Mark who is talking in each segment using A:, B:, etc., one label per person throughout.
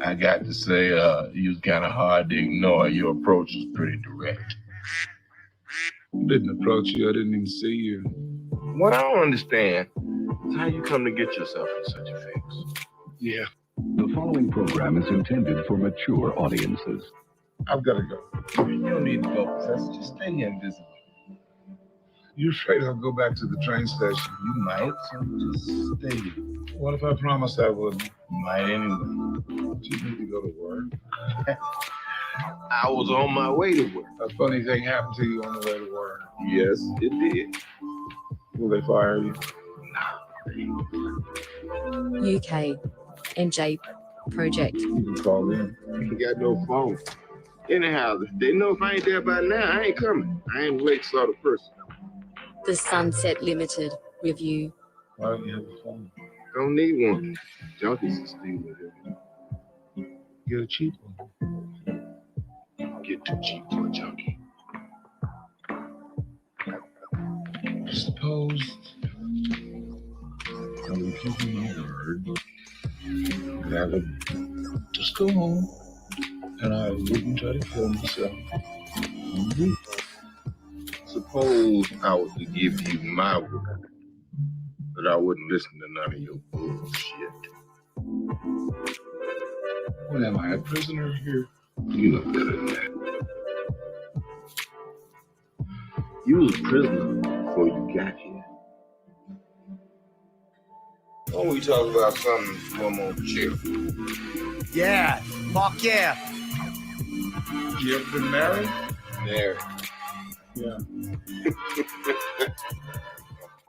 A: I got to say, you was kind of hard to ignore. Your approach was pretty direct.
B: I didn't approach you. I didn't even see you.
A: What I don't understand is how you come to get yourself in such a fix.
B: Yeah.
C: The following program is intended for mature audiences.
B: I've got to go.
A: You don't need to go, Professor. Just stay here and visit.
B: You afraid I'll go back to the train station?
A: You might, so just stay here.
B: What if I promised I wouldn't?
A: You might anyway.
B: Do you need to go to work?
A: I was on my way to work.
B: A funny thing happened to you on the way to work.
A: Yes, it did.
B: Will they fire you?
D: UK NJ Project.
B: You can call them.
A: You got no phone. Anyhow, they know if I ain't there by now, I ain't coming. I ain't late sort of person.
D: The Sunset Limited Review.
B: Why don't you have a phone?
A: Don't need one. Junkies are stealing it.
B: Get a cheap one.
A: Get too cheap for a junkie.
B: Suppose I would give you my word that I would just go home and I wouldn't try to kill myself.
A: Mm-hmm. Suppose I was to give you my word that I wouldn't listen to none of your bullshit.
B: What am I, a prisoner here?
A: You know better than that. You was a prisoner before you got here. Why don't we talk about something one more cheerful?
E: Yeah, fuck yeah.
B: You ever been married?
A: There.
B: Yeah.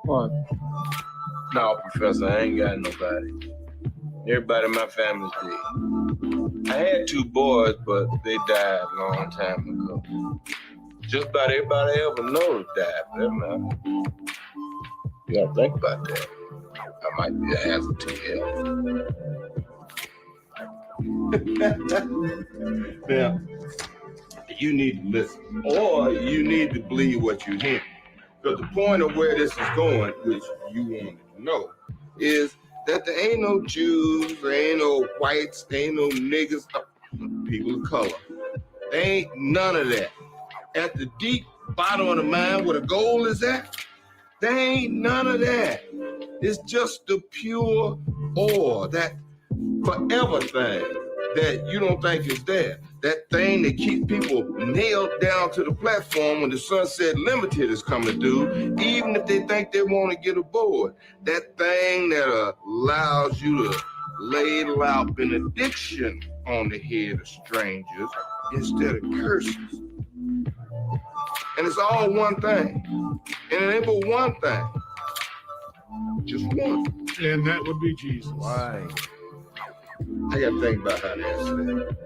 B: What?
A: No, Professor, I ain't got nobody. Everybody in my family's dead. I had 2 boys, but they died a long time ago. Just about everybody I ever knows died, for that matter. You gotta think about that. I might be a hazard to your health. Now, you need to listen, or you need to believe what you hear. Because the point of where this is going, which you wanted to know, is that there ain't no Jews, there ain't no whites, there ain't no niggas, people of color. There ain't none of that. At the deep bottom of the mind where the goal is at, there ain't none of that. It's just the pure ore, that forever thing that you don't think is there. That thing that keeps people nailed down to the platform when the Sunset Limited is coming due, even if they think they want to get aboard. That thing that allows you to ladle out benediction on the head of strangers instead of curses. And it's all one thing. And it ain't but one thing. Just one.
B: And that would be Jesus.
A: Why? I gotta think about how to answer that.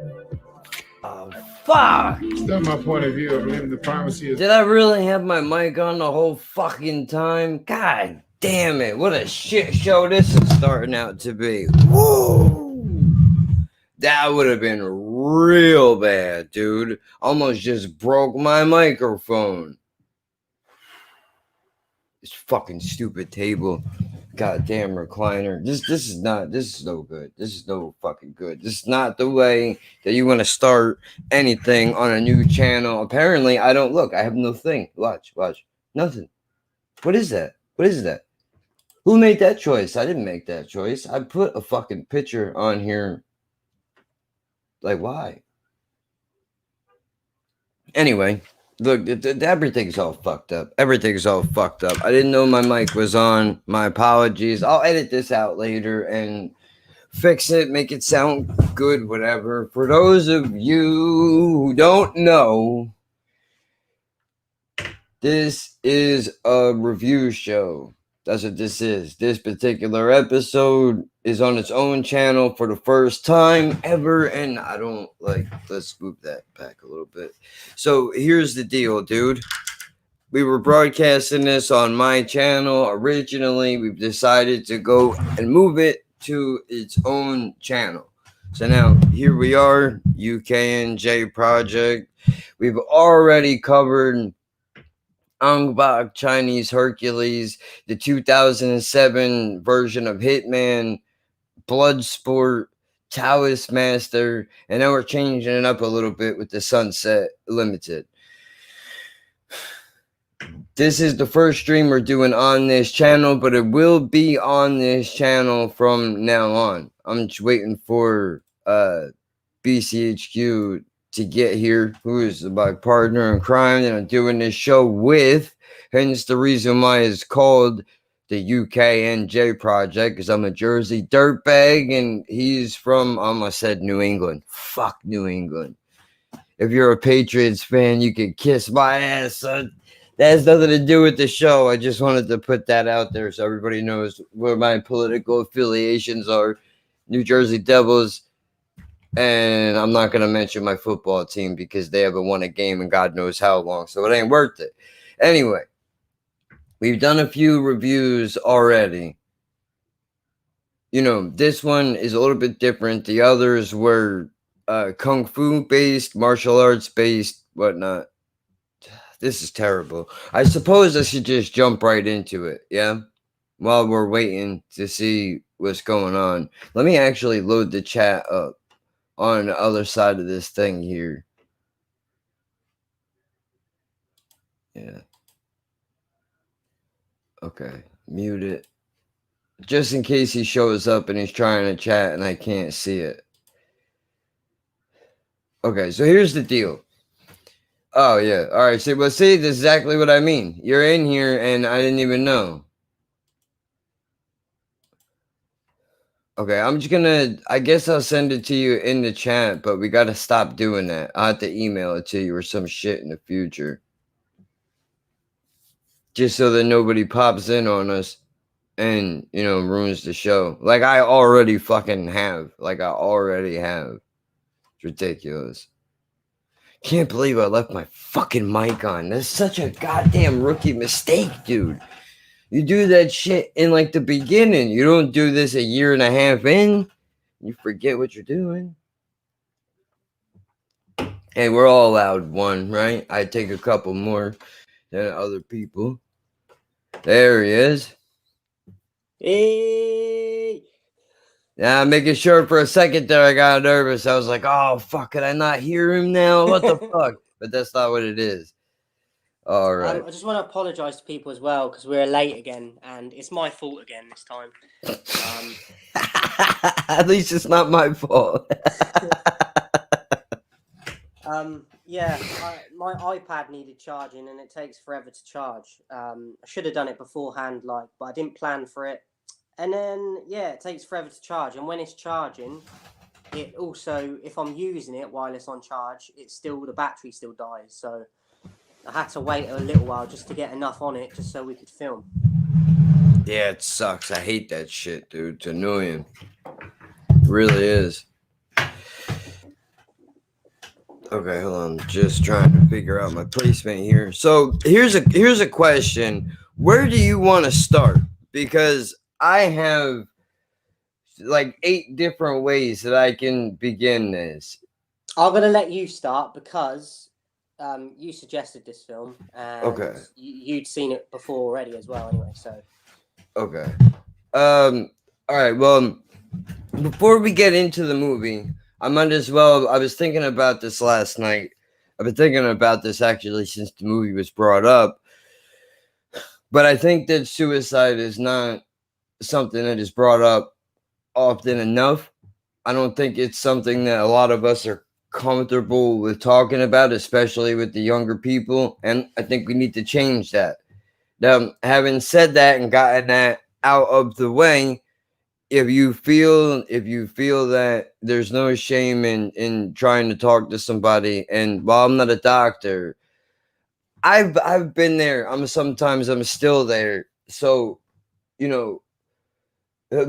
E: Oh, fuck!
B: That's my point of view. I believe the primacy is...
E: Did I really have my mic on the whole fucking time? God damn it, what a shit show this is starting out to be. Woo! That would have been real bad, dude. Almost just broke my microphone. This fucking stupid table. Goddamn recliner. This is no good. This is no fucking good. This is not the way that you want to start anything on a new channel. Apparently, I don't look. I have no thing. Watch. Nothing. What is that? Who made that choice? I didn't make that choice. I put a fucking picture on here. Like, why? Anyway. Look, everything's all fucked up. I didn't know my mic was on. My apologies. I'll edit this out later and fix it, make it sound good, whatever. For those of you who don't know, this is a review show. That's what this is. This particular episode is on its own channel for the first time ever, and I don't like, let's move that back a little bit. So here's the deal, dude. We were broadcasting this on my channel originally. We've decided to go and move it to its own channel. So now here we are, UKNJ Project. We've already covered Ong Bak, Chinese Hercules, the 2007 version of Hitman, Bloodsport, Taoist Master, and now we're changing it up a little bit with the Sunset Limited. This is the first stream we're doing on this channel, but it will be on this channel from now on. I'm just waiting for BCHQ to get here, who is my partner in crime that I'm doing this show with. Hence the reason why it's called the UKNJ Project, because I'm a Jersey dirtbag and he's from, I almost said New England. Fuck New England. If you're a Patriots fan, you can kiss my ass, son. That has nothing to do with the show. I just wanted to put that out there so everybody knows where my political affiliations are. New Jersey Devils. And I'm not going to mention my football team because they haven't won a game in God knows how long. So it ain't worth it. Anyway, we've done a few reviews already. You know, this one is a little bit different. The others were kung fu based, martial arts based, whatnot. This is terrible. I suppose I should just jump right into it, yeah? While we're waiting to see what's going on. Let me actually load the chat up on the other side of this thing here. Yeah. Okay. Mute it. Just in case he shows up and he's trying to chat and I can't see it. Okay, so here's the deal. Oh, yeah. All right. See, well, see, this is exactly what I mean. You're in here and I didn't even know. Okay, I'm just gonna, I guess I'll send it to you in the chat, but we gotta stop doing that. I'll have to email it to you or some shit in the future. Just so that nobody pops in on us and, you know, ruins the show. Like I already fucking have. Like I already have. It's ridiculous. Can't believe I left my fucking mic on. That's such a goddamn rookie mistake, dude. You do that shit in like the beginning. You don't do this a year and a half in. You forget what you're doing. Hey, we're all allowed one, right? I take a couple more than other people. There he is.
F: Hey.
E: Yeah, making sure for a second there I got nervous. I was like, oh, fuck, could I not hear him now? What the fuck? But that's not what it is. All right.
F: I just want to apologise to people as well because we're late again and it's my fault again this time.
E: At least it's not my fault.
F: Yeah, my iPad needed charging and it takes forever to charge. I should have done it beforehand, but I didn't plan for it. And then, yeah, it takes forever to charge. And when it's charging, it also, if I'm using it while it's on charge, the battery still dies. So I had to wait a little while just to get enough on it just so we could film.
E: Yeah, it sucks. I hate that shit, dude. It's annoying. It really is. Okay, hold on. Just trying to figure out my placement here. So here's a question. Where do you want to start? Because I have like 8 different ways that I can begin this.
F: I'm gonna let you start because you suggested this film and
E: Okay.
F: you'd seen it before already as well anyway, so
E: Okay. All right, well, before we get into the movie, I might as well, I was thinking about this last night. I've been thinking about this actually since the movie was brought up. But I think that suicide is not something that is brought up often enough. I don't think it's something that a lot of us are comfortable with talking about, especially with the younger people. And I think we need to change that. Now, having said that and gotten that out of the way, if you feel that there's no shame in trying to talk to somebody, and while I'm not a doctor, I've been there. I'm still there. So, you know,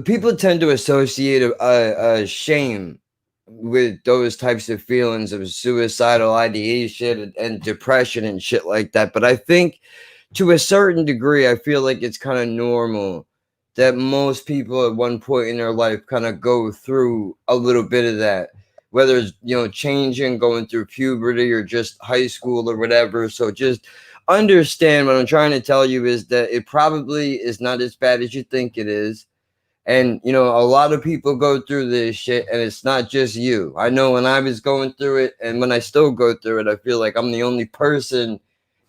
E: people tend to associate a shame with those types of feelings of suicidal ideation and depression and shit like that. But I think to a certain degree, I feel like it's kind of normal that most people at one point in their life kind of go through a little bit of that, whether it's, you know, changing, going through puberty or just high school or whatever. So just understand what I'm trying to tell you is that it probably is not as bad as you think it is. And, you know, a lot of people go through this shit, and it's not just you. I know when I was going through it, and when I still go through it, I feel like I'm the only person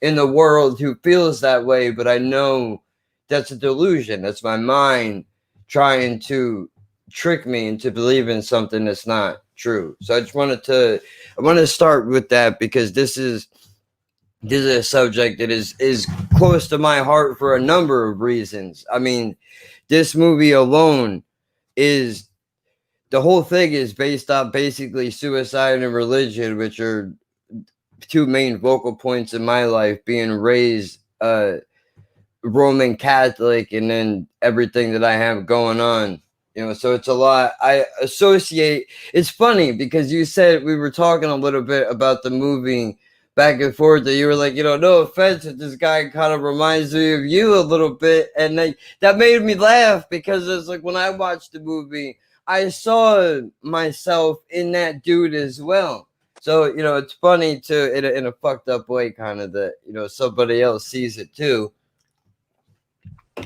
E: in the world who feels that way. But I know that's a delusion. That's my mind trying to trick me into believing something that's not true. So I want to start with that, because this is a subject that is close to my heart for a number of reasons. I mean, this movie alone is, the whole thing is based on basically suicide and religion, which are two main vocal points in my life, being raised Roman Catholic, and then everything that I have going on. You know, so it's a lot. I associate. It's funny because you said, we were talking a little bit about the movie back and forth, that you were like, you know, no offense, that this guy kind of reminds me of you a little bit, and that made me laugh, because it's like, when I watched the movie, I saw myself in that dude as well. So, you know, it's funny to, in a fucked up way, kind of, that, you know, somebody else sees it too.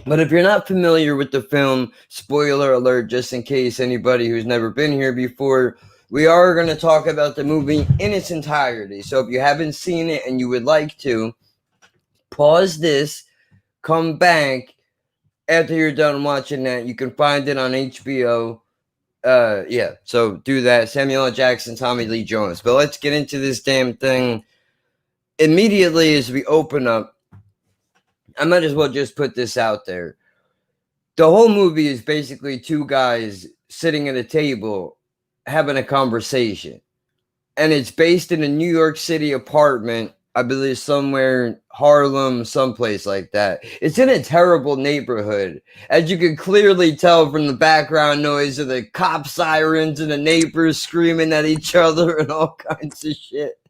E: But if you're not familiar with the film, spoiler alert, just in case anybody who's never been here before, we are going to talk about the movie in its entirety. So if you haven't seen it and you would like to, pause this, come back after you're done watching that. You can find it on HBO. Yeah, so do that. Samuel L. Jackson, Tommy Lee Jones. But let's get into this damn thing immediately as we open up. I might as well just put this out there. The whole movie is basically two guys sitting at a table having a conversation. And it's based in a New York City apartment, I believe somewhere in Harlem, someplace like that. It's in a terrible neighborhood, as you can clearly tell from the background noise of the cop sirens and the neighbors screaming at each other and all kinds of shit.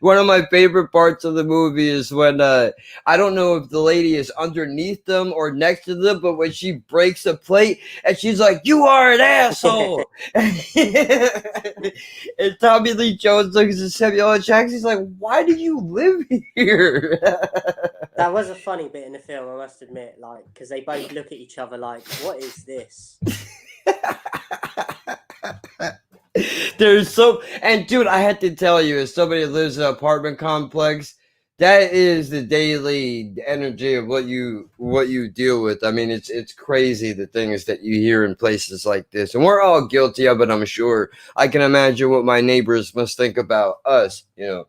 E: One of my favorite parts of the movie is when, I don't know if the lady is underneath them or next to them, but when she breaks a plate and she's like, "You are an asshole." And Tommy Lee Jones looks at Samuel L. Jackson, he's like, "Why do you live here?"
F: That was a funny bit in the film, I must admit, like, because they both look at each other like, what is this?
E: There's so, and dude, I had to tell you, as somebody that lives in an apartment complex, that is the daily energy of what you deal with. I mean, it's crazy, the things that you hear in places like this, and we're all guilty of it, I'm sure. I can imagine what my neighbors must think about us, you know.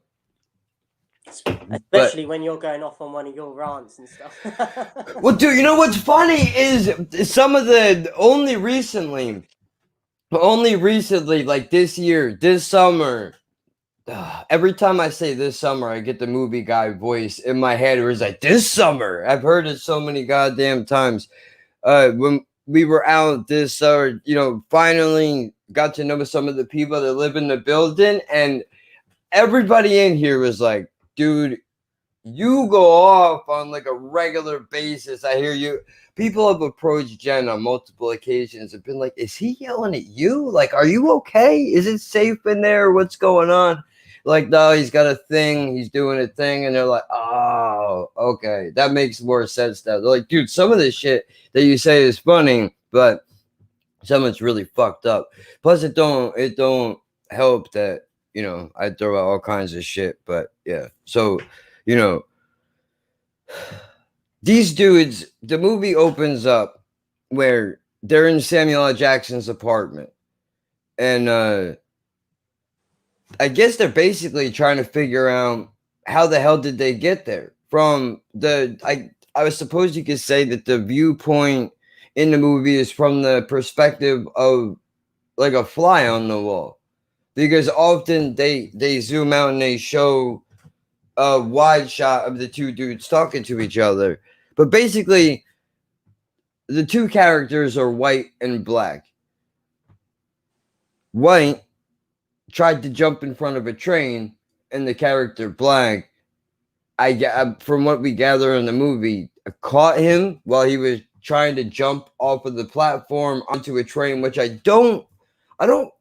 F: Especially when you're going off on one of your rants and stuff.
E: Well, dude, you know what's funny is some of the only recently, like this year, this summer, every time I say this summer, I get the movie guy voice in my head where it's like, this summer. I've heard it so many goddamn times. When we were out this, you know, finally got to know some of the people that live in the building, and everybody in here was like, dude, you go off on like a regular basis. I hear you. People have approached Jen on multiple occasions and been like, is he yelling at you? Like, are you okay? Is it safe in there? What's going on? Like, no, he's got a thing. He's doing a thing. And they're like, oh, okay. That makes more sense now. They're like, dude, some of this shit that you say is funny, but some of it's really fucked up. Plus, it don't help that, you know, I throw out all kinds of shit. But yeah, so, you know, these dudes, the movie opens up where they're in Samuel L. Jackson's apartment. And I guess they're basically trying to figure out how the hell did they get there. From I was supposed you could say that the viewpoint in the movie is from the perspective of like a fly on the wall. Because often they zoom out and they show a wide shot of the two dudes talking to each other. But basically, the two characters are white and black. White tried to jump in front of a train, and the character black, from what we gather in the movie, caught him while he was trying to jump off of the platform onto a train, which I don't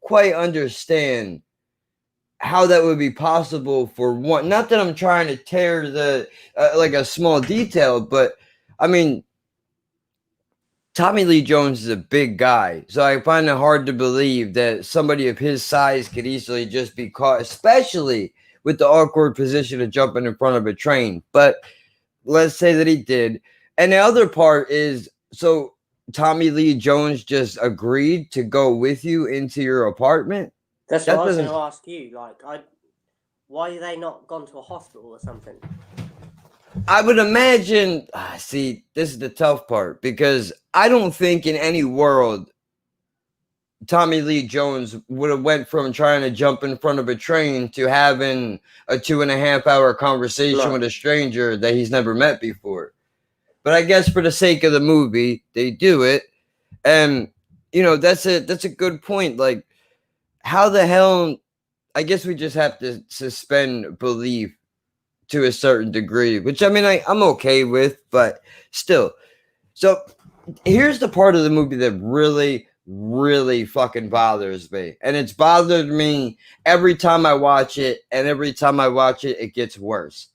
E: quite understand how that would be possible for one. Not that I'm trying to tear the like a small detail, but I mean, Tommy Lee Jones is a big guy, so I find it hard to believe that somebody of his size could easily just be caught, especially with the awkward position of jumping in front of a train. But let's say that he did. And the other part is, so Tommy Lee Jones just agreed to go with you into your apartment?
F: That's
E: That
F: what I was going
E: doesn't.
F: to ask you. Like, why are they not gone to a hospital or something?
E: I would imagine. See, this is the tough part because I don't think in any world Tommy Lee Jones would have went from trying to jump in front of a train to having a 2.5 hour conversation with a stranger that he's never met before. But I guess for the sake of the movie, they do it, and that's a good point. Like, how the hell? I guess we just have to suspend belief to a certain degree, which I mean I'm okay with, but still. So here's the part of the movie that really, really fucking bothers me. And it's bothered me every time I watch it, and every time I watch it, it gets worse.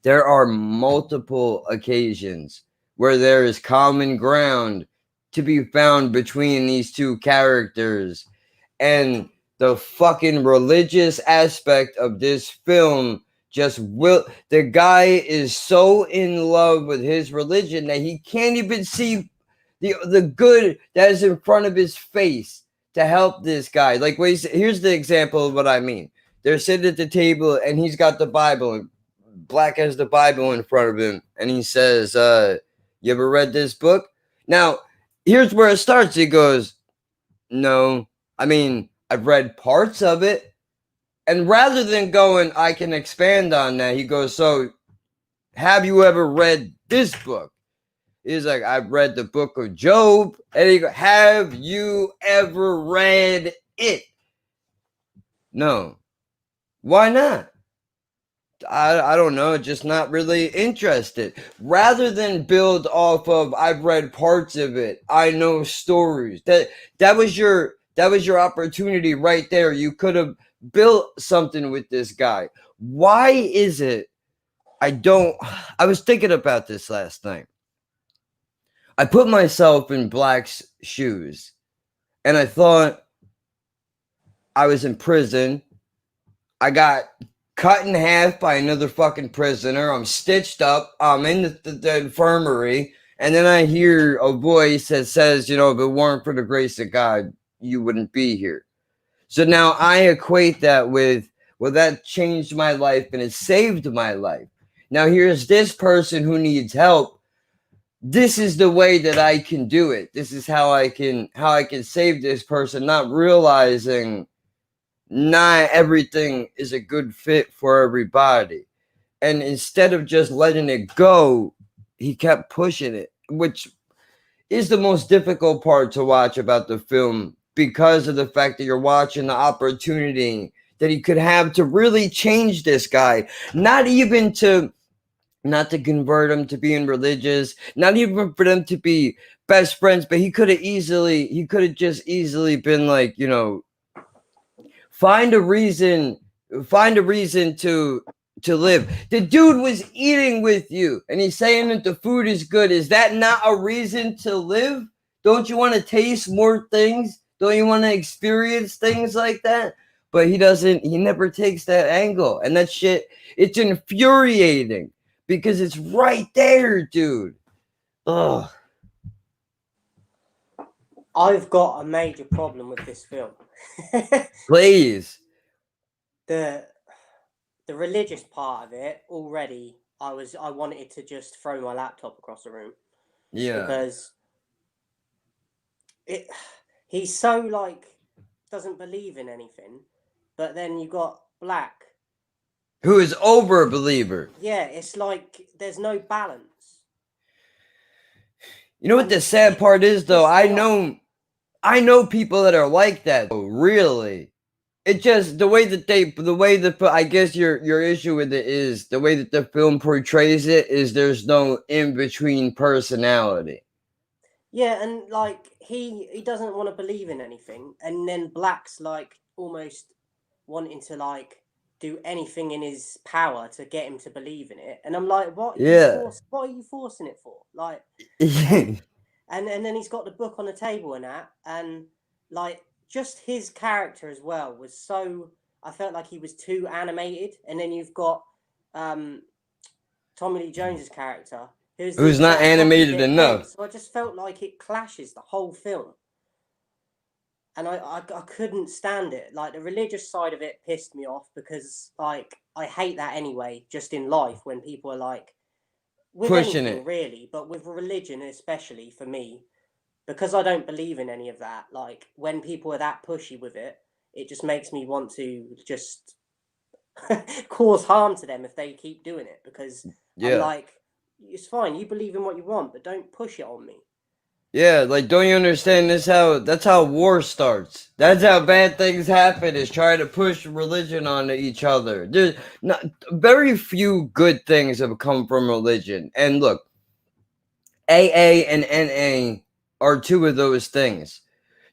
E: There are multiple occasions where there is common ground to be found between these two characters. And the fucking religious aspect of this film just will. The guy is so in love with his religion that he can't even see the good that is in front of his face to help this guy. Like, wait, here's the example of what I mean. They're sitting at the table and he's got the Bible, and Black has the Bible in front of him, and he says, you ever read this book? Now, here's where it starts. He goes, no, I mean, I've read parts of it. And rather than going, I can expand on that, he goes, so have you ever read this book? He's like, I've read the book of Job. And he goes, have you ever read it? No. Why not? I don't know, just not really interested. Rather than build off of, I've read parts of it, I know stories. That was your opportunity right there. You could have built something with this guy. Why is it I was thinking about this last night. I put myself in Black's shoes, and I thought I was in prison. I got cut in half by another fucking prisoner. I'm stitched up. I'm in the infirmary. And then I hear a voice that says, if it weren't for the grace of God, you wouldn't be here. So now I equate that with, well, that changed my life and it saved my life. Now here's this person who needs help. This is the way that I can do it. This is how I can save this person, not realizing not everything is a good fit for everybody. And instead of just letting it go, he kept pushing it, which is the most difficult part to watch about the film, because of the fact that you're watching the opportunity that he could have to really change this guy, not to convert him to being religious, not even for them to be best friends, but he could have just easily been like, find a reason to live. The dude was eating with you and he's saying that the food is good. Is that not a reason to live? Don't you want to taste more things? Don't you want to experience things like that? But he never takes that angle. And that shit, it's infuriating because it's right there, dude. Ugh.
F: I've got a major problem with this film.
E: Please.
F: The religious part of it already, I wanted to just throw my laptop across the room.
E: Yeah.
F: Because he's so doesn't believe in anything, but then you got Black,
E: who is over a believer.
F: Yeah, it's like there's no balance.
E: You know what the sad part is, though? I know people that are like that. Oh, really? It just I guess your issue with it is the way that the film portrays it is there's no in between personality.
F: Yeah, and he doesn't want to believe in anything, and then Black's almost wanting to like do anything in his power to get him to believe in it. And I'm like, what
E: Yeah.
F: are you forcing it for? Like,
E: Yeah.
F: and then he's got the book on the table and that, and like just his character as well was so, I felt like he was too animated. And then you've got Tommy Lee Jones's character who's the
E: Who's not
F: exact
E: animated
F: opposite him.
E: enough.
F: So I just felt like it clashes the whole film. And I couldn't stand it. Like the religious side of it pissed me off because like I hate that anyway, just in life when people are like, with
E: Pushing
F: anything
E: it.
F: really, but with religion especially for me, because I don't believe in any of that. Like when people are that pushy with it, it just makes me want to just cause harm to them if they keep doing it, because I'm
E: Yeah.
F: like, it's fine, you believe in what you want, but don't push it on me.
E: Yeah, like don't you understand that's how war starts. That's how bad things happen, is trying to push religion onto each other. There's not very few good things have come from religion. And look, AA and NA are two of those things.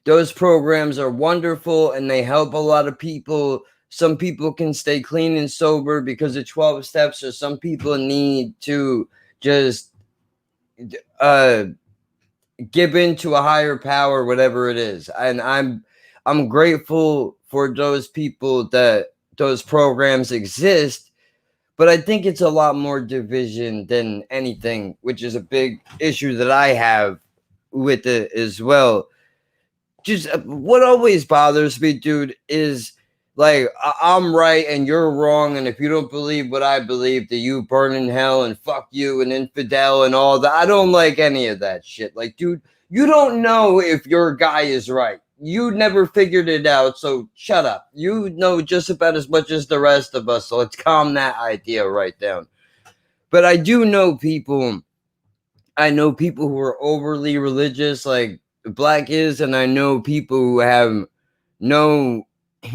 E: Those programs are wonderful and they help a lot of people. Some people can stay clean and sober because of 12 steps, or some people need to just uh give in to a higher power, whatever it is. And I'm grateful for those people that those programs exist, but I think it's a lot more division than anything, which is a big issue that I have with it as well. Just what always bothers me, dude, is like I'm right and you're wrong, and if you don't believe what I believe, then you burn in hell and fuck you and infidel and all that. I don't like any of that shit. Like, dude, you don't know if your guy is right. You never figured it out, so shut up. You know just about as much as the rest of us, so let's calm that idea right down. But I do know people. I know people who are overly religious, like Black is, and I know people who have no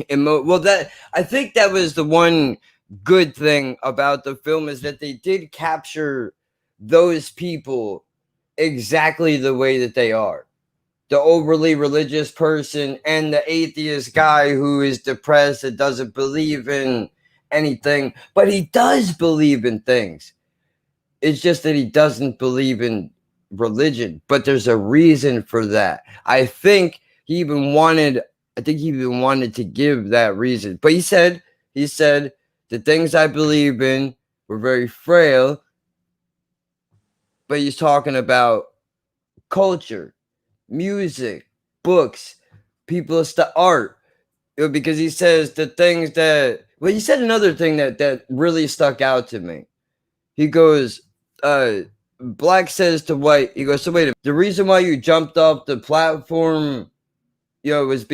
E: well, that I think that was the one good thing about the film, is that they did capture those people exactly the way that they are. The overly religious person and the atheist guy who is depressed and doesn't believe in anything, but he does believe in things. It's just that he doesn't believe in religion, but there's a reason for that. I think he even wanted to give that reason. But he said the things I believe in were very frail, but he's talking about culture, music, books, people art. Because he says the things that, well, he said another thing that really stuck out to me. He goes, Black says to White, he goes, so wait a minute, the reason why you jumped off the platform, is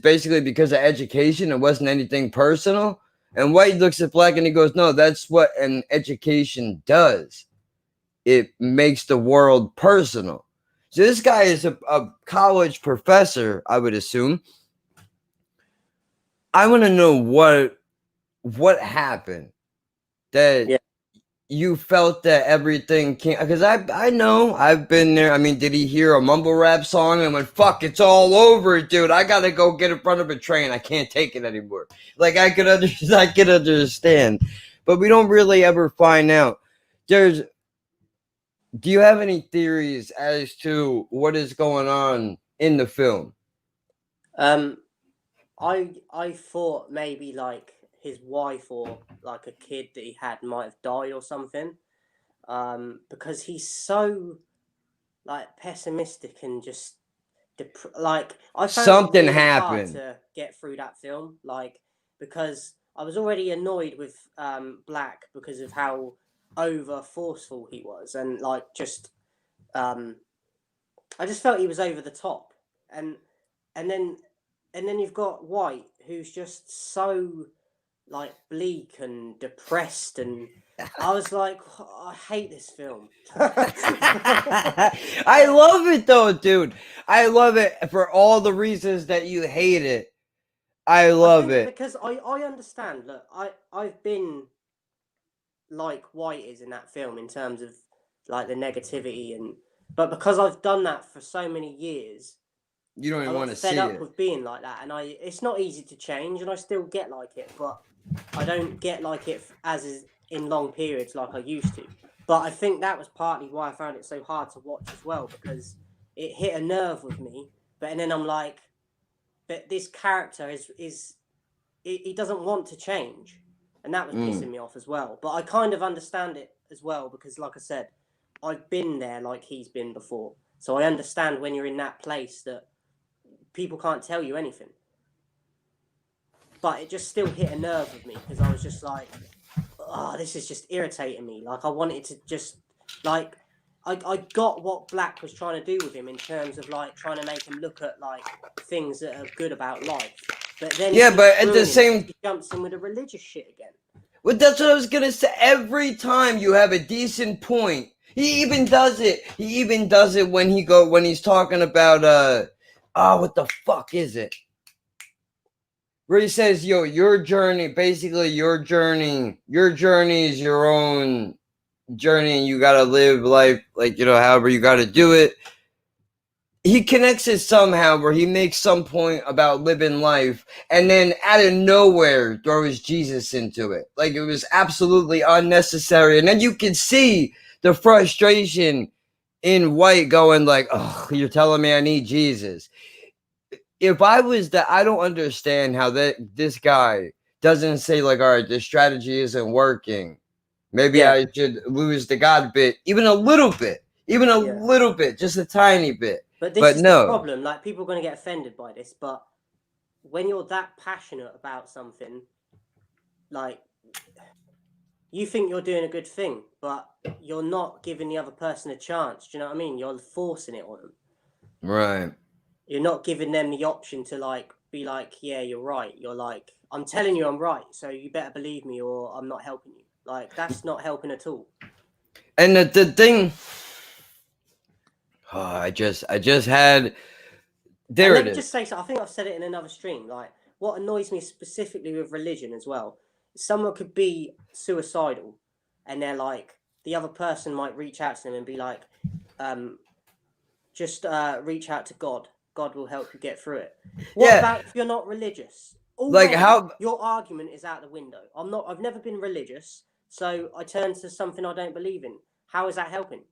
E: basically because of education. It wasn't anything personal. And White looks at Black and he goes, no, that's what an education does. It makes the world personal. So this guy is a college professor, I would assume. I want to know what happened that you felt that everything came, because I know I've been there. I mean, did he hear a mumble rap song and went, fuck, it's all over, dude, I gotta go get in front of a train, I can't take it anymore? Like, I could understand, but we don't really ever find out. Do you have any theories as to what is going on in the film?
F: I thought maybe like his wife or like a kid that he had might have died or something. Because he's so like pessimistic and just like I found
E: Something
F: it really hard
E: happened.
F: to get through that film, like because I was already annoyed with Black because of how over forceful he was, and like just I just felt he was over the top, and and then and then you've got White who's just so like bleak and depressed, and I was like, "Oh, I hate this film."
E: I love it though, dude. I love it for all the reasons that you hate it. I love it.
F: Because I understand. Look, I've been like White is in that film in terms of like the negativity, and but because I've done that for so many years,
E: You don't
F: I
E: even
F: got
E: want to
F: fed
E: see
F: up
E: it.
F: with being like that, and it's not easy to change, and I still get like it, but I don't get like it as is in long periods like I used to. But I think that was partly why I found it so hard to watch as well, because it hit a nerve with me. But then I'm like, but this character he doesn't want to change, and that was pissing me off as well. But I kind of understand it as well, because like I said, I've been there like he's been before, so I understand when you're in that place that people can't tell you anything. But it just still hit a nerve with me, because I was just like, oh, this is just irritating me. Like, I wanted to just, like, I got what Black was trying to do with him in terms of, like, trying to make him look at, like, things that are good about life. But then
E: Yeah, but at the same,
F: he jumps in with the religious shit again.
E: well, that's what I was gonna say. Every time you have a decent point, he even does it. He even does it when he's talking about what the fuck is it? Where he says, "Yo, your journey, basically your journey is your own journey, and you gotta live life like however you gotta do it." He connects it somehow where he makes some point about living life, and then out of nowhere throws Jesus into it. Like, it was absolutely unnecessary. And then you can see the frustration in White going like, "Oh, you're telling me I need Jesus." If I was that, I don't understand how this guy doesn't say like, "All right, this strategy isn't working. Maybe I should lose the God bit, even a little bit, little bit, just a tiny bit."
F: But this is
E: no.
F: the problem. Like, people are going to get offended by this, but when you're that passionate about something, like, you think you're doing a good thing, but you're not giving the other person a chance. Do you know what I mean? You're forcing it on them.
E: Right.
F: You're not giving them the option to, like, be like, yeah, you're right. You're like, I'm telling you I'm right, so you better believe me or I'm not helping you. Like, that's not helping at all.
E: And the thing, I just had, there
F: let
E: it
F: me
E: is.
F: just say, so I think I've said it in another stream. Like, what annoys me specifically with religion as well, someone could be suicidal, and they're like, the other person might reach out to them and be like, just reach out to God. God will help you get through it. What about if you're not religious? Already,
E: Like, how
F: your argument is out the window. I've never been religious, so I turn to something I don't believe in. How is that helping?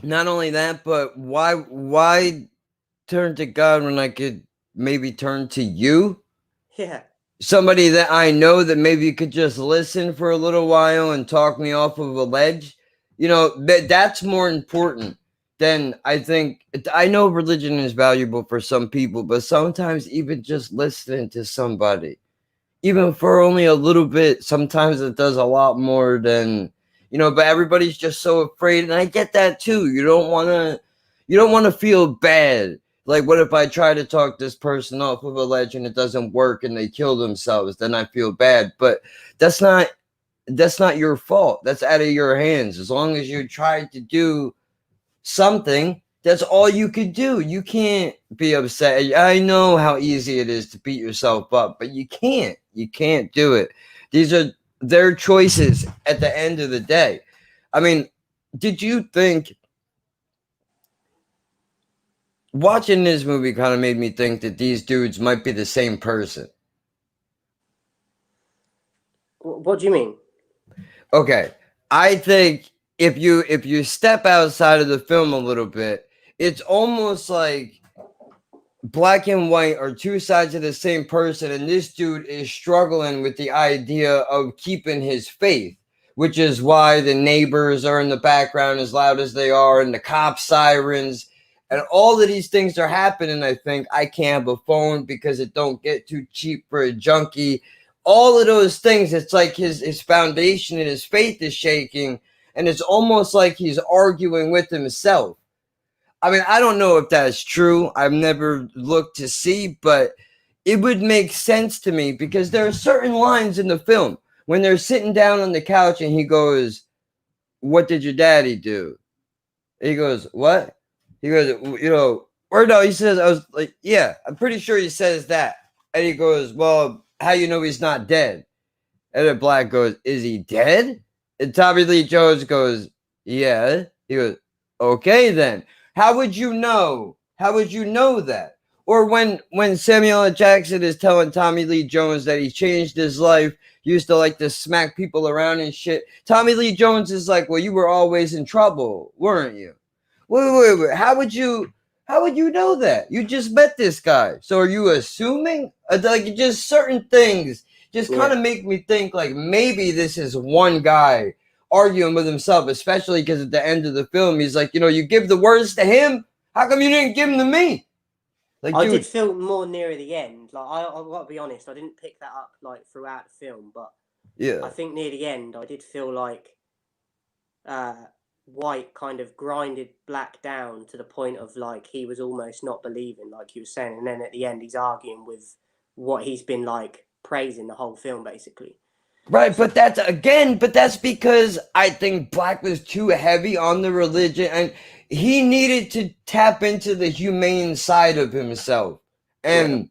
E: not only that, but why turn to God when I could maybe turn to you?
F: Yeah.
E: Somebody that I know that maybe could just listen for a little while and talk me off of a ledge. That's more important than, I think. I know religion is valuable for some people, but sometimes even just listening to somebody, even for only a little bit, sometimes it does a lot more than, but everybody's just so afraid. And I get that too. You don't want to feel bad. Like, what if I try to talk this person off of a ledge and it doesn't work and they kill themselves? Then I feel bad. But that's not your fault. That's out of your hands. As long as you try to do something, that's all you could do. You can't be upset. I know how easy it is to beat yourself up, but you can't do it. These are their choices at the end of the day. I mean, did you think watching this movie kind of made me think that these dudes might be the same person?
F: What do you mean?
E: Okay, I think if you step outside of the film a little bit, it's almost like Black and White are two sides of the same person, and this dude is struggling with the idea of keeping his faith, which is why the neighbors are in the background as loud as they are, and the cop sirens, and all of these things are happening. I think I can't have a phone because it don't get too cheap for a junkie. All of those things, it's like his foundation and his faith is shaking, and it's almost like he's arguing with himself. I mean, I don't know if that's true. I've never looked to see, but it would make sense to me because there are certain lines in the film when they're sitting down on the couch and he goes, "What did your daddy do?" He goes, "What?" He goes, or no, he says, I was like, "Yeah, I'm pretty sure he says that." And he goes, "Well, how you know he's not dead?" And then Black goes, "Is he dead?" And Tommy Lee Jones goes, "Yeah." He goes, "Okay, then. How would you know How would you know that? Or when Samuel L. Jackson is telling Tommy Lee Jones that he changed his life, used to like to smack people around and shit. Tommy Lee Jones is like, well, you were always in trouble, weren't you? Wait. How would you know that? You just met this guy. So are you assuming? Like just certain things just kind of make me think like maybe this is one guy arguing with himself, especially because at the end of the film, he's like, you give the words to him. How come you didn't give them to me? Like,
F: I
E: dude,
F: did feel more near the end. Like I got to be honest, I didn't pick that up like throughout the film, but
E: yeah.
F: I think near the end, I did feel like White kind of grinded Black down to the point of like he was almost not believing, like you were saying, and then at the end, he's arguing with what he's been like praising the whole film, basically.
E: Right, but that's because I think Black was too heavy on the religion and he needed to tap into the humane side of himself and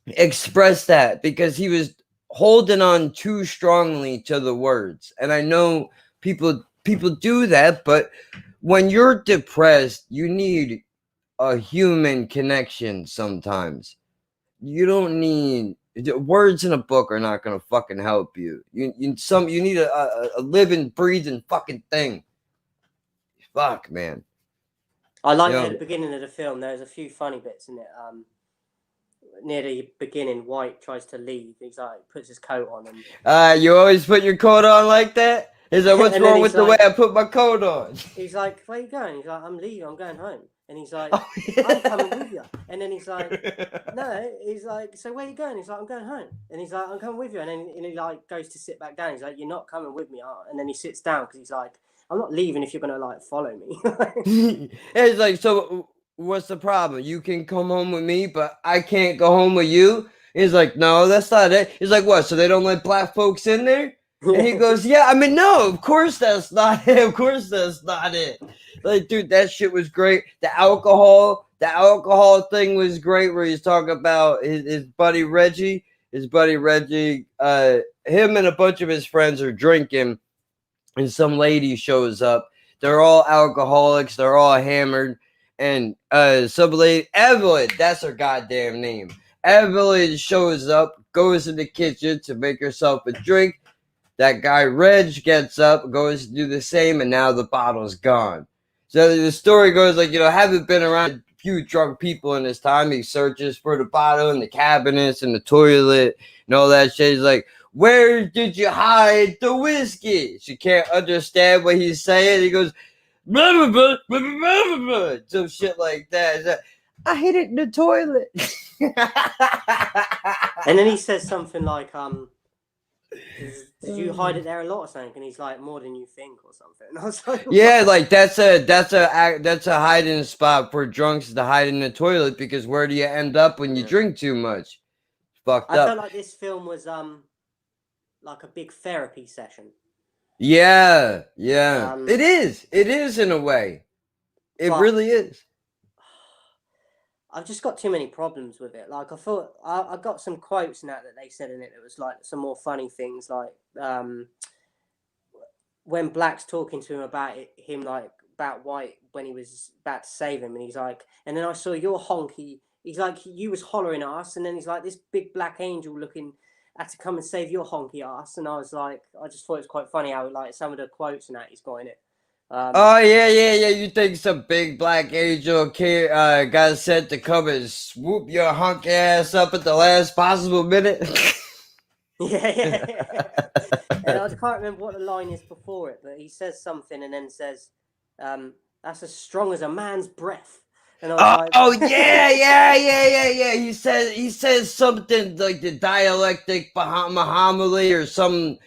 E: express that because he was holding on too strongly to the words. And I know people do that, but when you're depressed, you need a human connection sometimes. You don't need words in a book are not gonna fucking help you. You need a living, breathing fucking thing. Fuck, man.
F: I like at the beginning of the film. There's a few funny bits in it. Near the beginning, White tries to leave. He's like puts his coat on and
E: you always put your coat on like that? He's like, what's wrong with the way I put my coat on?
F: He's like, where you going? He's like, I'm leaving. I'm going home. And he's like,
E: Oh, yeah.
F: I'm coming with you. And then he's like, no. He's like, so where you going? He's like, I'm going home. And he's like, I'm coming with you. And then he like goes to sit back down. He's like, you're not coming with me. And then he sits down because he's like, I'm not leaving if you're gonna like follow me.
E: It's like, so what's the problem? You can come home with me, but I can't go home with you. He's like, no, that's not it. He's like, what? So they don't let black folks in there? And he goes, yeah, I mean, no, of course that's not it. Of course that's not it. Like, dude, that shit was great. The alcohol thing was great where he's talking about his buddy Reggie. Him and a bunch of his friends are drinking, and some lady shows up. They're all alcoholics. They're all hammered. And some lady, Evelyn, that's her goddamn name. Evelyn shows up, goes in the kitchen to make herself a drink. That guy, Reg, gets up, goes to do the same, and now the bottle's gone. So the story goes like, haven't been around a few drunk people in his time. He searches for the bottle in the cabinets and the toilet and all that shit. He's like, where did you hide the whiskey? She can't understand what he's saying. He goes, blah, blah, blah, blah, blah, blah, some shit like that. Like, I hid it in the toilet.
F: And then he says something like, did you hide it there a lot or something? And he's like, more than you think or something. And I was like,
E: yeah, like that's a hiding spot for drunks to hide in the toilet because where do you end up when you drink too much? Fucked up.
F: I felt like this film was like a big therapy session.
E: Yeah. It is in a way. It really is.
F: I've just got too many problems with it. Like I thought, I got some quotes now that they said in it. It was like some more funny things, like when Black's talking to him about White when he was about to save him, and he's like, and then I saw your honky. He's like, you was hollering at us, and then he's like, this big black angel looking had to come and save your honky ass, and I was like, I just thought it was quite funny how like some of the quotes and that he's got in it.
E: Oh yeah. You think some big black angel got sent to come and swoop your hunk ass up at the last possible minute?
F: Yeah. And I can't remember what the line is before it, but he says something and then says, "That's as strong as a man's breath." And I was like,
E: yeah. He says something like the dialectic Muhammad or some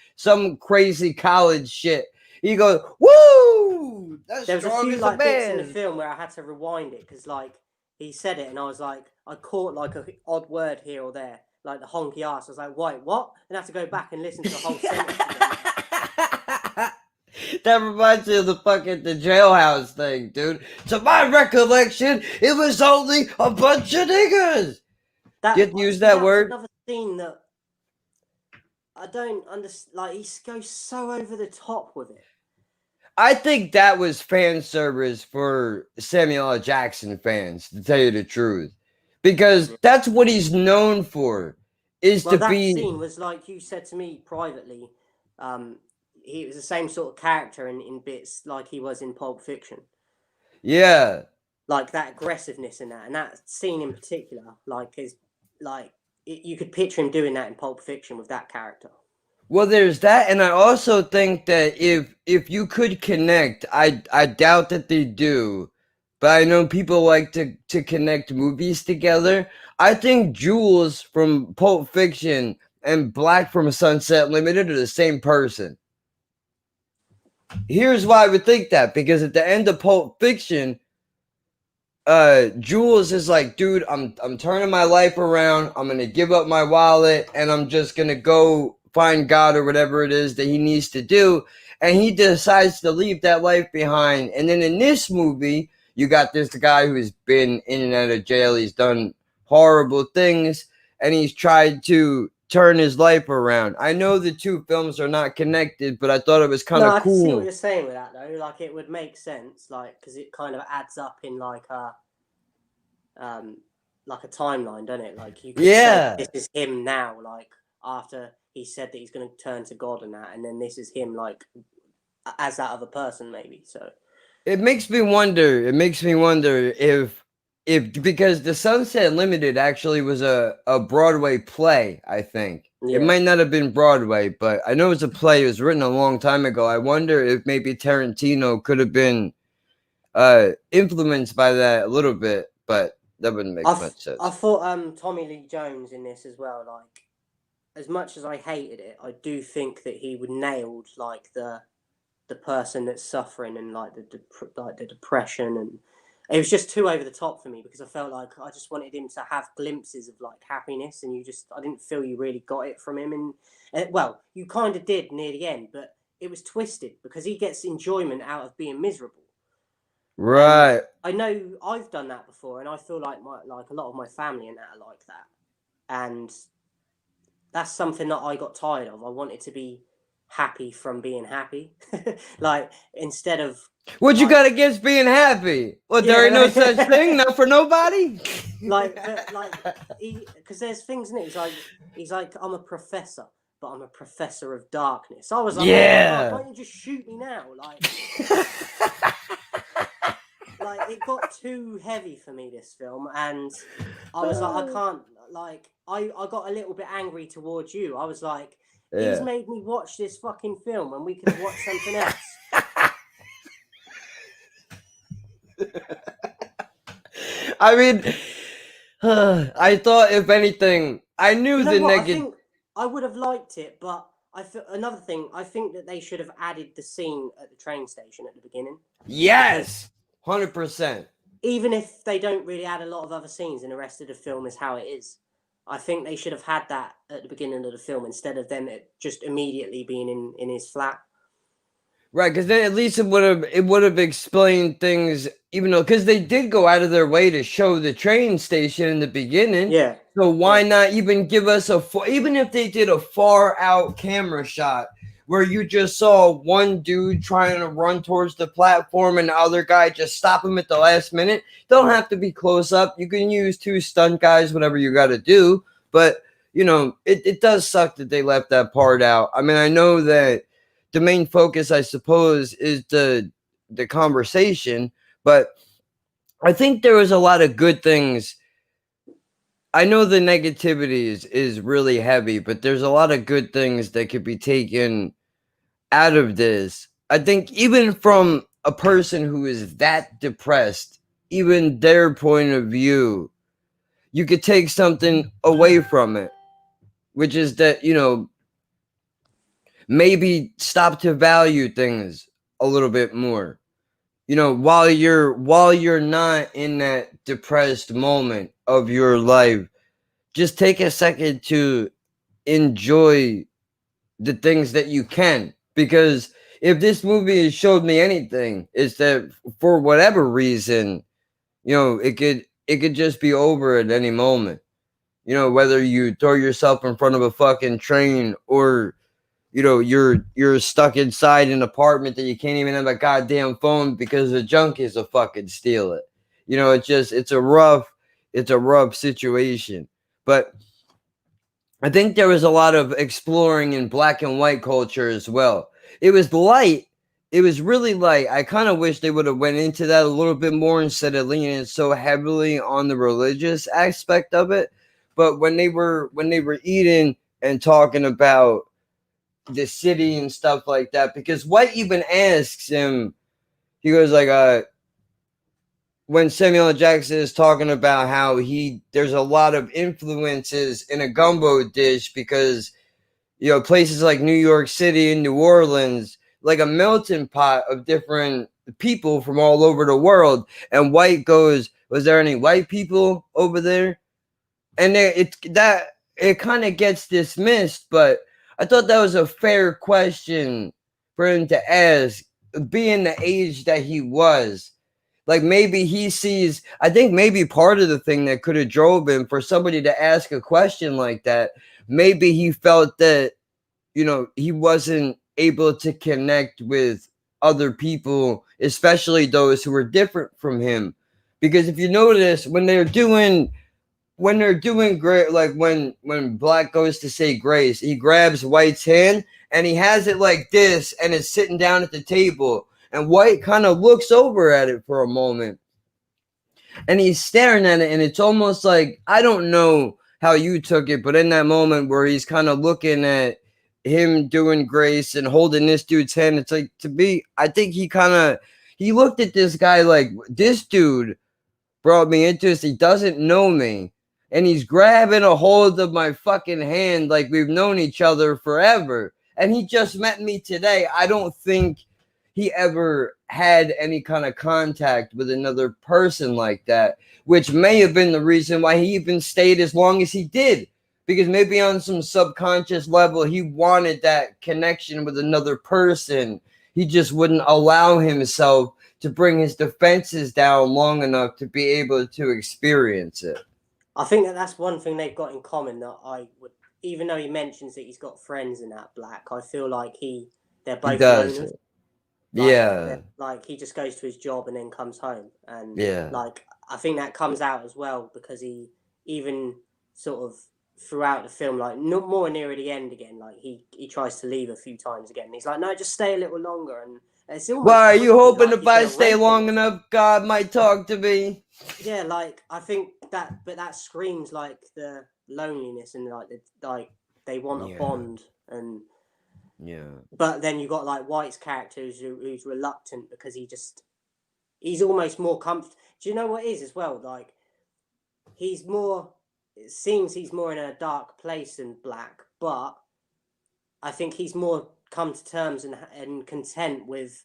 E: crazy college shit. He goes, woo! That's
F: there was a
E: strong
F: few
E: as
F: like
E: a
F: bits in the
E: man.
F: film where I had to rewind it because like he said it and I was like, I caught like an odd word here or there, like the honky ass. I was like, wait, what? And I had to go back and listen to the whole sentence again.
E: That reminds me of the jailhouse thing, dude. To my recollection, it was only a bunch of niggas. You use that word?
F: Another scene that I don't understand. Like he goes so over the top with it.
E: I think that was fan service for Samuel L. Jackson fans, to tell you the truth, because that's what he's known for, is
F: Well,
E: to
F: that
E: be.
F: scene was like you said to me privately. He was the same sort of character in bits like he was in Pulp Fiction.
E: Yeah.
F: Like that aggressiveness in that, and that scene in particular, like is like you could picture him doing that in Pulp Fiction with that character.
E: Well, there's that, and I also think that if you could connect, I doubt that they do, but I know people like to connect movies together. I think Jules from Pulp Fiction and Black from Sunset Limited are the same person. Here's why I would think that, because at the end of Pulp Fiction, Jules is like, dude, I'm turning my life around. I'm gonna give up my wallet and I'm just gonna go find God or whatever it is that he needs to do. And he decides to leave that life behind. And then in this movie, you got this guy who's been in and out of jail. He's done horrible things and he's tried to turn his life around. I know the two films are not connected, but I thought it was kind of
F: I can see what
E: cool.
F: you're saying with that though. Like it would make sense, like because it kind of adds up in like a timeline, doesn't it? Like you could say this is him now, like after he said that he's going to turn to God and that, and then this is him like as that other person maybe. So
E: it makes me wonder. It makes me wonder if because the Sunset Limited actually was a Broadway play. I think it might not have been Broadway, but I know it was a play. It was written a long time ago. I wonder if maybe Tarantino could have been influenced by that a little bit, but that wouldn't make much sense.
F: I thought Tommy Lee Jones in this as well. Like as much as I hated it, I do think that he would nailed like the person that's suffering and like the depression, and it was just too over the top for me because I felt like I just wanted him to have glimpses of like happiness, and I didn't feel you really got it from him, and well, you kind of did near the end, but it was twisted because he gets enjoyment out of being miserable.
E: Right.
F: And I know I've done that before, and I feel like a lot of my family and that are like that, and that's something that I got tired of. I wanted to be happy from being happy, like instead of
E: what you got against being happy? Well, there ain't no such thing, not for nobody.
F: Because there's things in it. He's like, I'm a professor, but I'm a professor of darkness. I was like, oh, why don't you just shoot me now? Like, like it got too heavy for me, this film, and I was like, I can't. Like, I got a little bit angry towards you. I was like, he's made me watch this fucking film, and we could have watched something else.
E: I mean, I thought if anything, I knew the negative.
F: I would have liked it, but another thing. I think that they should have added the scene at the train station at the beginning.
E: Yes, 100%.
F: Even if they don't really add a lot of other scenes, and the rest of the film is how it is, I think they should have had that at the beginning of the film instead of them just immediately being in his flat.
E: Right, because then at least it would have explained things, even though because they did go out of their way to show the train station in the beginning.
F: Yeah.
E: So why not even give us even if they did a far out camera shot where you just saw one dude trying to run towards the platform and the other guy just stop him at the last minute. Don't have to be close up. You can use two stunt guys, whatever you got to do. But you know, it does suck that they left that part out. I mean, I know that the main focus, I suppose, is the conversation, but I think there was a lot of good things. I know the negativity is really heavy, but there's a lot of good things that could be taken out of this. I think even from a person who is that depressed, even their point of view, you could take something away from it, which is that, you know, maybe stop to value things a little bit more. You know, while you're not in that depressed moment of your life, just take a second to enjoy the things that you can. Because if this movie has showed me anything, it's that for whatever reason, you know, it could just be over at any moment. You know, whether you throw yourself in front of a fucking train or you're stuck inside an apartment that you can't even have a goddamn phone because the junkies will fucking steal it. It's a rough situation. But I think there was a lot of exploring in black and white culture as well. It was light. It was really light. I kind of wish they would have went into that a little bit more instead of leaning so heavily on the religious aspect of it. But when they were eating and talking about the city and stuff like that, because White even asks him, he goes like, when Samuel L. Jackson is talking about how there's a lot of influences in a gumbo dish because, places like New York City and New Orleans, like a melting pot of different people from all over the world. And White goes, was there any white people over there? And it kind of gets dismissed, but I thought that was a fair question for him to ask, being the age that he was. Like maybe he sees, I think maybe part of the thing that could have drove him for somebody to ask a question like that, maybe he felt that, he wasn't able to connect with other people, especially those who were different from him. Because if you notice, when they're doing great, like when Black goes to say grace, he grabs White's hand and he has it like this and is sitting down at the table. And White kind of looks over at it for a moment and he's staring at it. And it's almost like, I don't know how you took it, but in that moment where he's kind of looking at him doing grace and holding this dude's hand, it's like, to me, I think he looked at this guy like, this dude brought me into this. He doesn't know me. And he's grabbing a hold of my fucking hand like we've known each other forever. And he just met me today. I don't think he ever had any kind of contact with another person like that, which may have been the reason why he even stayed as long as he did. Because maybe on some subconscious level, he wanted that connection with another person. He just wouldn't allow himself to bring his defenses down long enough to be able to experience it.
F: I think that's one thing they've got in common that I would, even though he mentions that he's got friends in that Black, I feel like they're both loners. Like he just goes to his job and then comes home. And like, I think that comes out as well because he even sort of throughout the film, like not more near the end again, like he tries to leave a few times again. He's like, no, just stay a little longer. And it's almost,
E: why are you hoping
F: like
E: if I stay long enough, God might talk to me?
F: Yeah, like I think that screams like the loneliness and like they want a bond and But then you got like White's character who's reluctant because he's almost more comfortable. Do you know what it is as well? Like it seems he's more in a dark place than Black, but I think he's more come to terms and content with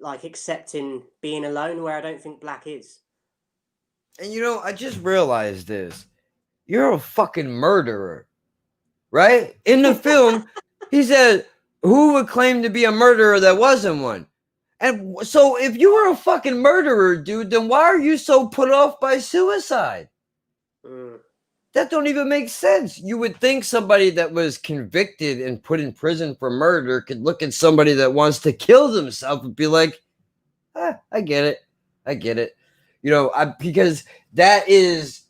F: like accepting being alone, where I don't think Black is.
E: And I just realized this. You're a fucking murderer, right? In the film, he said, who would claim to be a murderer that wasn't one? And so if you were a fucking murderer, dude, then why are you so put off by suicide? That don't even make sense. You would think somebody that was convicted and put in prison for murder could look at somebody that wants to kill themselves and be like, I get it. Because that is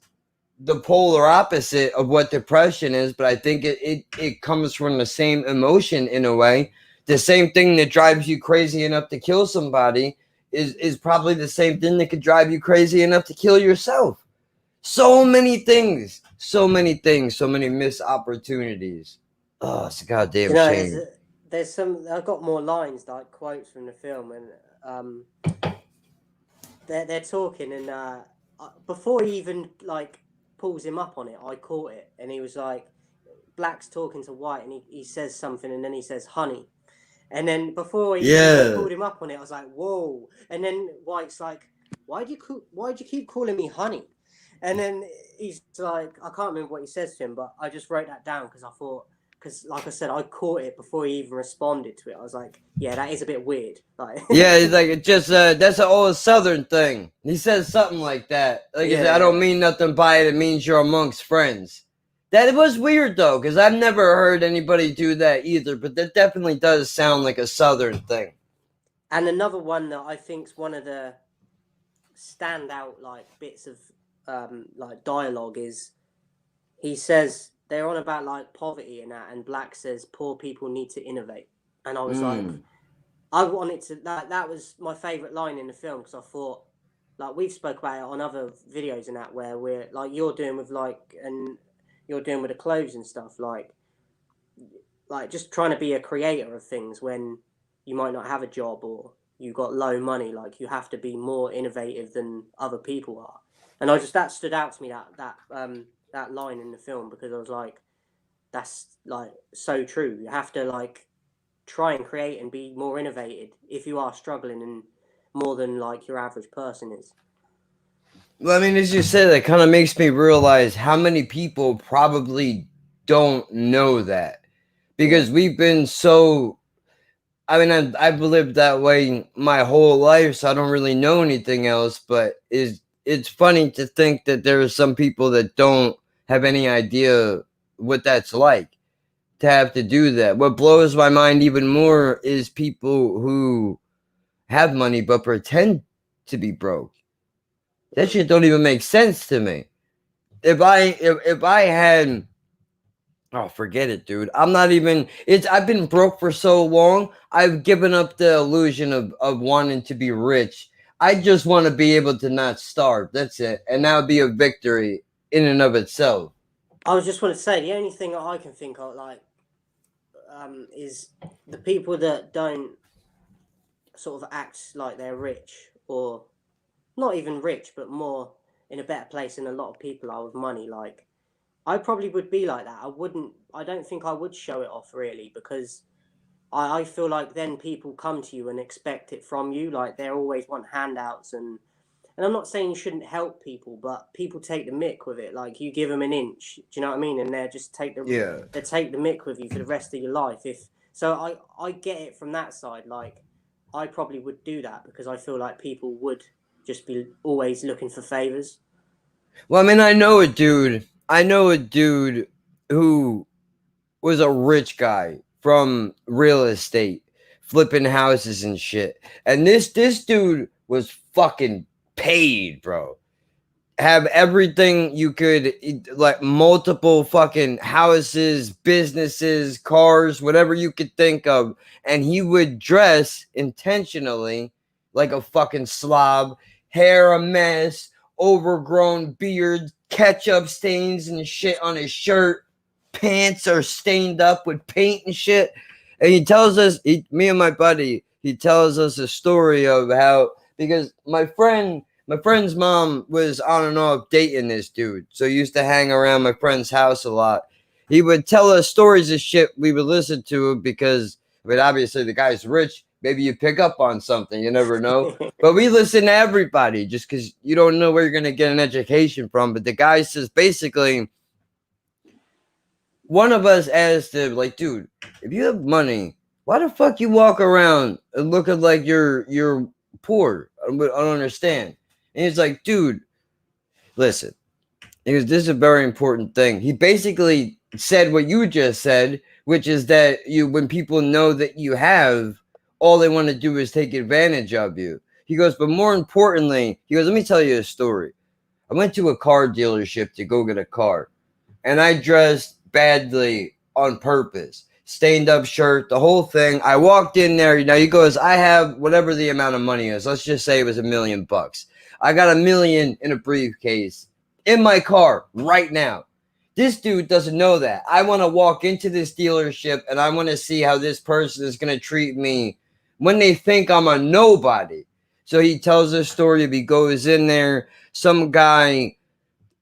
E: the polar opposite of what depression is, but I think it comes from the same emotion in a way. The same thing that drives you crazy enough to kill somebody is probably the same thing that could drive you crazy enough to kill yourself. So many things, so many missed opportunities. Oh, it's a goddamn shame.
F: There's I've got more lines, like quotes from the film, and they're talking, and before he even like pulls him up on it, I caught it, and he was like, Black's talking to White, and he says something, and then he says honey, and then before he pulled him up on it, I was like, whoa, and then White's like, why'd you keep calling me honey? And then he's like, I can't remember what he says to him, but I just wrote that down because I thought, because like I said, I caught it before he even responded to it. I was like, yeah, that is a bit weird. Like, yeah,
E: he's like, it just that's an old Southern thing. He says something like that. Like, I don't mean nothing by it. It means you're amongst friends. That was weird though, because I've never heard anybody do that either. But that definitely does sound like a Southern thing.
F: And another one that I think's one of the standout like bits of like dialogue is he says they're on about like poverty and that, and Black says poor people need to innovate, and I was like, I wanted to that was my favorite line in the film because I thought like we've spoke about it on other videos and that where we're like you're doing with like and you're doing with the clothes and stuff like just trying to be a creator of things when you might not have a job or you got low money, like you have to be more innovative than other people are. And I just that stood out to me that line in the film because I was like, that's like so true. You have to like try and create and be more innovative if you are struggling and more than like your average person is.
E: Well, I mean, as you said, that kind of makes me realize how many people probably don't know that because we've been so. I mean, I've lived that way my whole life, so I don't really know anything else. But it's funny to think that there are some people that don't have any idea what that's like to have to do that. What blows my mind even more is people who have money but pretend to be broke. That shit don't even make sense to me. If I had, oh, forget it, dude. I'm not even. I've been broke for so long. I've given up the illusion of wanting to be rich. I just want to be able to not starve. That's it, and that would be a victory in and of itself.
F: I was just want to say the only thing that I can think of like is the people that don't sort of act like they're rich or not even rich, but more in a better place than a lot of people are with money. Like, I probably would be like that. I don't think I would show it off really because I feel like then people come to you and expect it from you. Like, they always want handouts and I'm not saying you shouldn't help people, but people take the mick with it. Like, you give them an inch, do you know what I mean? And they just take the mick with you for the rest of your life. I get it from that side. Like, I probably would do that because I feel like people would just be always looking for favors.
E: Well, I mean, I know a dude who was a rich guy from real estate, flipping houses and shit. And this dude was fucking paid, bro. Have everything you could, like multiple fucking houses, businesses, cars, whatever you could think of. And he would dress intentionally like a fucking slob, hair a mess, overgrown beard, ketchup stains and shit on his shirt, pants are stained up with paint and shit. And he tells us, me and my buddy, he tells us a story of how, because my friend's mom was on and off dating this dude, so he used to hang around my friend's house a lot. He would tell us stories of shit we would listen to because, I mean, obviously the guy's rich. Maybe you pick up on something. You never know. But we listen to everybody just because you don't know where you're going to get an education from. But the guy says basically, one of us asked him, like, dude, if you have money, why the fuck you walk around and looking like you're poor? I don't understand. And he's like, dude, listen. He goes, this is a very important thing. He basically said what you just said, which is that when people know that you have, all they want to do is take advantage of you. He goes, but more importantly, he goes, let me tell you a story. I went to a car dealership to go get a car, and I dressed badly on purpose. Stained up shirt, the whole thing. I walked in there. Now he goes, I have whatever the amount of money is. Let's just say it was $1 million. I got $1 million in a briefcase in my car right now. This dude doesn't know that. I want to walk into this dealership and I want to see how this person is going to treat me when they think I'm a nobody. So he tells a story of he goes in there, some guy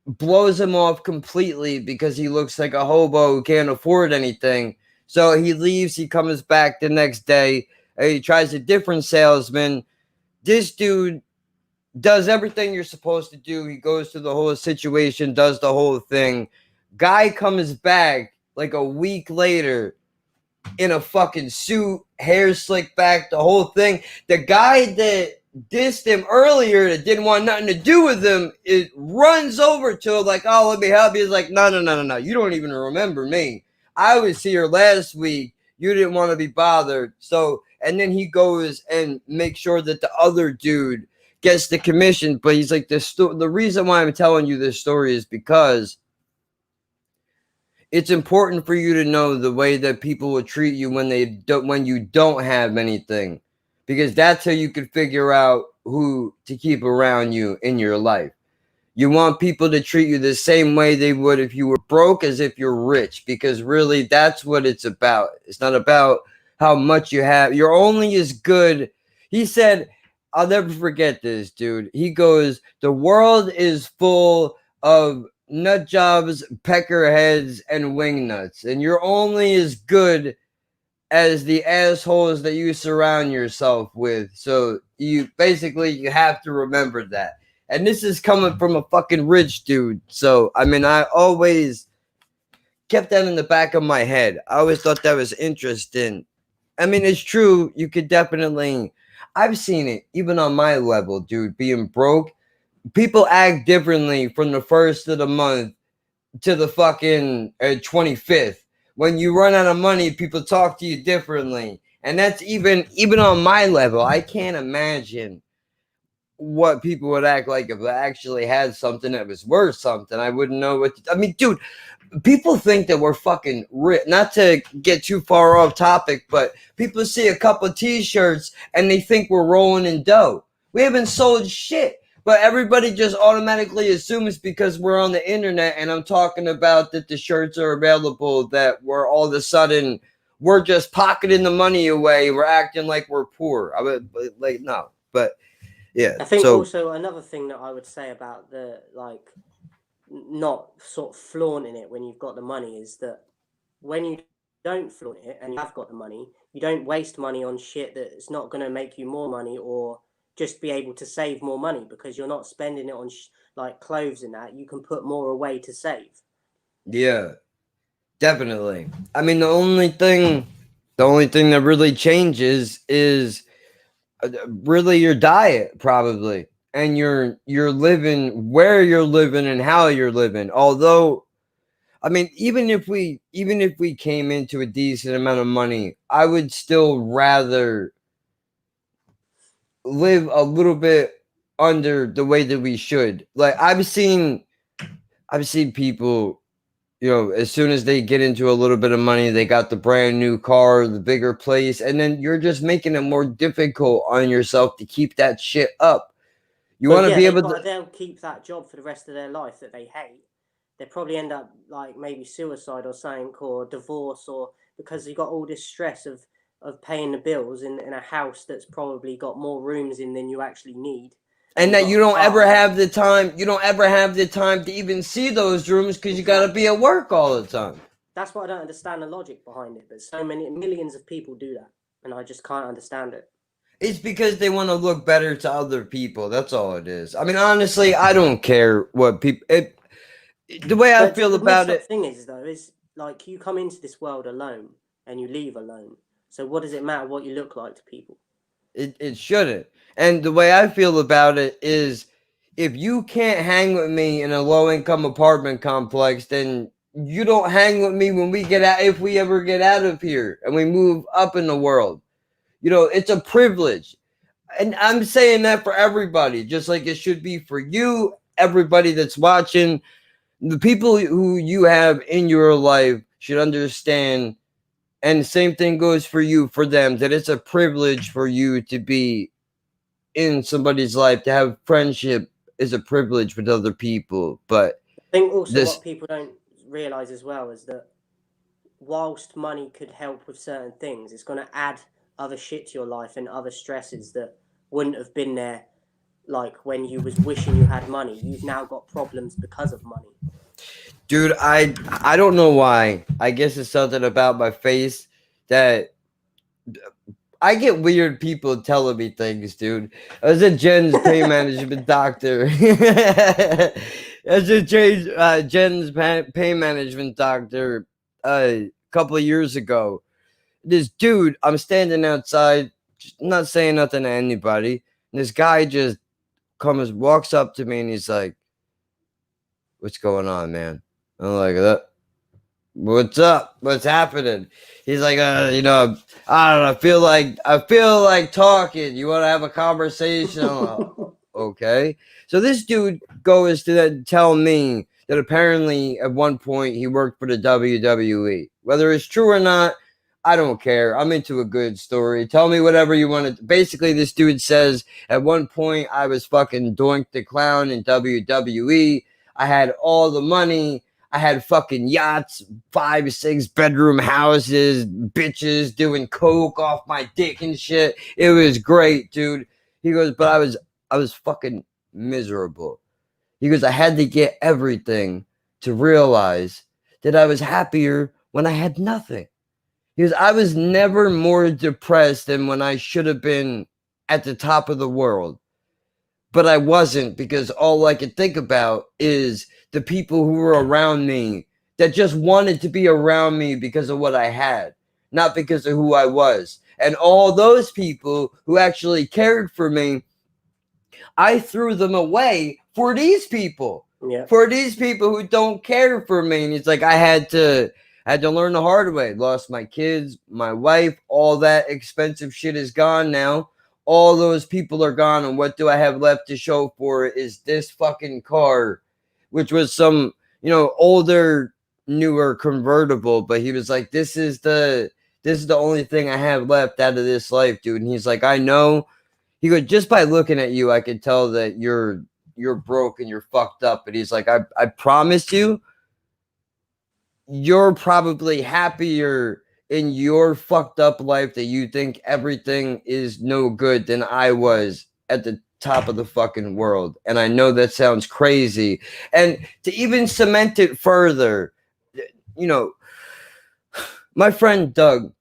E: blows him off completely because he looks like a hobo who can't afford anything. So he leaves, he comes back the next day, and he tries a different salesman. This dude does everything you're supposed to do. He goes through the whole situation, does the whole thing. Guy comes back like a week later in a fucking suit, hair slicked back, the whole thing. The guy that dissed him earlier that didn't want nothing to do with him, it runs over to him like, oh, let me help you. He's like, no. You don't even remember me. I was here last week. You didn't want to be bothered. So, and then he goes and makes sure that the other dude gets the commission. But he's like, the reason why I'm telling you this story is because it's important for you to know the way that people will treat you when you don't have anything. Because that's how you can figure out who to keep around you in your life. You want people to treat you the same way they would if you were broke as if you're rich, because really that's what it's about. It's not about how much you have. You're only as good. He said, I'll never forget this, dude. He goes, the world is full of nut jobs, peckerheads, and wingnuts, and you're only as good as the assholes that you surround yourself with. So you have to remember that. And this is coming from a fucking rich dude. So I mean, I always kept that in the back of my head. I always thought that was interesting. I mean, it's true. You could definitely, I've seen it even on my level, dude, being broke. People act differently from the first of the month to the fucking 25th. When you run out of money, people talk to you differently. And that's even on my level. I can't imagine what people would act like if I actually had something that was worth something. I wouldn't know what I mean, dude, people think that we're fucking rich. Not to get too far off topic, but people see a couple of t-shirts and they think we're rolling in dough. We haven't sold shit. But everybody just automatically assumes because we're on the internet and I'm talking about that the shirts are available that we're all of a sudden we're just pocketing the money away. We're acting like we're poor. I would like no, but yeah.
F: I think also another thing that I would say about the like not sort of flaunting it when you've got the money is that when you don't flaunt it and you have got the money, you don't waste money on shit that's not going to make you more money or just be able to save more money because you're not spending it on like clothes and that. You can put more away to save.
E: Yeah, definitely. I mean, the only thing that really changes is really your diet, probably, and you're living where you're living and how you're living. Although, I mean, even if we came into a decent amount of money, I would still rather live a little bit under the way that we should. Like I've seen people, you know, as soon as they get into a little bit of money, they got the brand new car, the bigger place, and then you're just making it more difficult on yourself to keep that shit up. You want to be able to.
F: They'll keep that job for the rest of their life that they hate. They probably end up like maybe suicide or something, or divorce, or because you got all this stress of paying the bills in a house that's probably got more rooms in than you actually need.
E: And that you don't ever have the time. You don't ever have the time to even see those rooms because you got to be at work all the time.
F: That's why I don't understand the logic behind it. But so many millions of people do that, and I just can't understand it.
E: It's because they want to look better to other people. That's all it is. I mean, honestly, I don't care what people. The way I feel about it.
F: The thing is, though, is like you come into this world alone and you leave alone. So what does it matter what you look like to people?
E: It shouldn't. And the way I feel about it is, if you can't hang with me in a low-income apartment complex, then you don't hang with me when we get out. If we ever get out of here and we move up in the world, you know, it's a privilege. And I'm saying that for everybody, just like it should be for you, everybody that's watching. The people who you have in your life should understand, and the same thing goes for you, for them, that it's a privilege for you to be in somebody's life, to have friendship is a privilege with other people. But
F: I think also what people don't realize as well is that whilst money could help with certain things, it's going to add other shit to your life and other stresses that wouldn't have been there. Like when you was wishing you had money, you've now got problems because of money.
E: Dude, I don't know why. I guess it's something about my face that I get weird people telling me things, dude. I was a Jen's pain management doctor. As a Jen's pain management doctor a couple of years ago. This dude, I'm standing outside, not saying nothing to anybody. And this guy just walks up to me and he's like, "What's going on, man?" I'm like, "What's up? What's happening?" He's like, I don't know. I feel like talking. You want to have a conversation?" I'm like, okay. So this dude goes to then tell me that apparently at one point he worked for the WWE. Whether it's true or not, I don't care. I'm into a good story. Tell me whatever you want to. Basically, this dude says at one point I was fucking Doink the Clown in WWE. I had all the money. I had fucking yachts, 5, 6 bedroom houses, bitches doing coke off my dick and shit. It was great, dude. He goes, but I was fucking miserable. He goes, I had to get everything to realize that I was happier when I had nothing. He goes, I was never more depressed than when I should have been at the top of the world. But I wasn't, because all I could think about is the people who were around me that just wanted to be around me because of what I had, not because of who I was. And all those people who actually cared for me, I threw them away for these people.
F: Yeah.
E: For these people who don't care for me. And it's like I had to learn the hard way. Lost my kids, my wife, all that expensive shit is gone now. All those people are gone, and what do I have left to show for it is this fucking car, which was some, older, newer convertible. But he was like, this is the only thing I have left out of this life, dude. And he's like, I know. He goes, just by looking at you, I can tell that you're broke and you're fucked up. But he's like, I promise you, you're probably happier in your fucked up life that you think everything is no good than I was at the top of the fucking world. And I know that sounds crazy. And to even cement it further, my friend Doug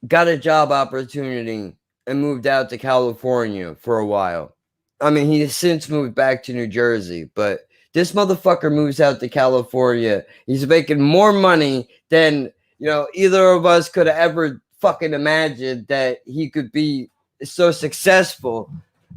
E: got a job opportunity and moved out to California for a while. I mean, he has since moved back to New Jersey, but this motherfucker moves out to California. He's making more money than, either of us could have ever fucking imagined that he could be so successful.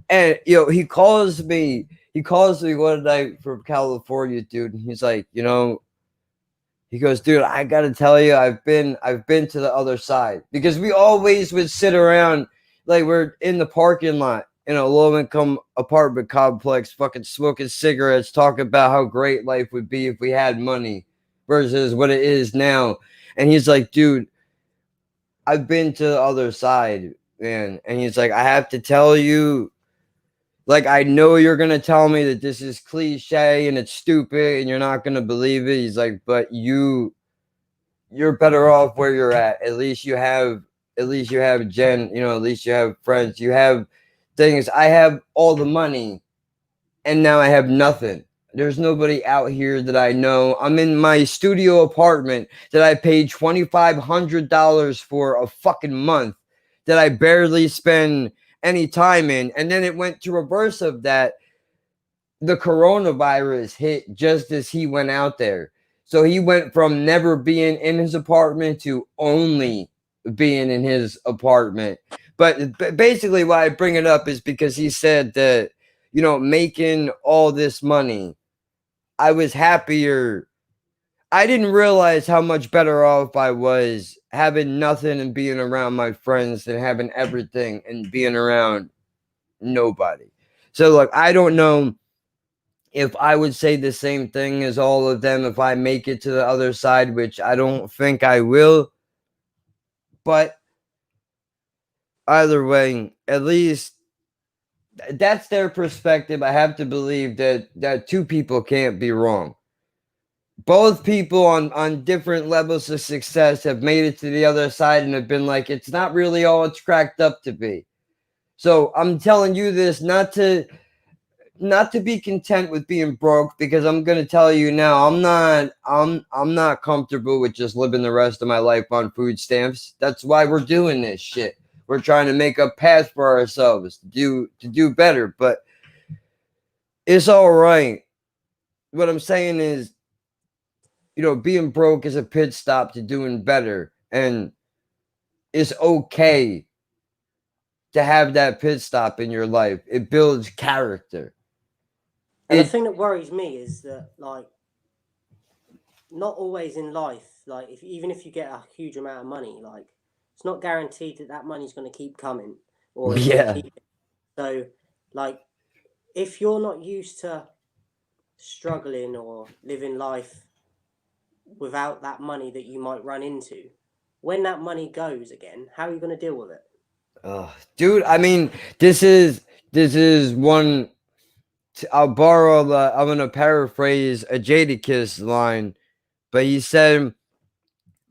E: And, he calls me one night from California, dude. And he's like, he goes, dude, I got to tell you, I've been to the other side, because we always would sit around like we're in the parking lot in a low-income apartment complex, fucking smoking cigarettes, talking about how great life would be if we had money versus what it is now. And he's like, dude, I've been to the other side, man. And he's like, I have to tell you, like, I know you're going to tell me that this is cliche and it's stupid and you're not going to believe it. He's like, but you're better off where you're at. At least you have Jen, at least you have friends, you have things. I have all the money and now I have nothing. There's nobody out here that I know. I'm in my studio apartment that I paid $2,500 for a fucking month that I barely spend any time in. And then it went to reverse of that. The coronavirus hit just as he went out there. So he went from never being in his apartment to only being in his apartment. But basically why I bring it up is because he said that, making all this money, I was happier. I didn't realize how much better off I was having nothing and being around my friends than having everything and being around nobody. So, look, I don't know if I would say the same thing as all of them if I make it to the other side, which I don't think I will. But either way, at least that's their perspective. I have to believe that two people can't be wrong. Both people on different levels of success have made it to the other side and have been like, it's not really all it's cracked up to be. So I'm telling you this not to be content with being broke, because I'm gonna tell you now, I'm not comfortable with just living the rest of my life on food stamps. That's why we're doing this shit. We're trying to make a path for ourselves to do better, but it's all right. What I'm saying is, being broke is a pit stop to doing better, and it's okay to have that pit stop in your life. It builds character.
F: And the
E: It
F: thing that worries me is that, like, not always in life, like, even if you get a huge amount of money, like, it's not guaranteed that that money's going to keep coming or it's going to
E: yeah.
F: keep. So, like, if you're not used to struggling or living life without that money that you might run into, when that money goes again, how are you going to deal with it?
E: Dude, I mean, this is one. I'll borrow the. I'm gonna paraphrase a Jadakiss line, but he said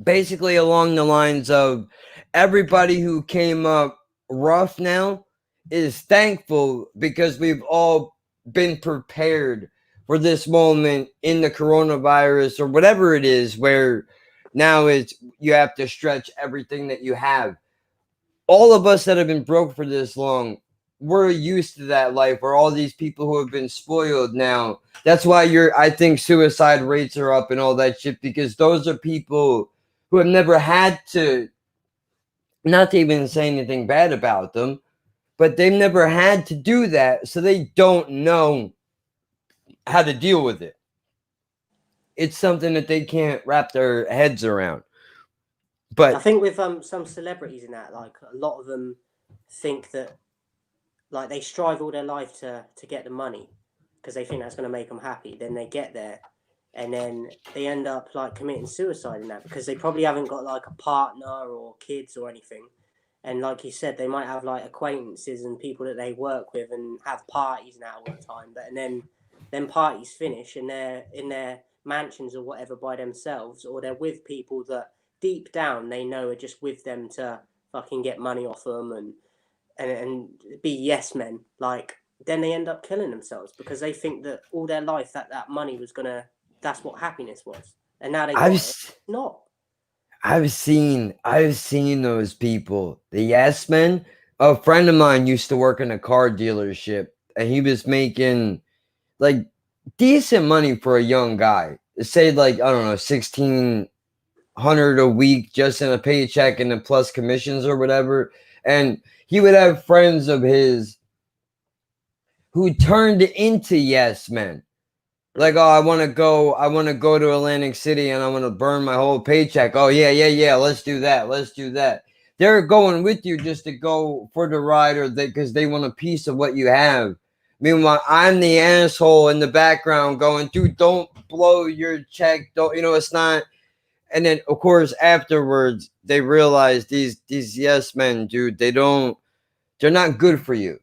E: basically along the lines of everybody who came up rough now is thankful because we've all been prepared for this moment in the coronavirus or whatever it is, where now it's you have to stretch everything that you have. All of us that have been broke for this long, we're used to that life where all these people who have been spoiled now. That's why I think suicide rates are up and all that shit, because those are people who have never had to, not to even say anything bad about them, but they've never had to do that. So they don't know how to deal with it. It's something that they can't wrap their heads around.
F: I
E: But
F: think with some celebrities in that, like, a lot of them think that, like, they strive all their life to get the money because they think that's going to make them happy. Then they get there, and then they end up, like, committing suicide in that because they probably haven't got, like, a partner or kids or anything. And like you said, they might have, like, acquaintances and people that they work with and have parties now all the time. But and then parties finish and they're in their mansions or whatever by themselves, or they're with people that deep down they know are just with them to fucking get money off them and be yes men. Like, then they end up killing themselves because they think that all their life that money was gonna, that's what happiness was, and now they got
E: I've
F: it.
E: s-
F: Not.
E: I've seen those people, the yes men. A friend of mine used to work in a car dealership, and he was making like decent money for a young guy. Say like I don't know, 1,600 a week just in a paycheck and then plus commissions or whatever. And he would have friends of his who turned into yes men. Like, oh, I want to go to Atlantic City and I want to burn my whole paycheck. Oh, yeah, let's do that. They're going with you just to go for the ride or because they want a piece of what you have. Meanwhile, I'm the asshole in the background going, dude, don't blow your check. Don't, it's not. And then, of course, afterwards, they realize these yes men, dude, they're not good for you.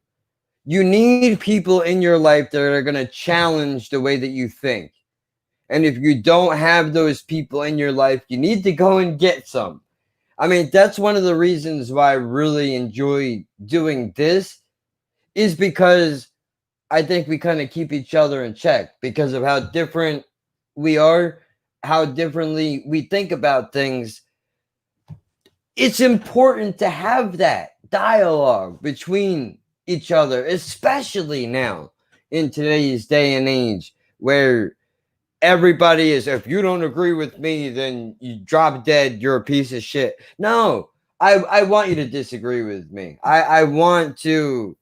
E: You need people in your life that are going to challenge the way that you think. And if you don't have those people in your life, you need to go and get some. I mean, that's one of the reasons why I really enjoy doing this, is because I think we kind of keep each other in check because of how different we are, how differently we think about things. It's important to have that dialogue between each other, especially now in today's day and age where everybody is, if you don't agree with me, then you drop dead, you're a piece of shit. No, I want you to disagree with me. I want to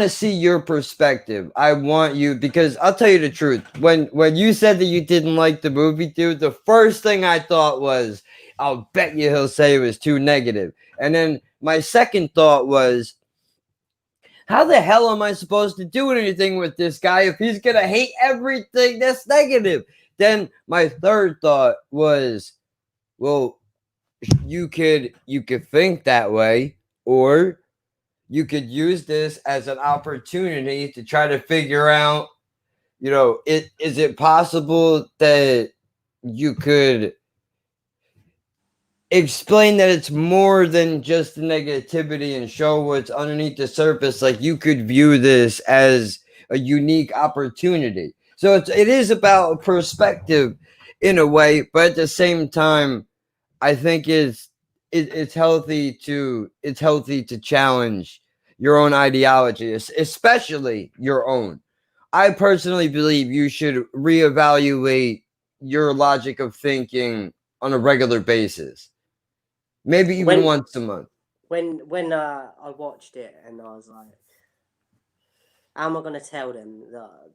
E: see your perspective. I want you, because I'll tell you the truth. When you said that you didn't like the movie, dude, the first thing I thought was, I'll bet you he'll say it was too negative. And then my second thought was, how the hell am I supposed to do anything with this guy if he's gonna hate everything that's negative? Then my third thought was, well, you could think that way, or you could use this as an opportunity to try to figure out, is it possible that you could explain that it's more than just the negativity and show what's underneath the surface? Like, you could view this as a unique opportunity. So it is about perspective in a way, but at the same time, I think it's healthy to challenge your own ideology, especially your own. I personally believe you should reevaluate your logic of thinking on a regular basis, maybe even
F: when
E: once a month.
F: when I watched it and I was like, how am I going to tell them that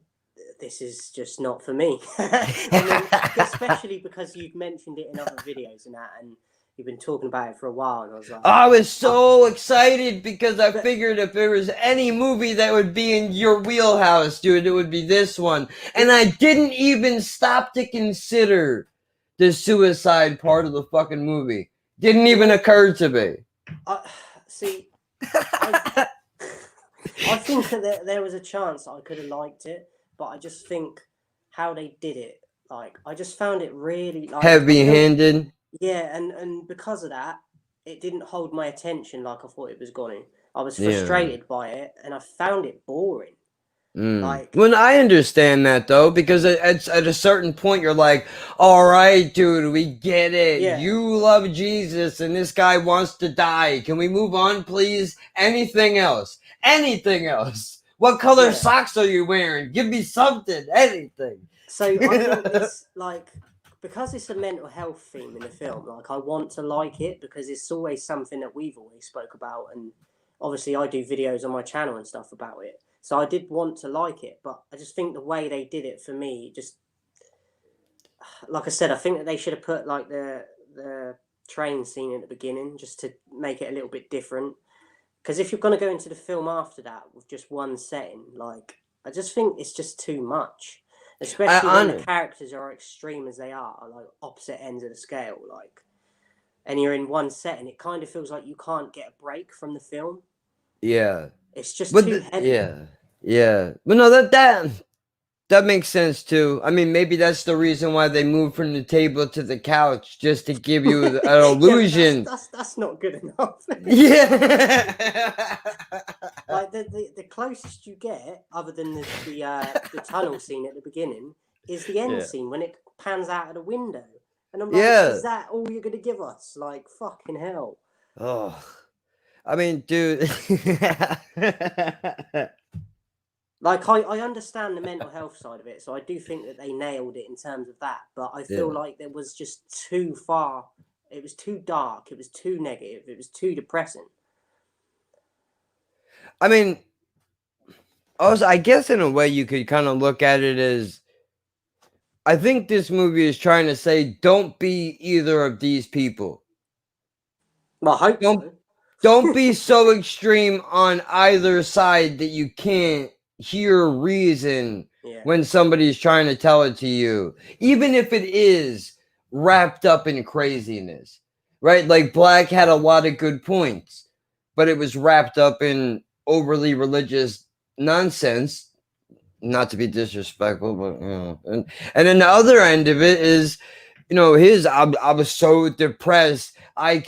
F: this is just not for me? I mean, especially because you've mentioned it in other videos and that, and you've been talking about it for a while, and I was like,
E: I was so excited because I
F: But-
E: figured if there was any movie that would be in your wheelhouse, dude, it would be this one. And I didn't even stop to consider the suicide part of the fucking movie. Didn't even occur to me.
F: see, I think that there was a chance I could have liked it, but I just think how they did it, like, I just found it really like
E: Heavy-handed.
F: Yeah, and because of that, it didn't hold my attention like I thought it was going to. I was
E: Yeah.
F: frustrated by it, and I found it boring. Like,
E: Well, I understand that though, because at a certain point you're like, all right, dude, we get it.
F: Yeah.
E: You love Jesus and this guy wants to die. Can we move on, please? Anything else? Anything else? What color
F: Yeah.
E: socks are you wearing? Give me something, anything.
F: so I think it's like, because it's a mental health theme in the film, like, I want to like it because it's always something that we've always spoke about, and obviously I do videos on my channel and stuff about it. So I did want to like it, but I just think the way they did it for me, just like I said, I think that they should have put like the train scene at the beginning just to make it a little bit different. Because if you're going to go into the film after that with just one setting, like, I just think it's just too much. Especially when the characters are extreme as they are, like opposite ends of the scale, like, and you're in one setting, it kind of feels like you can't get a break from the film.
E: Yeah.
F: It's just
E: But
F: too heavy.
E: yeah. But no, that makes sense too. I mean, maybe that's the reason why they moved from the table to the couch, just to give you an illusion.
F: Yeah, that's not good enough.
E: Yeah.
F: Like, the closest you get, other than the tunnel scene at the beginning, is the end scene when it pans out of the window. And I'm like, is that all you're going to give us? Like, fucking hell.
E: Oh, I mean, dude.
F: Like, I understand the mental health side of it, so I do think that they nailed it in terms of that. But I feel like there was just too far. It was too dark. It was too negative. It was too depressing.
E: I mean, also, I guess in a way you could kind of look at it as, I think this movie is trying to say, don't be either of these people.
F: Well, I hope so.
E: Don't be so extreme on either side that you can't hear reason when somebody's trying to tell it to you, even if it is wrapped up in craziness, right? Like, Black had a lot of good points, but it was wrapped up in overly religious nonsense. Not to be disrespectful, but you know. And then the other end of it is, you know, I was so depressed, I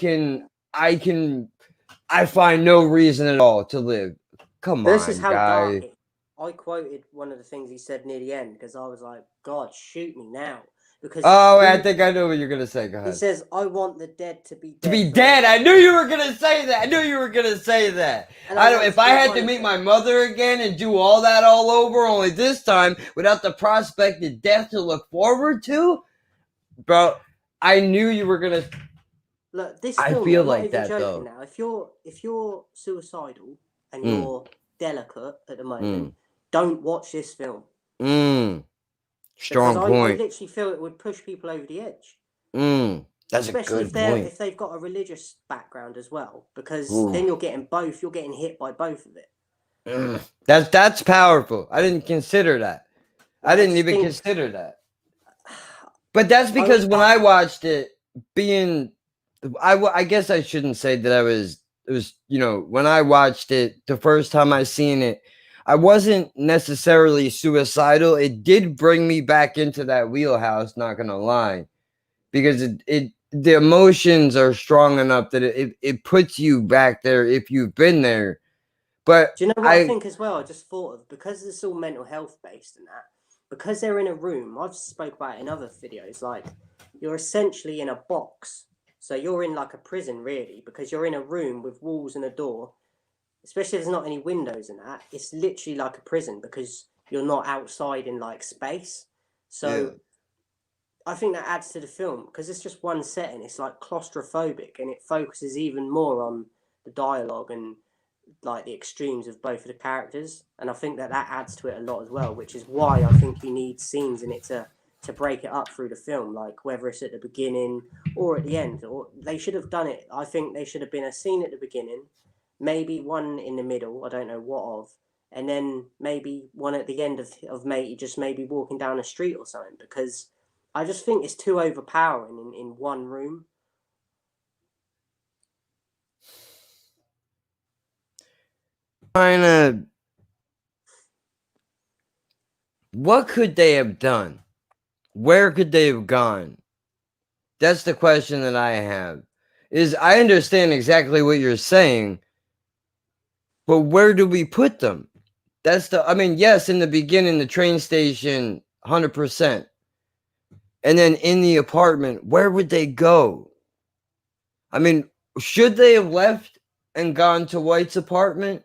E: find no reason at all to live. Come on,
F: this is how
E: guy.
F: dark. I quoted one of the things he said near the end because I was like, God, shoot me now. Because
E: I think I know what you're gonna say. Go ahead.
F: He says, I want the dead to be dead.
E: To be dead. I knew you were gonna say that. I knew you were gonna say that. I don't. If I had to meet my mother again and do all that all over, only this time without the prospect of death to look forward to, bro, I knew you were gonna.
F: Look, this
E: I
F: film,
E: feel
F: I'm
E: like
F: not even
E: that
F: joking
E: though.
F: now. If you're suicidal and you're delicate at the moment, don't watch this film.
E: Strong point.
F: I literally feel it would push people over the edge.
E: That's
F: especially
E: a good point.
F: If they've got a religious background as well, because then you're getting both. You're getting hit by both of it.
E: That's powerful. I didn't consider that. I didn't even consider that. But that's because when I watched it, I guess I shouldn't say that it was, you know, when I watched it, the first time I seen it, I wasn't necessarily suicidal. It did bring me back into that wheelhouse, not gonna lie, because the emotions are strong enough that it puts you back there if you've been there. But
F: do you know what I think as well? I just thought of, because it's all mental health based and that, because they're in a room. I've spoke about it in other videos. Like, you're essentially in a box, so you're in like a prison really, because you're in a room with walls and a door. Especially if there's not any windows in that, it's literally like a prison because you're not outside in like space. So I think that adds to the film because it's just one setting. It's like claustrophobic, and it focuses even more on the dialogue and like the extremes of both of the characters, and I think that adds to it a lot as well, which is why I think you need scenes in it to break it up through the film, like whether it's at the beginning or at the end. Or they should have done it. I think they should have been a scene at the beginning, maybe one in the middle, I don't know what of, and then maybe one at the end of maybe just maybe walking down a street or something, because I just think it's too overpowering in one room.
E: Kind of. What could they have done? Where could they have gone? That's the question that I have. Is I understand exactly what you're saying, but where do we put them? That's the. I mean, yes, in the beginning, the train station, 100%, and then in the apartment, where would they go? I mean, should they have left and gone to White's apartment?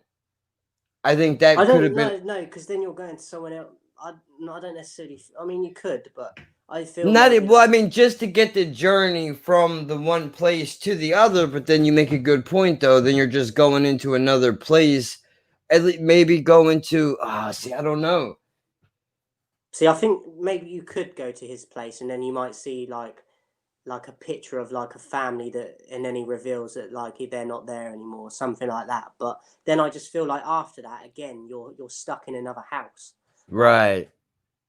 E: I think that
F: I
E: could
F: don't
E: have been.
F: no, because then you're going to someone else. I don't necessarily. I mean, you could, but I feel
E: Not
F: like
E: well, I mean, just to get the journey from the one place to the other, but then you make a good point though, then you're just going into another place. At least maybe going to see, I don't know.
F: See, I think maybe you could go to his place, and then you might see like a picture of like a family that, and then he reveals that like they're not there anymore, something like that. But then I just feel like after that, again, you're stuck in another house. Like,
E: Right.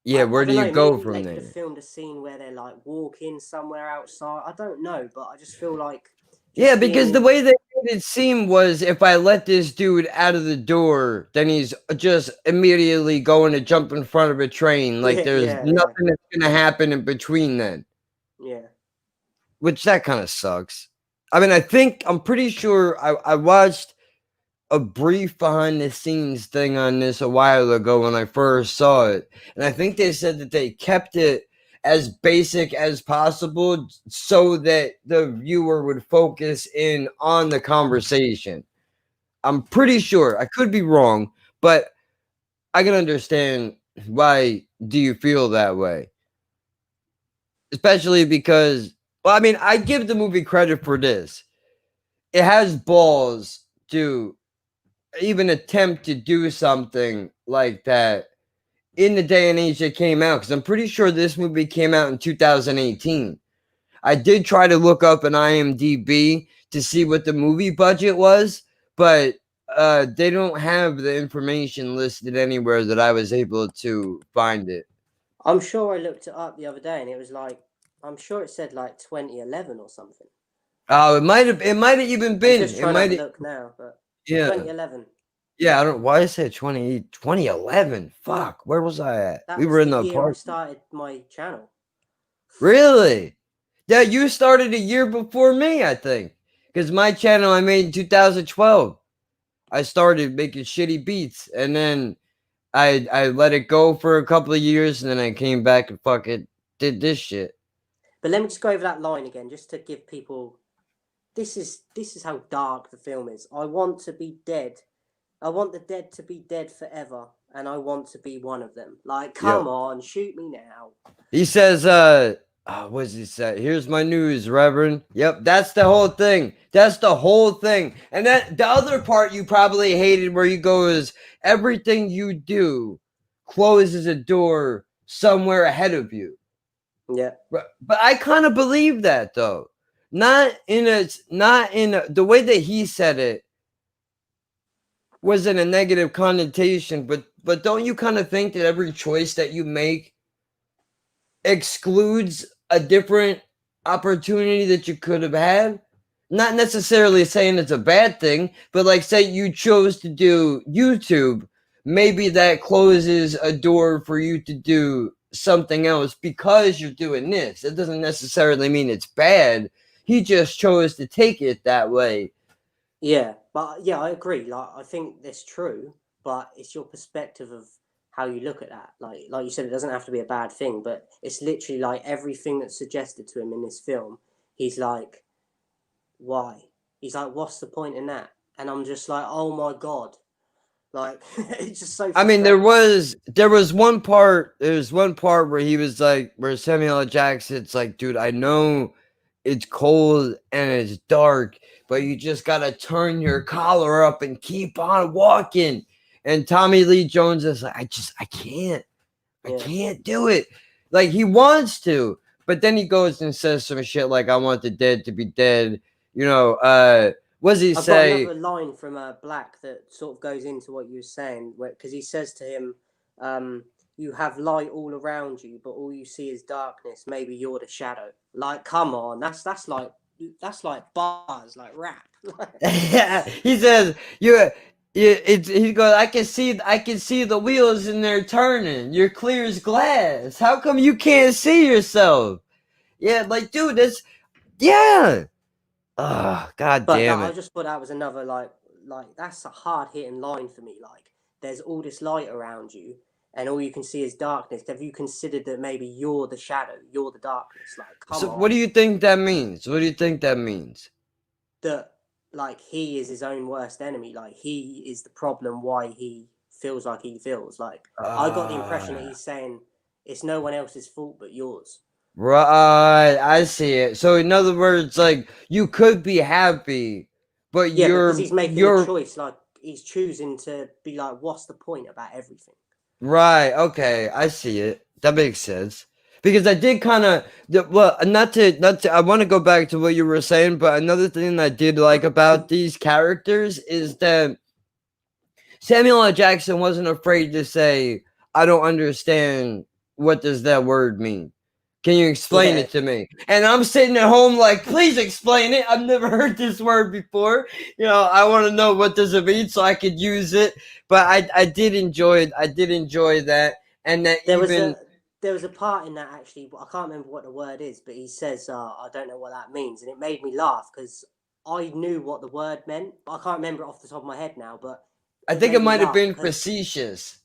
E: Yeah,
F: I
E: where do
F: don't
E: you
F: know.
E: go
F: Maybe
E: from
F: they could have
E: there?
F: filmed a scene where they're like walking somewhere outside. I don't know, but I just feel like
E: Yeah,
F: just
E: because the
F: being
E: way they made it seem was if I let this dude out of the door, then he's just immediately going to jump in front of a train. Like
F: yeah,
E: there's
F: yeah, yeah,
E: nothing that's gonna happen in between then.
F: yeah.
E: Which that kind of sucks. I mean, I'm pretty sure I watched a brief behind the scenes thing on this a while ago when I first saw it. And I think they said that they kept it as basic as possible so that the viewer would focus in on the conversation. I'm pretty sure. I could be wrong, but I can understand why do you feel that way. Especially because, well, I mean, I give the movie credit for this. It has balls to even attempt to do something like that in the day and age that came out, because I'm pretty sure this movie came out in 2018. I did try to look up an IMDb to see what the movie budget was, but they don't have the information listed anywhere that I was able to find it.
F: I'm sure I looked it up the other day, and it was like I'm sure it said like 2011 or something.
E: Oh, it might have even
F: I'm
E: been.
F: just
E: It
F: trying to have
E: might
F: a look now, but
E: yeah.
F: 2011.
E: Yeah, I don't why I said 2011. Fuck, where was I at?
F: That
E: We
F: was
E: were in
F: the
E: the
F: year I
E: apartment.
F: started my channel.
E: Really? Yeah, you started a year before me, I think. Because my channel I made in 2012. I started making shitty beats, and then I let it go for a couple of years, and then I came back and fucking did this shit.
F: But let me just go over that line again, just to give people. This is how dark the film is. I want to be dead. I want the dead to be dead forever, and I want to be one of them. Like, come on, shoot me now.
E: He says, what does he say? Here's my news, Reverend. Yep, that's the whole thing. That's the whole thing. And that the other part you probably hated where you go is everything you do closes a door somewhere ahead of you.
F: Yeah.
E: But I kind of believe that though. Not in the way that he said it wasn't a negative connotation, but don't you kind of think that every choice that you make excludes a different opportunity that you could have had? Not necessarily saying it's a bad thing, but like say you chose to do YouTube, maybe that closes a door for you to do something else because you're doing this. It doesn't necessarily mean it's bad. He just chose to take it that way.
F: Yeah, but yeah, I agree. Like, I think that's true, but it's your perspective of how you look at that. Like you said, it doesn't have to be a bad thing, but it's literally like everything that's suggested to him in this film. He's like, why? He's like, what's the point in that? And I'm just like, oh my god, like it's just so.
E: I mean, there was one part. There's one part where he was like, where Samuel L. Jackson's like, dude, I know it's cold and it's dark, but you just gotta turn your collar up and keep on walking. And Tommy Lee Jones is like, I can't. I
F: Yeah.
E: can't do it. Like, he wants to, but then he goes and says some shit like, I want the dead to be dead. You know, what does he
F: I've got
E: say?
F: another line from Black that sort of goes into what you were saying, because he says to him, "You have light all around you, but all you see is darkness. Maybe you're the shadow." Like, come on, that's like bars, like rap.
E: Yeah, he says, he goes, I can see the wheels and they're turning. You're clear as glass. How come you can't see yourself? Yeah, like, dude, yeah. Oh, god
F: But
E: damn
F: I
E: it.
F: just thought that was another like that's a hard hitting line for me. Like, there's all this light around you, and all you can see is darkness. Have you considered that maybe you're the shadow, you're the darkness? Like, come
E: So
F: on.
E: what do you think that means? What do you think that means?
F: That, like, he is his own worst enemy. Like, he is the problem why he feels like he feels. Like, I got the impression that he's saying it's no one else's fault but yours.
E: Right, I see it. So in other words, like, you could be happy, but
F: Yeah, because he's making a
E: you're
F: choice. Like, he's choosing to be like, what's the point about everything?
E: right. Okay, I see it. That makes sense. Because I did kind of, well, not to, I want to go back to what you were saying, but another thing I did like about these characters is that Samuel L. Jackson wasn't afraid to say, I don't understand, what does that word mean? Can you explain it to me? And I'm sitting at home like, please explain it. I've never heard this word before. You know, I want to know what does it mean so I could use it. But I did enjoy it. I did enjoy that. And that
F: There was a part in that, actually, I can't remember what the word is, but he says, I don't know what that means. And it made me laugh because I knew what the word meant. I can't remember it off the top of my head now, but
E: I think it
F: made me
E: might have
F: laugh
E: been
F: because,
E: facetious.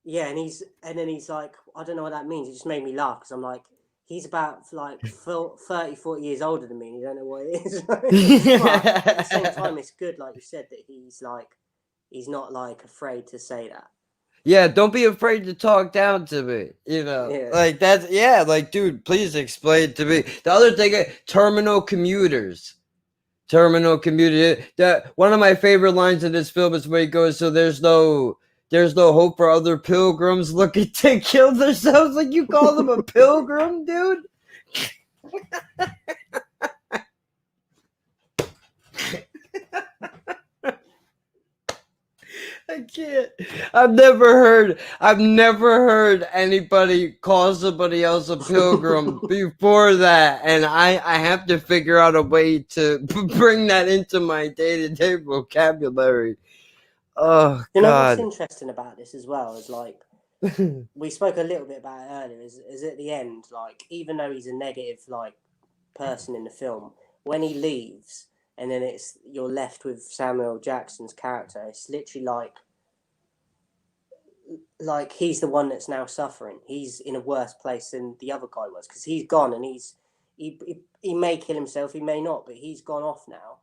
F: yeah, and then he's like, I don't know what that means. It just made me laugh because I'm like, he's about like 30, 40 years older than me and you don't know what it is. But at the same time, it's good, like you said, that he's not like afraid to say that.
E: Yeah, don't be afraid to talk down to me. You know,
F: Yeah.
E: like that's, yeah, like, dude, please explain to me. The other thing, terminal commuters. Terminal commuter. That one of my favorite lines in this film is where he goes, "So there's no hope for other pilgrims looking to kill themselves." Like, you call them a pilgrim, dude? I can't. I've never heard anybody call somebody else a pilgrim before that, and I have to figure out a way to bring that into my day-to-day vocabulary. Oh
F: You know what's
E: God.
F: interesting about this as well is, like, we spoke a little bit about it earlier, is at the end, like, even though he's a negative, like, person in the film, when he leaves and then you're left with Samuel Jackson's character, it's literally like he's the one that's now suffering. He's in a worse place than the other guy was because he's gone and he may kill himself, he may not, but he's gone off now.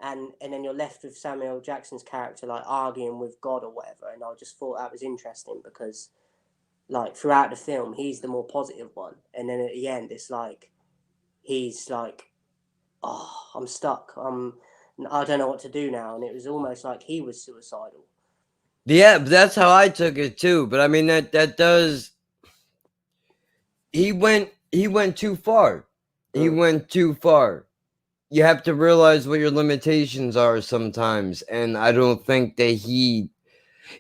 F: And then you're left with Samuel Jackson's character, like, arguing with God or whatever. And I just thought that was interesting because, like, throughout the film, he's the more positive one. And then at the end, it's like, he's like, oh, I'm stuck. I don't know what to do now. And it was almost like he was suicidal.
E: Yeah, that's how I took it too. But I mean, that does. He went too far. He went too far. You have to realize what your limitations are sometimes, and I don't think that he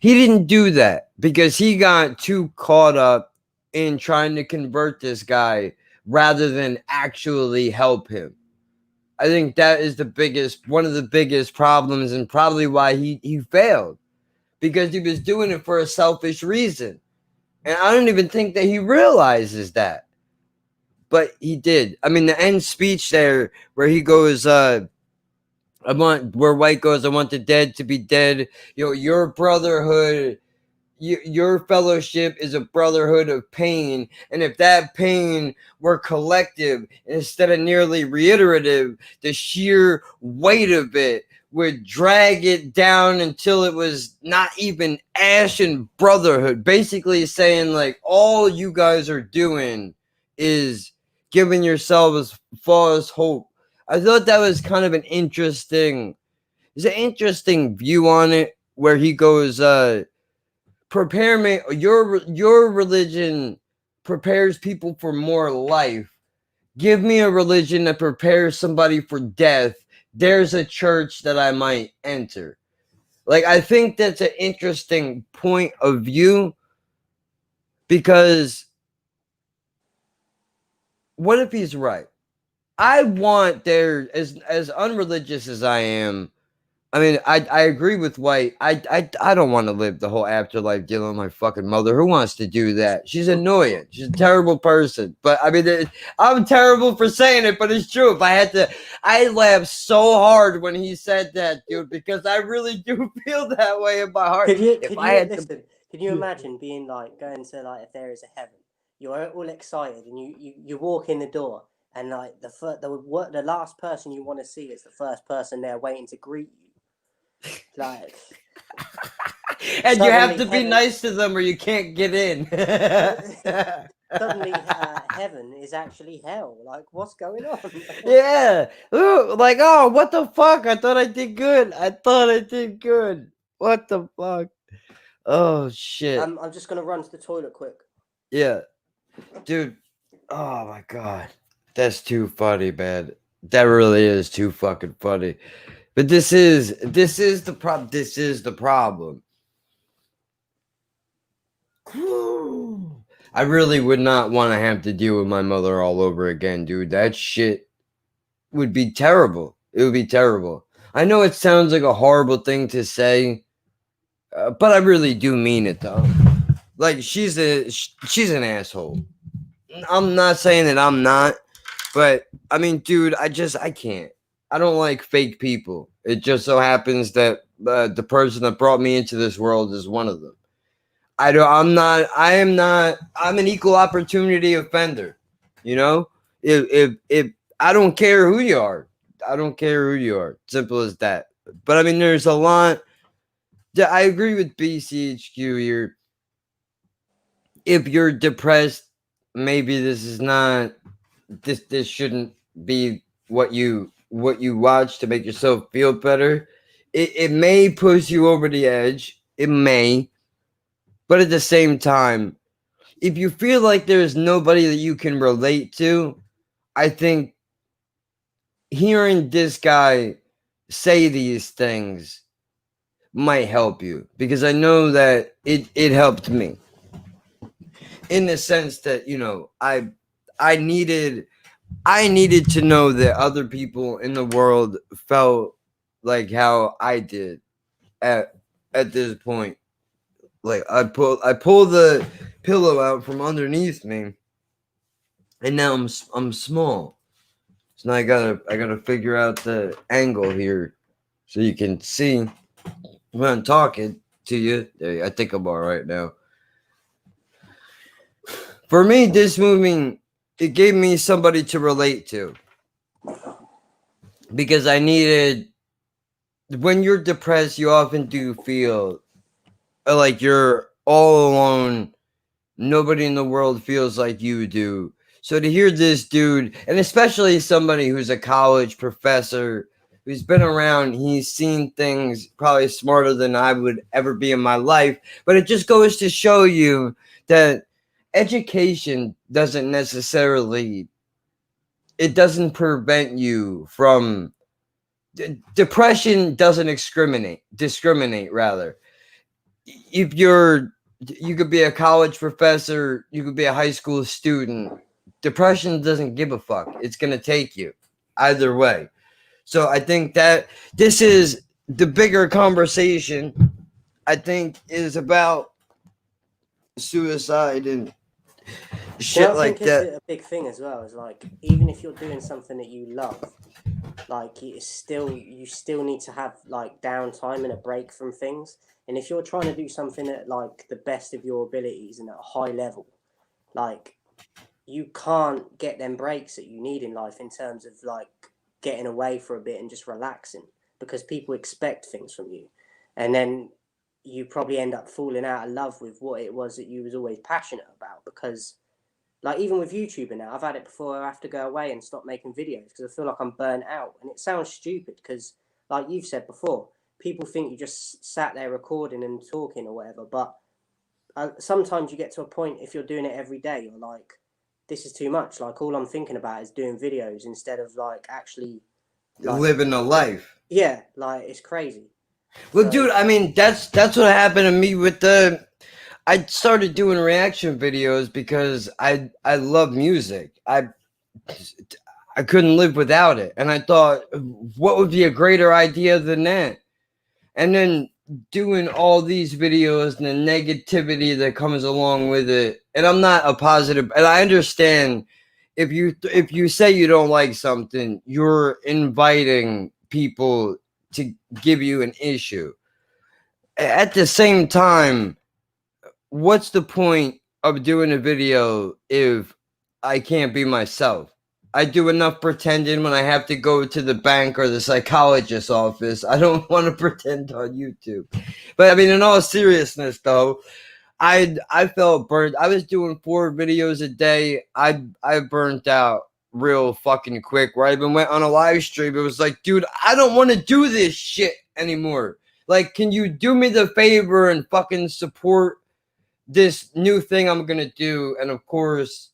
E: didn't do that because he got too caught up in trying to convert this guy rather than actually help him. I think that is one of the biggest problems, and probably why he failed, because he was doing it for a selfish reason. And I don't even think that he realizes that. But he did. I mean, the end speech there where he goes, where White goes, I want the dead to be dead. You know, your brotherhood, your fellowship is a brotherhood of pain. And if that pain were collective instead of nearly reiterative, the sheer weight of it would drag it down until it was not even ash and brotherhood. Basically saying, like, all you guys are doing is giving yourselves false hope. I thought that was kind of an interesting view on it, where he goes, prepare me, your religion prepares people for more life. Give me a religion that prepares somebody for death. There's a church that I might enter. Like, I think that's an interesting point of view, because what if he's right? I want there, as unreligious as I am, I mean, I agree with White. I don't want to live the whole afterlife dealing with my fucking mother. Who wants to do that? She's annoying. She's a terrible person. But I mean, I'm terrible for saying it, but it's true. If I had to, I laughed so hard when he said that, dude, because I really do feel that way in my heart.
F: Could you
E: To,
F: can you imagine being like going to like if there is a heaven, you're all excited and you walk in the door and like the last person you want to see is the first person there waiting to greet you. Like,
E: and you have to be
F: heaven,
E: nice to them or you can't get in.
F: Suddenly, heaven is actually hell. Like, what's going on?
E: Yeah. Ooh, like, oh, what the fuck? I thought I did good. What the fuck? Oh, shit.
F: I'm just gonna run to the toilet quick.
E: Yeah. Dude. Oh, my God. That's too funny, man. That really is too fucking funny. But this is the problem. I really would not want to have to deal with my mother all over again, dude. That shit would be terrible. It would be terrible. I know it sounds like a horrible thing to say, but I really do mean it, though. Like, she's an asshole. I'm not saying that I'm not, but I mean, dude, I can't. I don't like fake people. It just so happens that the person that brought me into this world is one of them. I'm an equal opportunity offender. You know, if I don't care who you are, Simple as that. But I mean, there's a lot. I agree with BCHQ here. If you're depressed, maybe this is not. This shouldn't be what you watch to make yourself feel better. It may push you over the edge. It may. But at the same time, if you feel like there's nobody that you can relate to, I think hearing this guy say these things might help you, because I know that it helped me in the sense that, you know, I needed to know that other people in the world felt like how I did at this point. Like, I pull the pillow out from underneath me, and now I'm small. So now I gotta figure out the angle here so you can see when I'm talking to you. There, I think I'm all right now. For me, this movie, it gave me somebody to relate to, because I needed. When you're depressed, you often do feel like you're all alone. Nobody in the world feels like you do. So to hear this dude, and especially somebody who's a college professor, who's been around, he's seen things probably smarter than I would ever be in my life. But it just goes to show you that education doesn't necessarily, it doesn't prevent you from, depression doesn't discriminate rather. If you could be a college professor, you could be a high school student. Depression doesn't give a fuck. It's going to take you either way. So I think that this is the bigger conversation, I think, is about suicide and shit like that.
F: It's a big thing as well. Is like, even if you're doing something that you love, like you still need to have like downtime and a break from things. And if you're trying to do something at like the best of your abilities and at a high level, like, you can't get them breaks that you need in life in terms of like getting away for a bit and just relaxing, because people expect things from you, and then you probably end up falling out of love with what it was that you was always passionate about, because Like even with YouTubing now, I've had it before. I have to go away and stop making videos because I feel like I'm burnt out, and it sounds stupid because, like you've said before, people think you just sat there recording and talking or whatever. But sometimes you get to a point if you're doing it every day, you're like, this is too much. Like all I'm thinking about is doing videos instead of like actually like
E: living a life.
F: yeah, like it's crazy.
E: Well,
F: So
E: dude, I mean, that's what happened to me with the. I started doing reaction videos because I love music. I couldn't live without it, and I thought, what would be a greater idea than that? And then doing all these videos and the negativity that comes along with it. And I'm not a positive, and I understand if you say you don't like something, you're inviting people to give you an issue. At the same time, what's the point of doing a video if I can't be myself? I do enough pretending when I have to go to the bank or the psychologist's office. I don't want to pretend on YouTube. But I mean, in all seriousness, though, I felt burnt. I was doing 4 videos a day. I burnt out real fucking quick. Where I even went on a live stream. It was like, dude, I don't want to do this shit anymore. Like, can you do me the favor and fucking support this new thing I'm gonna do? And of course,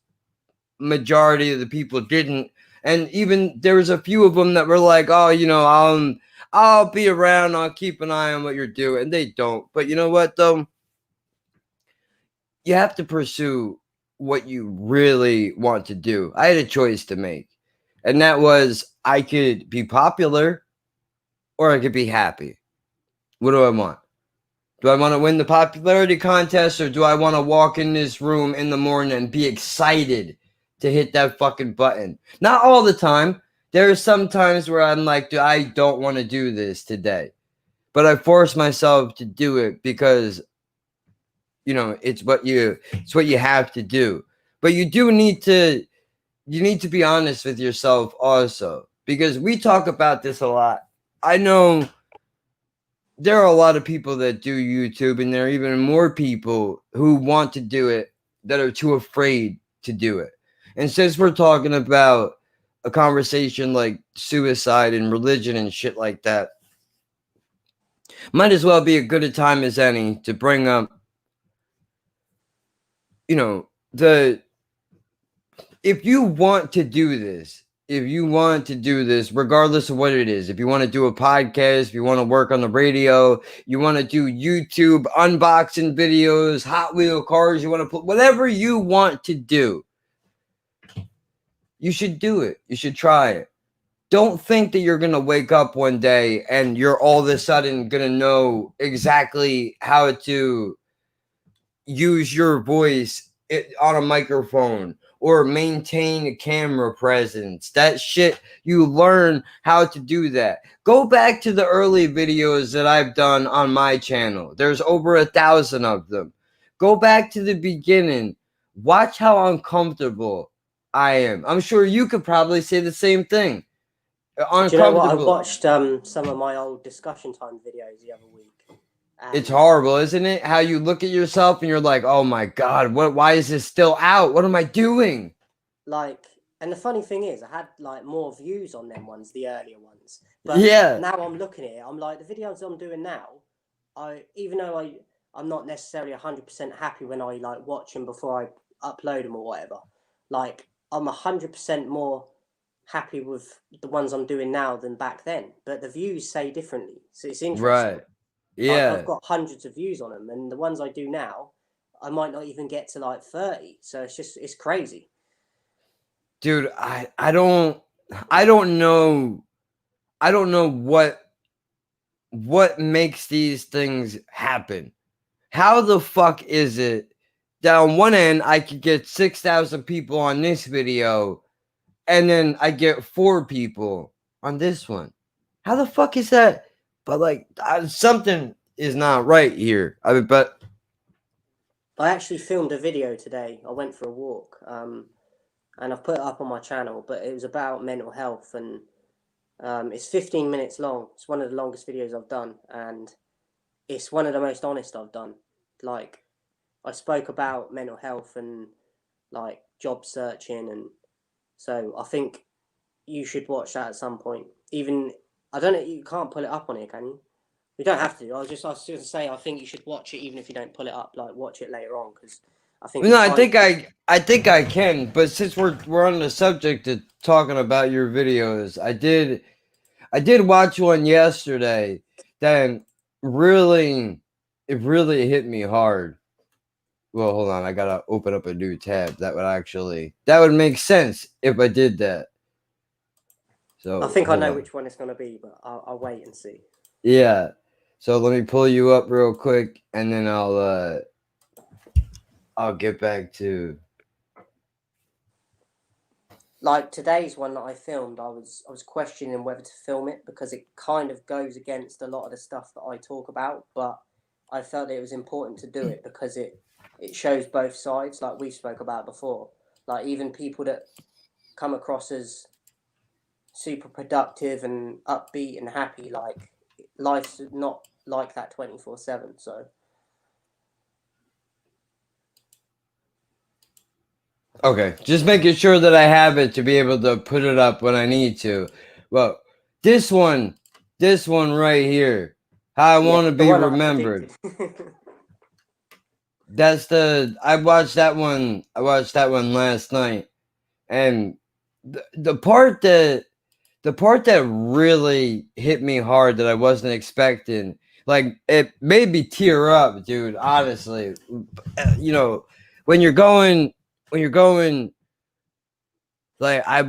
E: majority of the people didn't. And even there was a few of them that were like, oh, I'll be around, I'll keep an eye on what you're doing. And they don't. But you know what though? You have to pursue what you really want to do. I had a choice to make. And that was I could be popular or I could be happy. What do I want? Do I want to win the popularity contest, or do I want to walk in this room in the morning and be excited to hit that fucking button? Not all the time. There are some times where I'm like, dude, I don't want to do this today. But I force myself to do it because, it's what you have to do. But you need to be honest with yourself also, because we talk about this a lot. I know there are a lot of people that do YouTube, and there are even more people who want to do it that are too afraid to do it. And since we're talking about a conversation like suicide and religion and shit like that, might as well be as good a time as any to bring up, if you want to do this, regardless of what it is, if you want to do a podcast, if you want to work on the radio, you want to do YouTube unboxing videos, Hot Wheel cars, you want to put whatever you want to do, you should do it. You should try it. Don't think that you're going to wake up one day and you're all of a sudden going to know exactly how to use your voice on a microphone or maintain a camera presence. That shit, you learn how to do that. Go back to the early videos that I've done on my channel. There's over 1,000 of them. Go back to the beginning. Watch how uncomfortable I am. I'm sure you could probably say the same thing.
F: do you know what? I watched some of my old discussion time videos the other week.
E: It's horrible, isn't it? How you look at yourself and you're like, oh my God, why is this still out? What am I doing?
F: Like, and the funny thing is, I had like more views on them ones, the earlier ones. But
E: yeah,
F: now I'm looking at it, I'm like, the videos I'm doing now, even though I'm not necessarily 100% happy when I like watch them before I upload them or whatever, like I'm 100% more happy with the ones I'm doing now than back then. But the views say differently, so it's interesting.
E: right. Yeah,
F: I've got hundreds of views on them, and the ones I do now, I might not even get to like 30. So it's crazy.
E: dude. I don't know. I don't know what makes these things happen. How the fuck is it that on one end I could get 6,000 people on this video, and then I get 4 people on this one? How the fuck is that? But like, something is not right here. I mean, but
F: I actually filmed a video today. I went for a walk, and I've put it up on my channel. But it was about mental health, and it's 15 minutes long. It's one of the longest videos I've done, and it's one of the most honest I've done. Like, I spoke about mental health and like job searching, and so I think you should watch that at some point. Even I don't know, you can't pull it up on here, can you? You don't have to. I was just going to say, I think you should watch it even if you don't pull it up. Like, watch it later on, because I think.
E: No,
F: it's
E: I think I can. But since we're on the subject of talking about your videos, I did watch one yesterday that really hit me hard. Well, hold on, I gotta open up a new tab. That would make sense if I did that. So
F: I think I
E: hold
F: know
E: on.
F: which one it's going to be, but I'll wait and see.
E: Yeah. So let me pull you up real quick, and then I'll get back to.
F: Like today's one that I filmed, I was questioning whether to film it because it kind of goes against a lot of the stuff that I talk about, but I felt it was important to do it because it shows both sides, like we spoke about before. Like even people that come across as super productive and upbeat and happy, like life's not like that 24/7. So
E: Okay, just making sure that I have it to be able to put it up when I need to. Well, this one right here, how I want to
F: the
E: be
F: one I
E: remembered.
F: predicted.
E: I watched that one. I watched that one last night, and the part that really hit me hard that I wasn't expecting, like it made me tear up, dude. Honestly, you know, when you're going, like I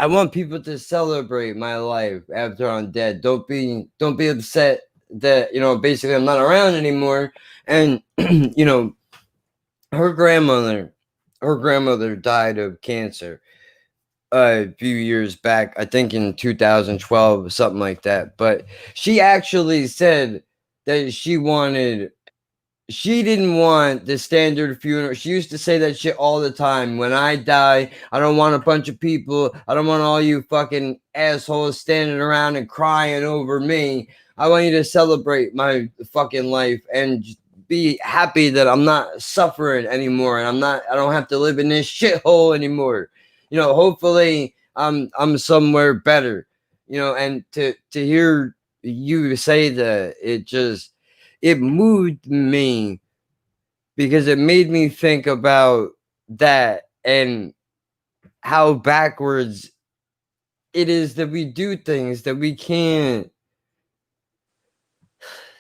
E: want people to celebrate my life after I'm dead. Don't be upset that basically I'm not around anymore. And her grandmother died of cancer a few years back, I think in 2012, something like that. But she actually said that she didn't want the standard funeral. She used to say that shit all the time. When I die, I don't want a bunch of people. I don't want all you fucking assholes standing around and crying over me. I want you to celebrate my fucking life and be happy that I'm not suffering anymore and I don't have to live in this shithole anymore. Hopefully I'm somewhere better. And to hear you say that, it moved me because it made me think about that and how backwards it is that we do things that we can't.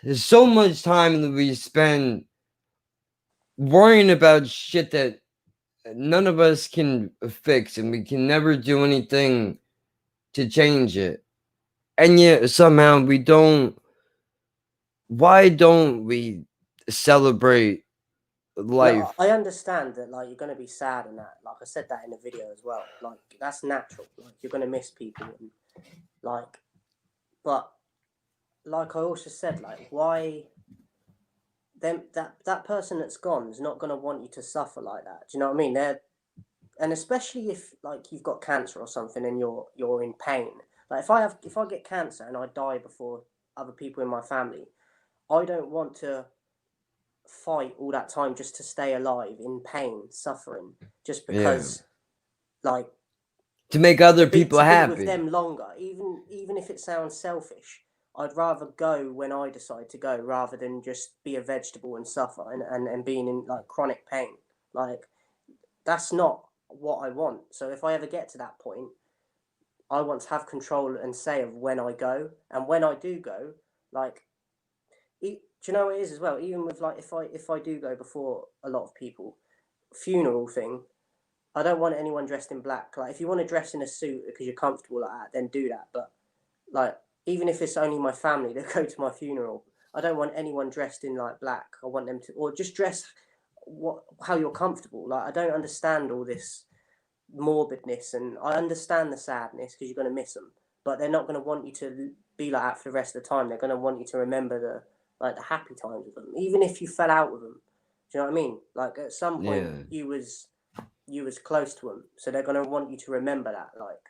E: There's so much time that we spend worrying about shit that none of us can fix, and we can never do anything to change it. And yet somehow we don't. Why don't we celebrate life?
F: Look, I understand that, like, you're going to be sad and that. Like I said that in the video as well. Like, that's natural. Like, you're going to miss people, and like, but like I also said, like, why them that person that's gone is not going to want you to suffer like that. Do you know what I mean? And especially if like you've got cancer or something and you're in pain. Like if I get cancer and I die before other people in my family, I don't want to fight all that time just to stay alive in pain, suffering, just because, like,
E: to make other people
F: to
E: happy.
F: Be with them longer, even if it sounds selfish. I'd rather go when I decide to go rather than just be a vegetable and suffer and being in like chronic pain. Like that's not what I want. So if I ever get to that point, I want to have control and say of when I go, and when I do go, like, do you know what it is as well? Even with like if I do go before a lot of people, funeral thing, I don't want anyone dressed in black. Like if you want to dress in a suit because you're comfortable like that, then do that. But like even if it's only my family that go to my funeral, I don't want anyone dressed in like black. I want them to, or just dress how you're comfortable. Like I don't understand all this morbidness, and I understand the sadness because you're going to miss them, but they're not going to want you to be like that for the rest of the time. They're going to want you to remember the happy times with them, even if you fell out with them. Do you know what I mean? Like at some point you was close to them, so they're going to want you to remember that. Like,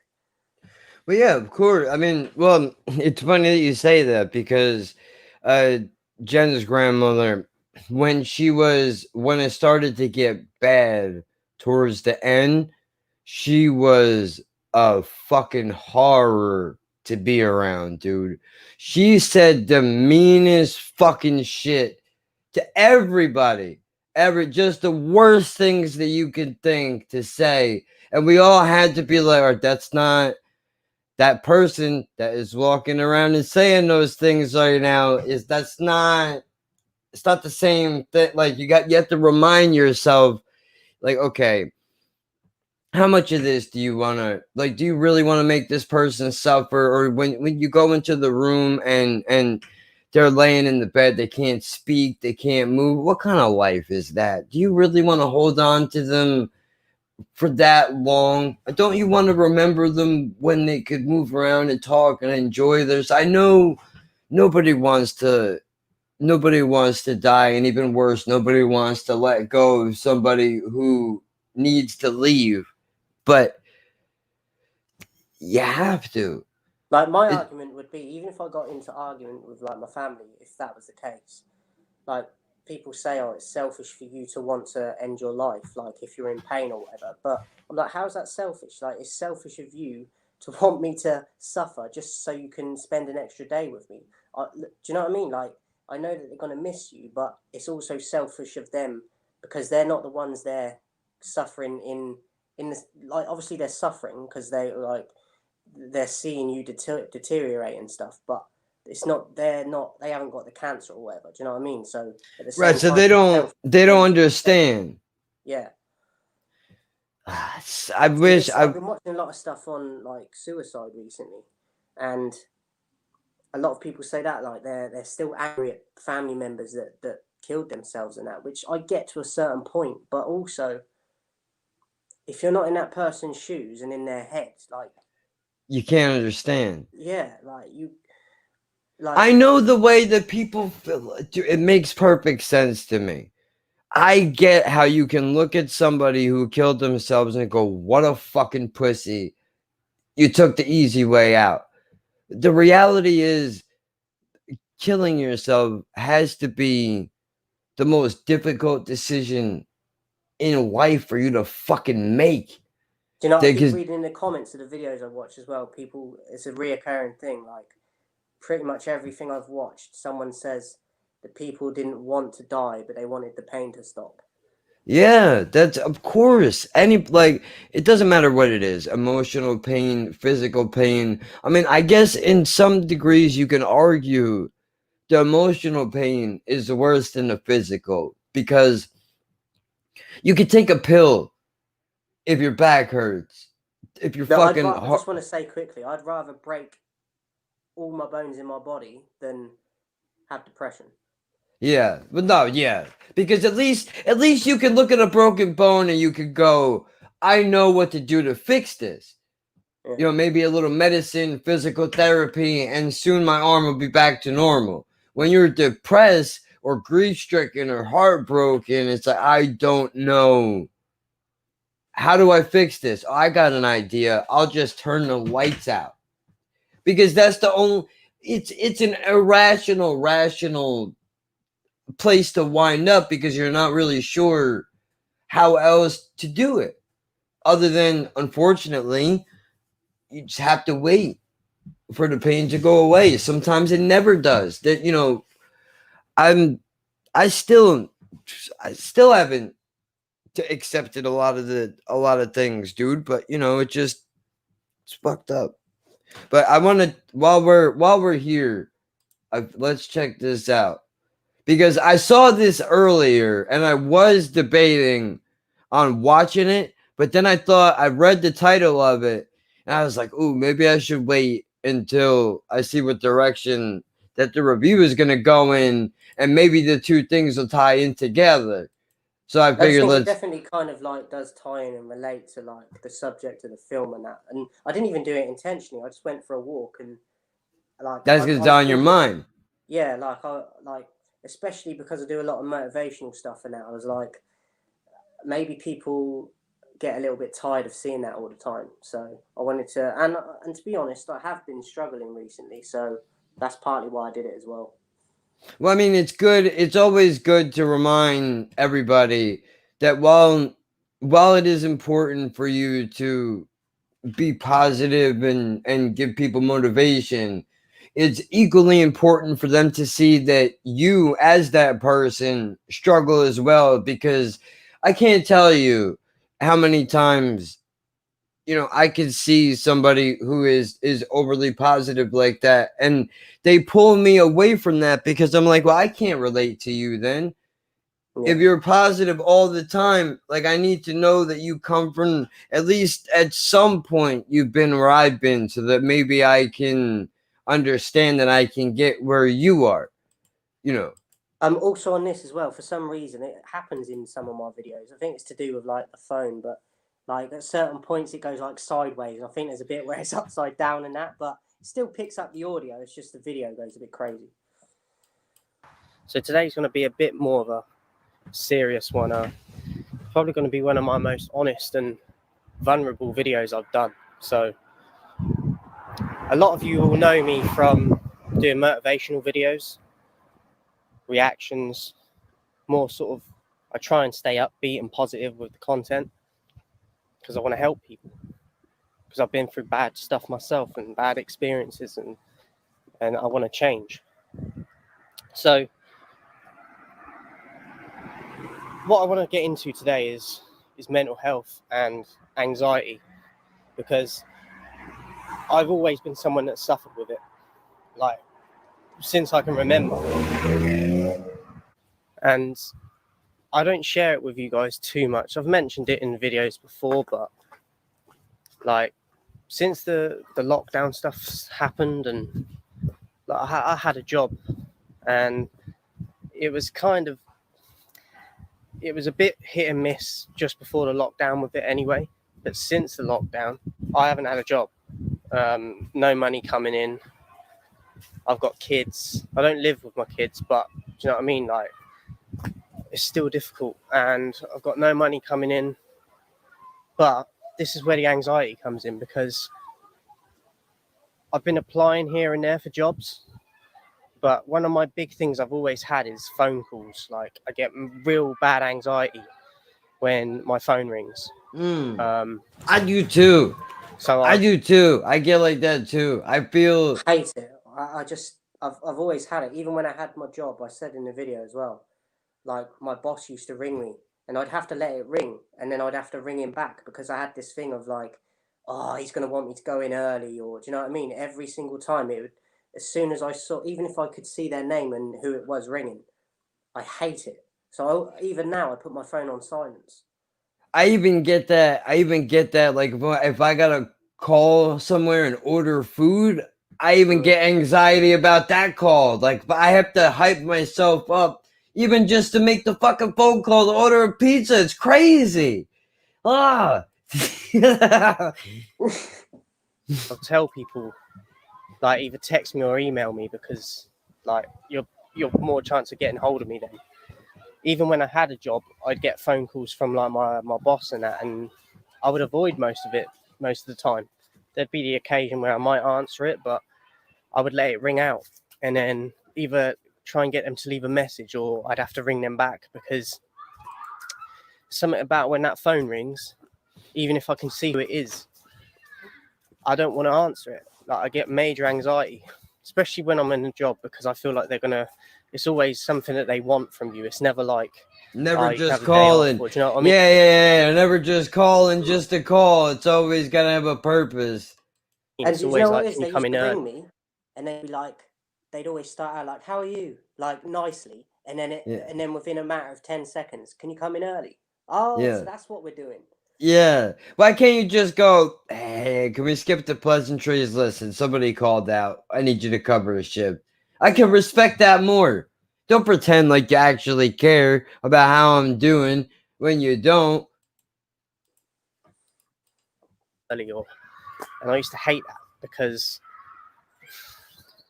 E: well, yeah, of course. I mean, well, it's funny that you say that because Jen's grandmother, when it started to get bad towards the end, she was a fucking horror to be around, dude. She said the meanest fucking shit to everybody. Just the worst things that you could think to say. And we all had to be like, all right, that's not that person that is walking around and saying those things right now it's not the same thing. Like you have to remind yourself, like, okay, how much of this do you want to, like, do you really want to make this person suffer? Or when you go into the room and they're laying in the bed, they can't speak, they can't move, what kind of life is that? Do you really want to hold on to them for that long? Don't you want to remember them when they could move around and talk and enjoy this? I know nobody wants to die, and even worse, nobody wants to let go of somebody who needs to leave, but you have to.
F: Like my argument would be, even if I got into argument with like my family, if that was the case, like people say, oh, it's selfish for you to want to end your life, like if you're in pain or whatever. But I'm like, how's that selfish? Like, it's selfish of you to want me to suffer just so you can spend an extra day with me. Do you know what I mean? Like, I know that they're going to miss you, but it's also selfish of them because they're not the ones there suffering in this. Like, obviously they're suffering because they're seeing you deteriorate and stuff, but it's not, they haven't got the cancer or whatever. Do you know what I mean? So at the same
E: Right, so
F: time,
E: they don't understand.
F: Yeah.
E: I wish
F: I've been watching a lot of stuff on like suicide recently, and a lot of people say that like they're still angry at family members that killed themselves and that, which I get to a certain point, but also if you're not in that person's shoes and in their head, like
E: you can't understand.
F: yeah, like you. Like,
E: I know the way that people feel. It makes perfect sense to me. I get how you can look at somebody who killed themselves and go, what a fucking pussy. You took the easy way out. The reality is, killing yourself has to be the most difficult decision in life for you to fucking make.
F: do you know, I keep reading in the comments of the videos I watch as well, people, it's a reoccurring thing, like pretty much everything I've watched, someone says that people didn't want to die, but they wanted the pain to stop.
E: Yeah, that's, of course, it doesn't matter what it is, emotional pain, physical pain. I mean, I guess in some degrees you can argue the emotional pain is worse than the physical, because you could take a pill if your back hurts, if you're
F: I
E: fucking
F: just want to say quickly, I'd rather break all my bones in my body than have depression.
E: Yeah, but no, yeah, because at least you can look at a broken bone and you could go, I know what to do to fix this.
F: Yeah.
E: You know, maybe a little medicine, physical therapy, and soon my arm will be back to normal. When you're depressed or grief-stricken or heartbroken, it's like, I don't know. How do I fix this? Oh, I got an idea. I'll just turn the lights out. Because that's the only, it's an irrational, rational place to wind up, because you're not really sure how else to do it. Other than, unfortunately, you just have to wait for the pain to go away. Sometimes it never does. That, you know, I still haven't accepted a lot of things, dude. But you know, it's fucked up. But I want to, while we're here, let's check this out, because I saw this earlier and I was debating on watching it, but then I read the title of it and I was like, ooh, maybe I should wait until I see what direction that the review is going to go in, and maybe the two things will tie in together. So I figured
F: it definitely kind of like does tie in and relate to like the subject of the film and that. And I didn't even do it intentionally. I just went for a walk and like
E: that's because it's on your mind.
F: Yeah, like especially because I do a lot of motivational stuff and that. I was like, maybe people get a little bit tired of seeing that all the time. So I wanted to, and to be honest, I have been struggling recently. So that's partly why I did it as well.
E: Well, I mean, it's good. It's always good to remind everybody that while while it is important for you to be positive and give people motivation, it's equally important for them to see that you as that person struggle as well, because I can't tell you how many times, you know, I could see somebody who is overly positive like that, and they pull me away from that because I'm like, well, I can't relate to you then.
F: Yeah.
E: If you're positive all the time, like, I need to know that you come from, at least at some point you've been where I've been, so that maybe I can understand that I can get where you are, you know.
F: Also on this as well, for some reason it happens in some of my videos. I think it's to do with like the phone, but like at certain points it goes like sideways. I think there's a bit where it's upside down and that, but it still picks up the audio. It's just the video goes a bit crazy. So today's going to be a bit more of a serious one. Probably going to be one of my most honest and vulnerable videos I've done. So a lot of you will know me from doing motivational videos, reactions, more sort of, I try and stay upbeat and positive with the content because I want to help people, because I've been through bad stuff myself and bad experiences, and I want to change. So what I want to get into today is mental health and anxiety, because I've always been someone that suffered with it, like since I can remember. And I don't share it with you guys too much. I've mentioned it in videos before, but like since the lockdown stuff's happened, and like, I had a job, and it was a bit hit and miss just before the lockdown with it anyway. But since the lockdown, I haven't had a job. No money coming in. I've got kids. I don't live with my kids, but do you know what I mean? Like, it's still difficult, and I've got no money coming in. But this is where the anxiety comes in, because I've been applying here and there for jobs, but one of my big things I've always had is phone calls. Like, I get real bad anxiety when my phone rings.
E: I do too.
F: So
E: I do too. I get like that too. I feel
F: hate it. I've always had it. Even when I had my job, I said in the video as well, like my boss used to ring me and I'd have to let it ring, and then I'd have to ring him back, because I had this thing of like, oh, he's going to want me to go in early, or do you know what I mean? Every single time it would, as soon as I saw, even if I could see their name and who it was ringing, I hate it. So even now I put my phone on silence.
E: I even get that. Like, if I gotta call somewhere and order food, I even get anxiety about that call. Like, I have to hype myself up even just to make the fucking phone call to order a pizza. It's crazy. Ah.
F: I'll tell people, like, either text me or email me, because like you're more chance of getting hold of me then. Even when I had a job, I'd get phone calls from like my boss and that, and I would avoid most of the time. There'd be the occasion where I might answer it, but I would let it ring out, and then either try and get them to leave a message, or I'd have to ring them back, because something about when that phone rings, even if I can see who it is, I don't want to answer it. Like, I get major anxiety, especially when I'm in a job, because I feel like it's always something that they want from you. It's never like,
E: Never
F: you can
E: just
F: have a day off,
E: calling.
F: or do you know what I mean?
E: Yeah. Never just calling just to call. It's always gotta have a purpose.
F: And
E: It's
F: do you
E: always
F: know what
E: like,
F: it is?
E: can
F: They
E: you come
F: used
E: in
F: to
E: early?
F: ring me, and they'd be like, they'd always start out like, "How are you?" Like, nicely, and then and then within a matter of 10 seconds, "Can you come in early?" Oh, so
E: Yeah.
F: that's what we're doing.
E: Yeah. Why can't you just go, hey, can we skip the pleasantries? Listen, somebody called out. I need you to cover a shift. I can respect that more. Don't pretend like you actually care about how I'm doing when you don't.
F: And I used to hate that, because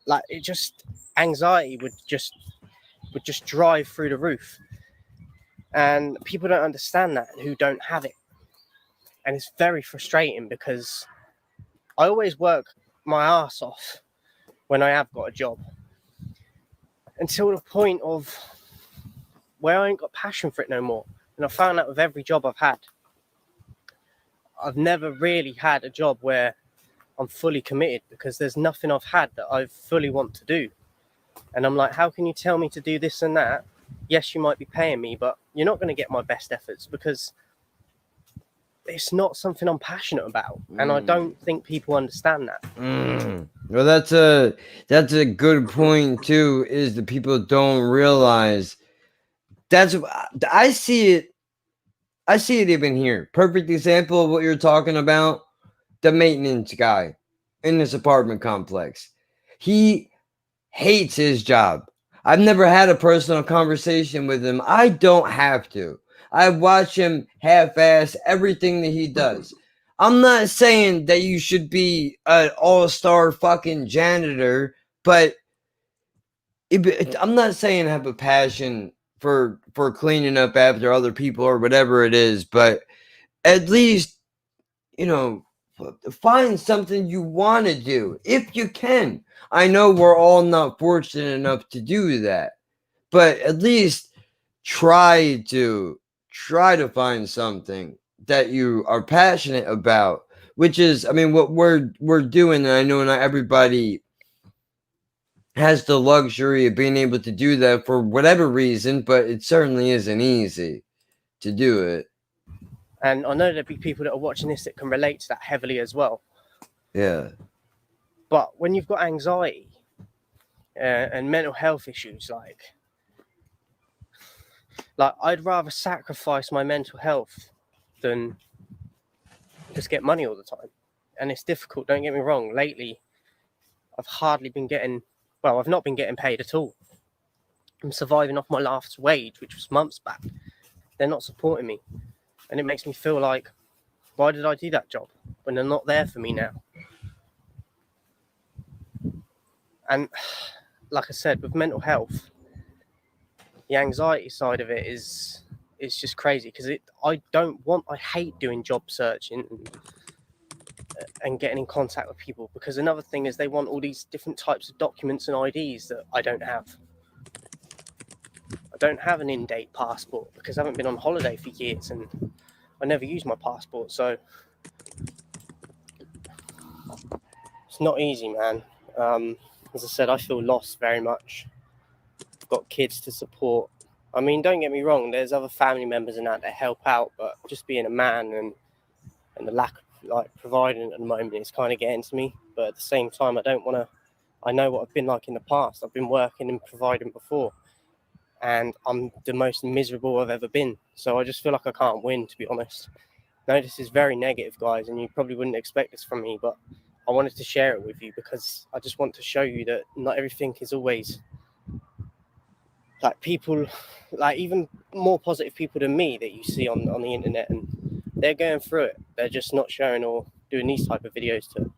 F: like, it just, anxiety would just drive through the roof, and people don't understand that, who don't have it. And it's very frustrating, because I always work my ass off when I have got a job, until the point of where I ain't got passion for it no more. And I found that with every job I've had.
G: I've never really had a job where I'm fully committed, because there's nothing I've had that I fully want to do. And I'm like, how can you tell me to do this and that? Yes, you might be paying me, but you're not going to get my best efforts, because it's not something I'm passionate about. And I don't think people understand that.
E: Well, that's a good point too, is that people don't realize that's I see it even here. Perfect example of what you're talking about. The maintenance guy in this apartment complex. He hates his job. I've never had a personal conversation with him. I don't have to. I watch him half-ass everything that he does. I'm not saying that you should be an all-star fucking janitor, but I'm not saying have a passion for cleaning up after other people or whatever it is, but at least, you know, find something you want to do if you can. I know we're all not fortunate enough to do that, but at least try to find something that you are passionate about, which is, I mean, what we're doing. And I know not everybody has the luxury of being able to do that for whatever reason, but it certainly isn't easy to do it.
G: And I know there'll be people that are watching this that can relate to that heavily as well.
E: Yeah.
G: But when you've got anxiety and mental health issues, like I'd rather sacrifice my mental health than just get money all the time. And it's difficult, don't get me wrong. Lately, I've hardly been getting, well, I've not been getting paid at all. I'm surviving off my last wage, which was months back. They're not supporting me. And it makes me feel like, why did I do that job when they're not there for me now? And like I said, with mental health, the anxiety side of it is just crazy, because I hate doing job searching and getting in contact with people, because another thing is they want all these different types of documents and IDs that I don't have. I don't have an in-date passport because I haven't been on holiday for years and I never use my passport, so it's not easy, man. As I said, I feel lost very much. I've got kids to support. I mean, don't get me wrong, there's other family members and that help out, but just being a man and the lack of providing at the moment is kind of getting to me. But at the same time, I know what I've been like in the past. I've been working and providing before, and I'm the most miserable I've ever been. So I just feel like I can't win, to be honest. No, this is very negative, guys, and you probably wouldn't expect this from me, but I wanted to share it with you because I just want to show you that not everything is always people, even more positive people than me that you see on the internet, and they're going through it. They're just not sharing or doing these type of videos to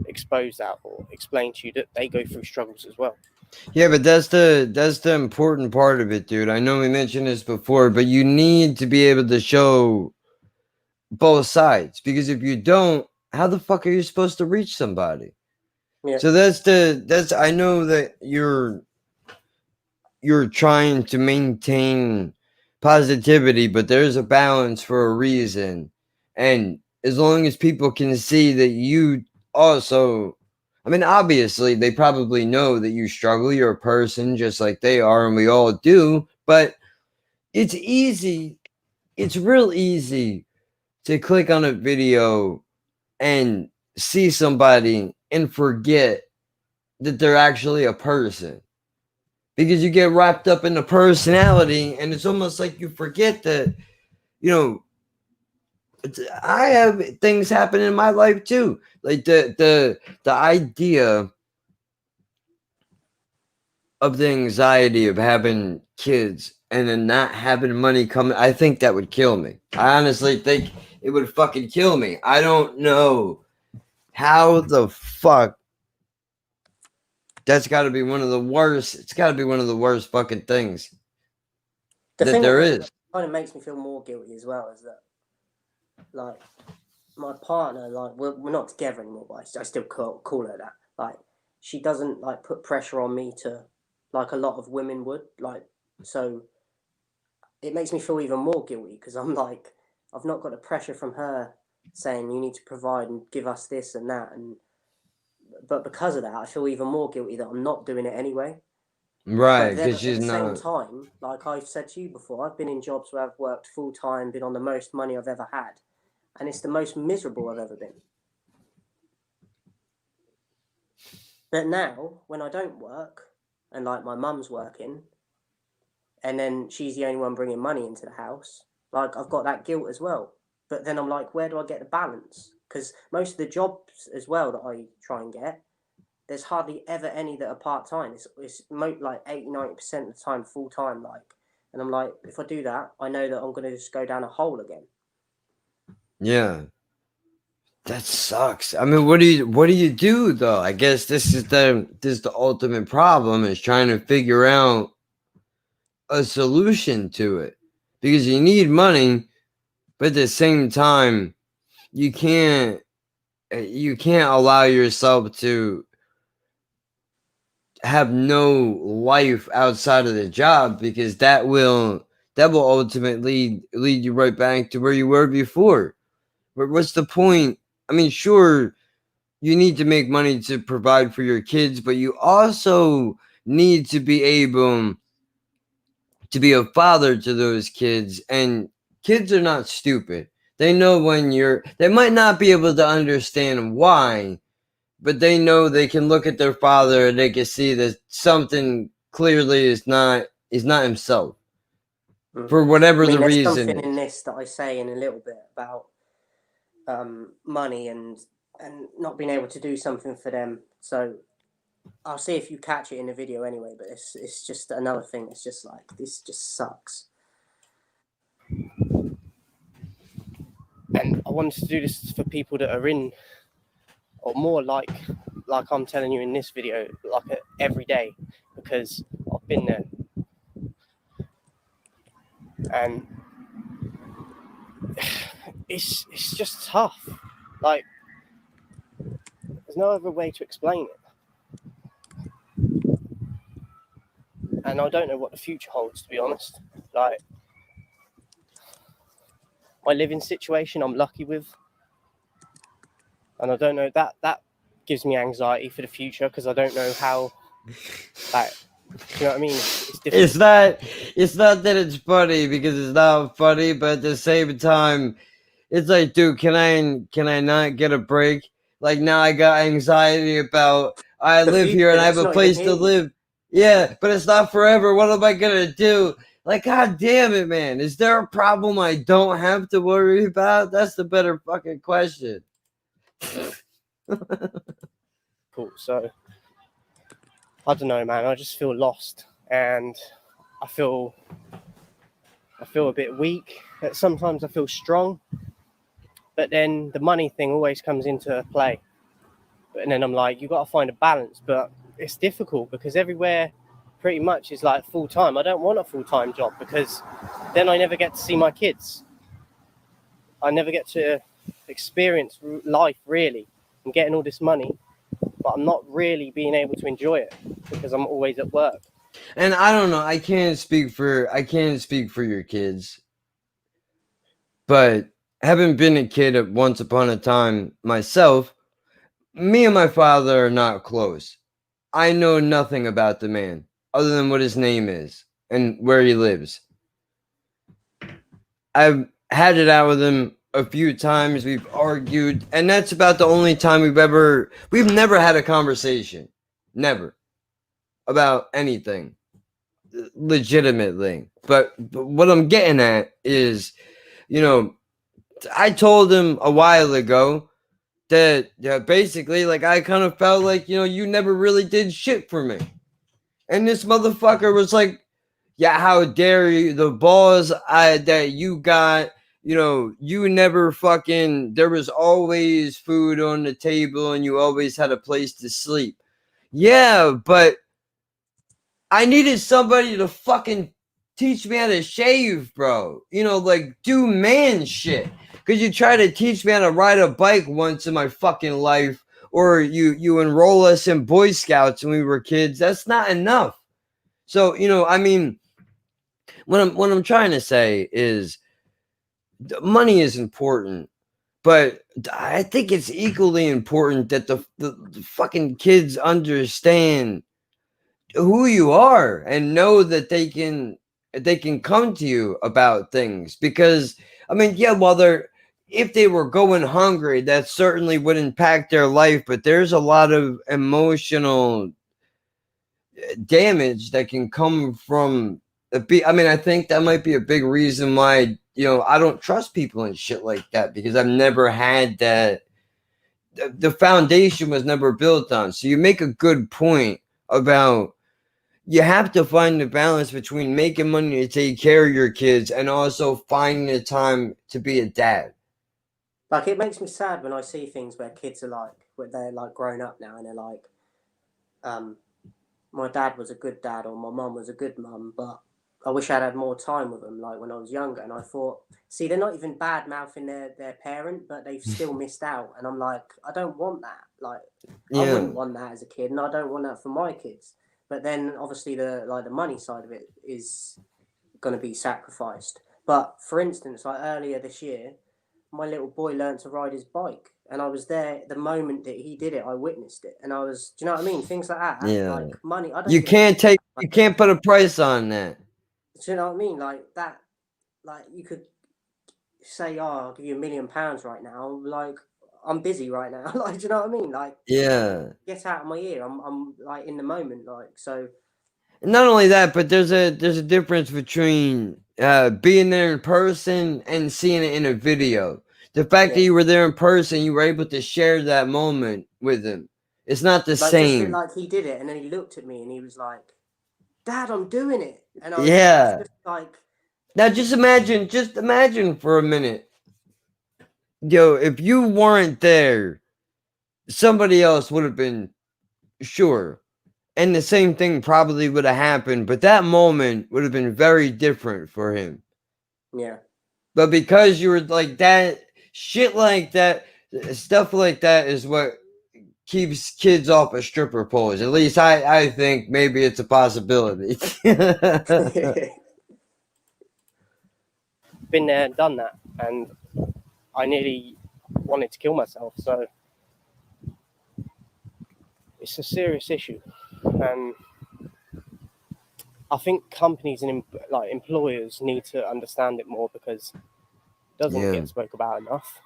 G: expose that or explain to you that they go through struggles as well.
E: Yeah, but that's the important part of it, dude. I know we mentioned this before, but you need to be able to show both sides, because if you don't, how the fuck are you supposed to reach somebody?
F: Yeah.
E: So that's I know that you're trying to maintain positivity, but there's a balance for a reason. And as long as people can see that you also, I mean, obviously they probably know that you struggle, you're a person just like they are, and we all do, but it's real easy to click on a video and see somebody and forget that they're actually a person, because you get wrapped up in the personality, and it's almost like you forget that, I have things happen in my life too. Like the idea of the anxiety of having kids and then not having money coming, I think that would kill me. I honestly think it would fucking kill me. I don't know how the fuck. That's got to be one of the worst. It's got to be one of the worst fucking things that there is.
F: Kind of makes me feel more guilty as well, is that my partner, we're not together anymore, but I still call her that. She doesn't put pressure on me to like a lot of women would, so it makes me feel even more guilty, because I'm I've not got the pressure from her saying you need to provide and give us this and that, but because of that, I feel even more guilty that I'm not doing it anyway.
E: Right,
F: But then
E: because
F: at
E: she's
F: the same
E: not.
F: time, like I've said to you before, I've been in jobs where I've worked full time, been on the most money I've ever had, and it's the most miserable I've ever been. But now, when I don't work, and like my mum's working, and then she's the only one bringing money into the house, like I've got that guilt as well. But then I'm like, where do I get the balance? Because most of the jobs as well that I try and get, there's hardly ever any that are part-time. It's like 80-90% of the time full-time, like. And I'm like, if I do that, I know that I'm going to just go down a hole again.
E: Yeah. That sucks. I mean, what do you do though? I guess this is the ultimate problem, is trying to figure out a solution to it, because you need money, but at the same time, you can't allow yourself to have no life outside of the job, because that will ultimately lead you right back to where you were before. But what's the point? I mean, sure, you need to make money to provide for your kids, but you also need to be able to be a father to those kids. And kids are not stupid. They know when they might not be able to understand why, but they know they can look at their father and they can see that something clearly is not himself, for whatever the
F: there's
E: reason
F: something in
E: is.
F: this that I say in a little bit about money and not being able to do something for them. So I'll see if you catch it in the video anyway. But it's just another thing. It's just like, this just sucks.
G: And I wanted to do this for people that are in, or more like I'm telling you in this video, like every day, because I've been there. And it's just tough. Like, there's no other way to explain it. And I don't know what the future holds, to be honest. Like, my living situation, I'm lucky with. And I don't know, that gives me anxiety for the future, because I don't know how, like, you know what I mean? It's difficult.
E: It's not that it's funny, because it's not funny, but at the same time, it's like, dude, can I not get a break? Like, now I got anxiety about, I
F: The
E: live here
F: future
E: and I have
F: that's
E: a
F: not even
E: place to
F: here.
E: live. Yeah, but it's not forever. What am I gonna do? Like, god damn it, man. Is there a problem I don't have to worry about? That's the better fucking question.
G: Cool. So, I don't know, man. I just feel lost. And I feel a bit weak. Sometimes I feel strong. But then the money thing always comes into play. And then I'm like, you got to find a balance. But it's difficult, because everywhere pretty much is like full time. I don't want a full time job, because then I never get to see my kids. I never get to experience life, really. I'm getting all this money, but I'm not really being able to enjoy it, because I'm always at work.
E: And I don't know, I can't speak for your kids, but having been a kid at once upon a time myself, me and my father are not close. I know nothing about the man other than what his name is and where he lives. I've had it out with him a few times. We've argued, and that's about the only time we've never had a conversation. Never. About anything. Legitimately. But what I'm getting at is, I told him a while ago that basically, like, I kind of felt like, you never really did shit for me. And this motherfucker was like, yeah, how dare you? The balls that you got, you never fucking, there was always food on the table and you always had a place to sleep. Yeah, but I needed somebody to fucking teach me how to shave, bro. Like, do man shit. Because you try to teach me how to ride a bike once in my fucking life, or you enroll us in Boy Scouts when we were kids. That's not enough. So, I mean, what I'm trying to say is money is important, But I think it's equally important that the fucking kids understand who you are and know that they can come to you about things. Because I mean, yeah, if they were going hungry, that certainly would impact their life, but there's a lot of emotional damage that can come from I mean, I think that might be a big reason why, I don't trust people and shit like that, because I've never had that. The foundation was never built on. So you make a good point about, you have to find the balance between making money to take care of your kids and also finding the time to be a dad.
F: Like, it makes me sad when I see things where kids are like, where they're like grown up now and they're like, my dad was a good dad or my mum was a good mum, but I wish I'd had more time with them, like when I was younger. And I thought, see, they're not even bad mouthing their parent, but they've still missed out. And I'm like, I don't want that. Like, I
E: Yeah.
F: wouldn't want that as a kid, and I don't want that for my kids. But then obviously the money side of it is going to be sacrificed. But for instance, like earlier this year, my little boy learned to ride his bike, and I was there the moment that he did it. I witnessed it, and I was, do you know what I mean? Things like that,
E: Yeah.
F: like money. I don't.
E: You
F: give a
E: can't you can't put a price on that.
F: Do you know what I mean? Like that, like you could say, "Oh, I'll give you £1 million right now." Like, I'm busy right now. Like, do you know what I mean? Like,
E: Yeah.
F: get out of my ear. I'm like in the moment. Like, so.
E: Not only that, but there's a difference between being there in person and seeing it in a video. The fact that
F: Yeah.
E: you were there in person, you were able to share that moment with him. It's not the
F: Like,
E: same.
F: like he did it, and then he looked at me and he was like, "Dad, I'm doing it," and I was
E: Yeah.
F: just like,
E: Now just imagine for a minute. Yo, if you weren't there, somebody else would have been sure. And the same thing probably would have happened, but that moment would have been very different for him.
F: yeah.
E: But because you were like that, shit like that, stuff like that is what keeps kids off of stripper poles. At least I think maybe it's a possibility.
G: Been there and done that, and I nearly wanted to kill myself. So it's a serious issue, and I think companies and like employers need to understand it more, because it doesn't get spoke about enough.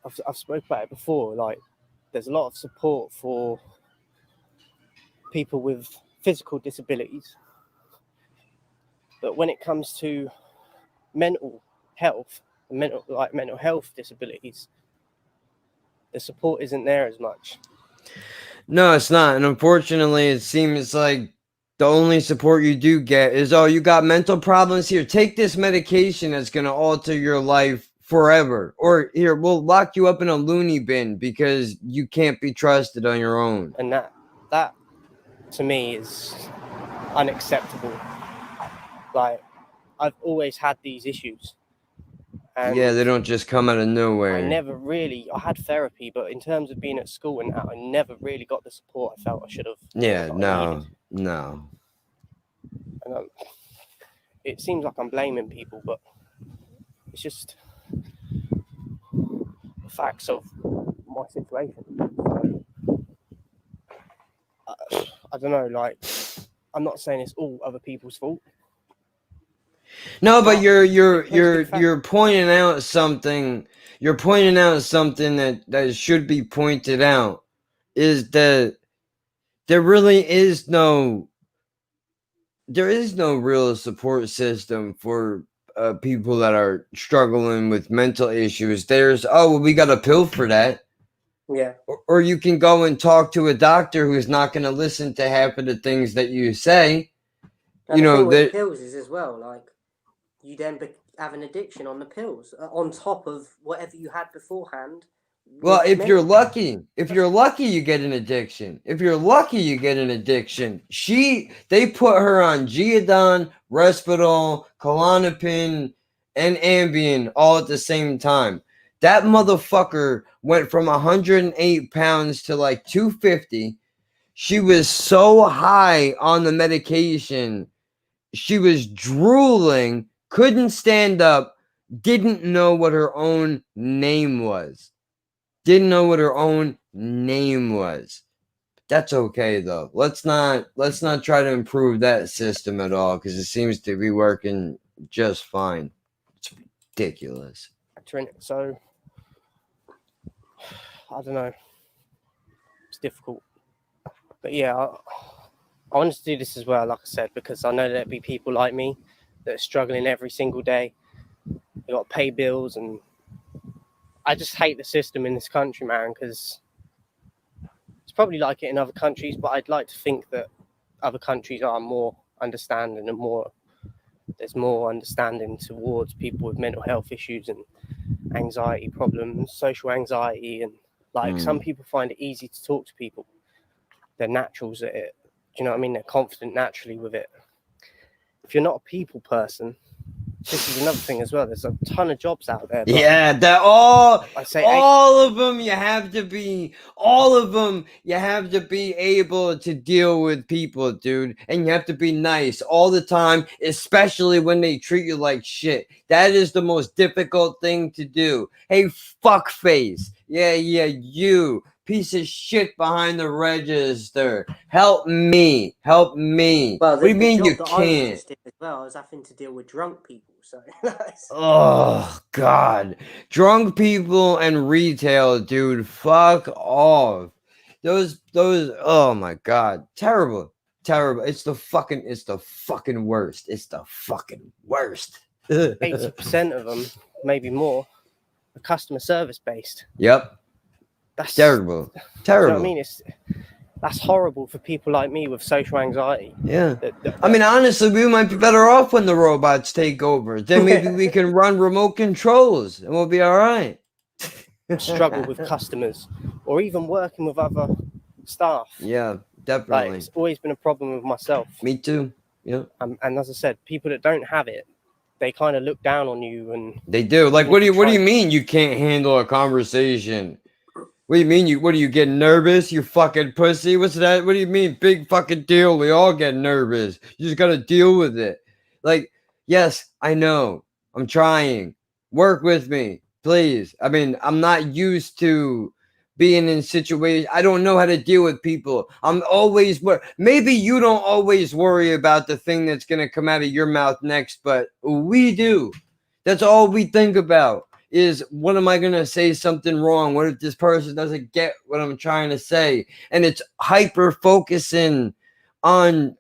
G: I've spoke about it before. Like, there's a lot of support for people with physical disabilities, but when it comes to mental health, mental health disabilities, the support isn't there as much.
E: No, it's not. And unfortunately, it seems like the only support you do get is, oh, you got mental problems? Here, take this medication that's going to alter your life forever. Or here, we'll lock you up in a loony bin because you can't be trusted on your own.
G: And that to me is unacceptable. Like, I've always had these issues. And
E: yeah, they don't just come out of nowhere.
G: I had therapy, but in terms of being at school and that, I never really got the support I felt I should have.
E: Yeah, no.
G: And it seems like I'm blaming people, but it's just the facts of my situation. I don't know, like, I'm not saying it's all other people's fault.
E: No, but you're pointing out something. You're pointing out something that should be pointed out, is that there really is no real support system for people that are struggling with mental issues. There's, oh, well, we got a pill for that.
F: Yeah.
E: Or you can go and talk to a doctor who's not going to listen to half of the things that you say.
F: And the thing with the pills is as well, like, you then have an addiction on the pills on top of whatever you had beforehand.
E: Well, if you're lucky, you get an addiction. They put her on Geodon, Risperdal, Klonopin, and Ambien all at the same time. That motherfucker went from 108 pounds to like 250. She was so high on the medication. She was drooling, couldn't stand up, didn't know what her own name was. Didn't know what her own name was. That's okay though. Let's not try to improve that system at all because it seems to be working just fine. It's ridiculous.
G: So I don't know. It's difficult. But yeah, I wanted to do this as well, like I said, because I know there'll be people like me that are struggling every single day. They got to pay bills, and I just hate the system in this country, man, because it's probably like it in other countries, but I'd like to think that other countries are more understanding and there's more understanding towards people with mental health issues and anxiety problems, social anxiety, and like some people find it easy to talk to people. They're naturals at it. Do you know what I mean? They're confident naturally with it. If you're not a people person, this is another thing as well. There's a ton of jobs out there.
E: Yeah, that all of them you have to be able to deal with people, dude. And you have to be nice all the time, especially when they treat you like shit. That is the most difficult thing to do. Hey, fuckface. Yeah, you piece of shit behind the register. Help me.
F: Well,
E: What do you mean you
F: job that I was
E: can't?
F: just in as well, I was having to deal with drunk people. So
E: Oh God, drunk people and retail, dude. Fuck off. Those. Oh my God, terrible. It's the fucking worst. It's the fucking worst.
G: 80% of them, maybe more, are customer service based.
E: Yep.
G: That's
E: terrible.
G: Do you know what I mean? That's horrible for people like me with social anxiety.
E: Yeah. I mean, honestly, we might be better off when the robots take over. Then maybe we can run remote controls and we'll be all right.
G: Struggle with customers or even working with other staff.
E: Yeah, definitely.
G: Like, it's always been a problem with myself.
E: Me too. Yeah.
G: And as I said, people that don't have it, they kind of look down on you, and
E: they do. Like, what do you mean you can't handle a conversation? What do you mean what do you get nervous? You fucking pussy? What's that? What do you mean? Big fucking deal. We all get nervous. You just gotta deal with it. Like, yes, I know. I'm trying. Work with me, please. I mean, I'm not used to being in situations. I don't know how to deal with people. I'm always maybe you don't always worry about the thing that's gonna come out of your mouth next, but we do. That's all we think about. Is what am I going to say something wrong? What if this person doesn't get what I'm trying to say? And it's hyper focusing on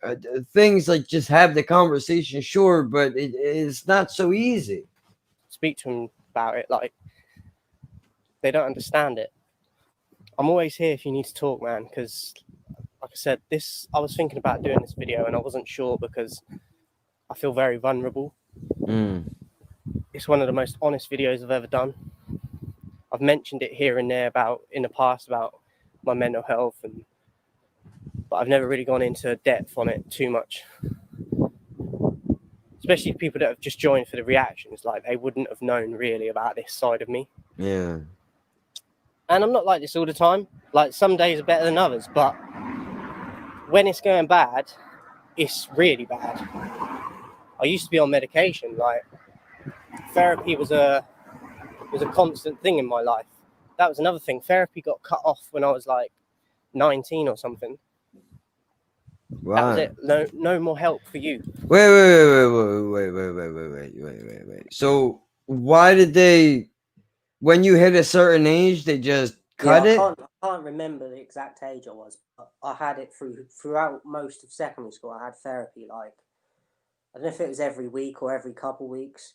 E: things like just have the conversation, sure, but it's not so easy.
G: Speak to them about it. Like, they don't understand it. I'm always here if you need to talk, man, because like I said, I was thinking about doing this video and I wasn't sure because I feel very vulnerable. It's one of the most honest videos I've ever done. I've mentioned it here and there in the past about my mental health, but I've never really gone into depth on it too much. Especially people that have just joined for the reactions, like they wouldn't have known really about this side of me.
E: Yeah.
G: And I'm not like this all the time. Like, some days are better than others, but when it's going bad, it's really bad. I used to be on medication, like therapy was a constant thing in my life. That was another thing. Therapy got cut off when I was like 19 or something.
E: Wow.
G: That was it. No more help for you.
E: Wait. So why did they, when you hit a certain age, they just cut it?
F: I can't remember the exact age I was, but I had it throughout most of secondary school. I had therapy, like, I don't know if it was every week or every couple weeks.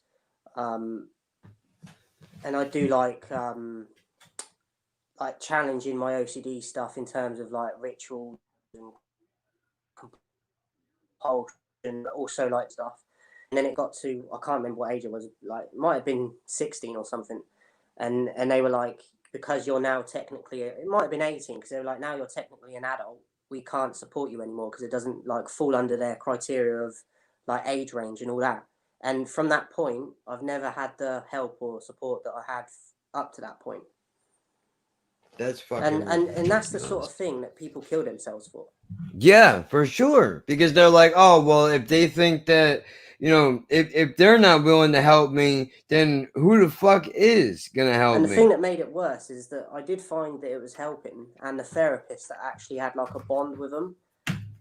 F: And I do like challenging my OCD stuff in terms of like rituals and compulsion, also like stuff. And then it got to, I can't remember what age it was, like it might have been 16 or something. And they were like, because you're now technically, it might have been 18, because they were like, now you're technically an adult, we can't support you anymore because it doesn't like fall under their criteria of like age range and all that. And from that point, I've never had the help or support that I had up to that point.
E: That's fucking.
F: And that's the sort of thing that people kill themselves for.
E: Yeah, for sure. Because they're like, oh, well, if they think that if they're not willing to help me, then who the fuck is gonna help
F: And the
E: me?
F: thing that made it worse is that I did find that it was helping, and the therapist that actually had like a bond with them,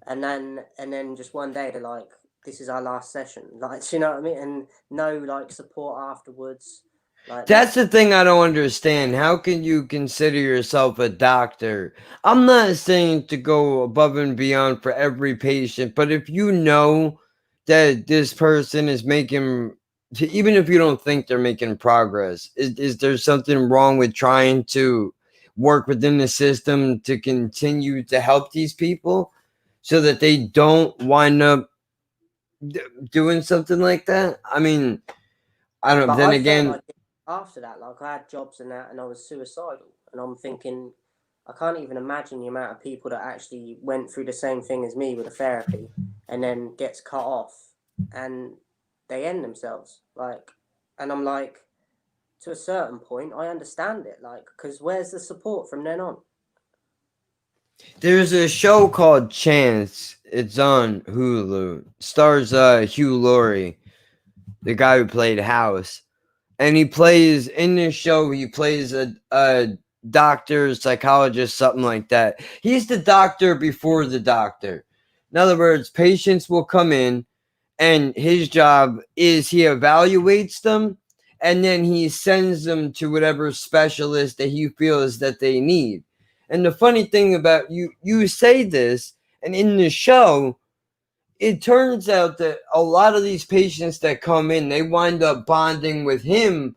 F: and then just one day they're like, "This is our last session," like, do you know what I mean? And no like support afterwards. Like
E: That's the thing I don't understand. How can you consider yourself a doctor? I'm not saying to go above and beyond for every patient, but if you know that this person is making, even if you don't think they're making progress, is there something wrong with trying to work within the system to continue to help these people so that they don't wind up doing something like that? I mean, I don't.
F: But
E: Then
F: I felt
E: again,
F: like after that, like I had jobs and that, and I was suicidal. And I'm thinking, I can't even imagine the amount of people that actually went through the same thing as me with the therapy, and then gets cut off, and they end themselves. Like, and I'm like, to a certain point, I understand it. Like, because where's the support from then on?
E: there's a show called Chance. It's on Hulu. Stars Hugh Laurie, the guy who played House. And he plays in this show, he plays a doctor, psychologist, something like that. He's the doctor before the doctor. In other words, patients will come in and his job is he evaluates them and then he sends them to whatever specialist that he feels that they need. And the funny thing about you say this, and in the show, it turns out that a lot of these patients that come in, they wind up bonding with him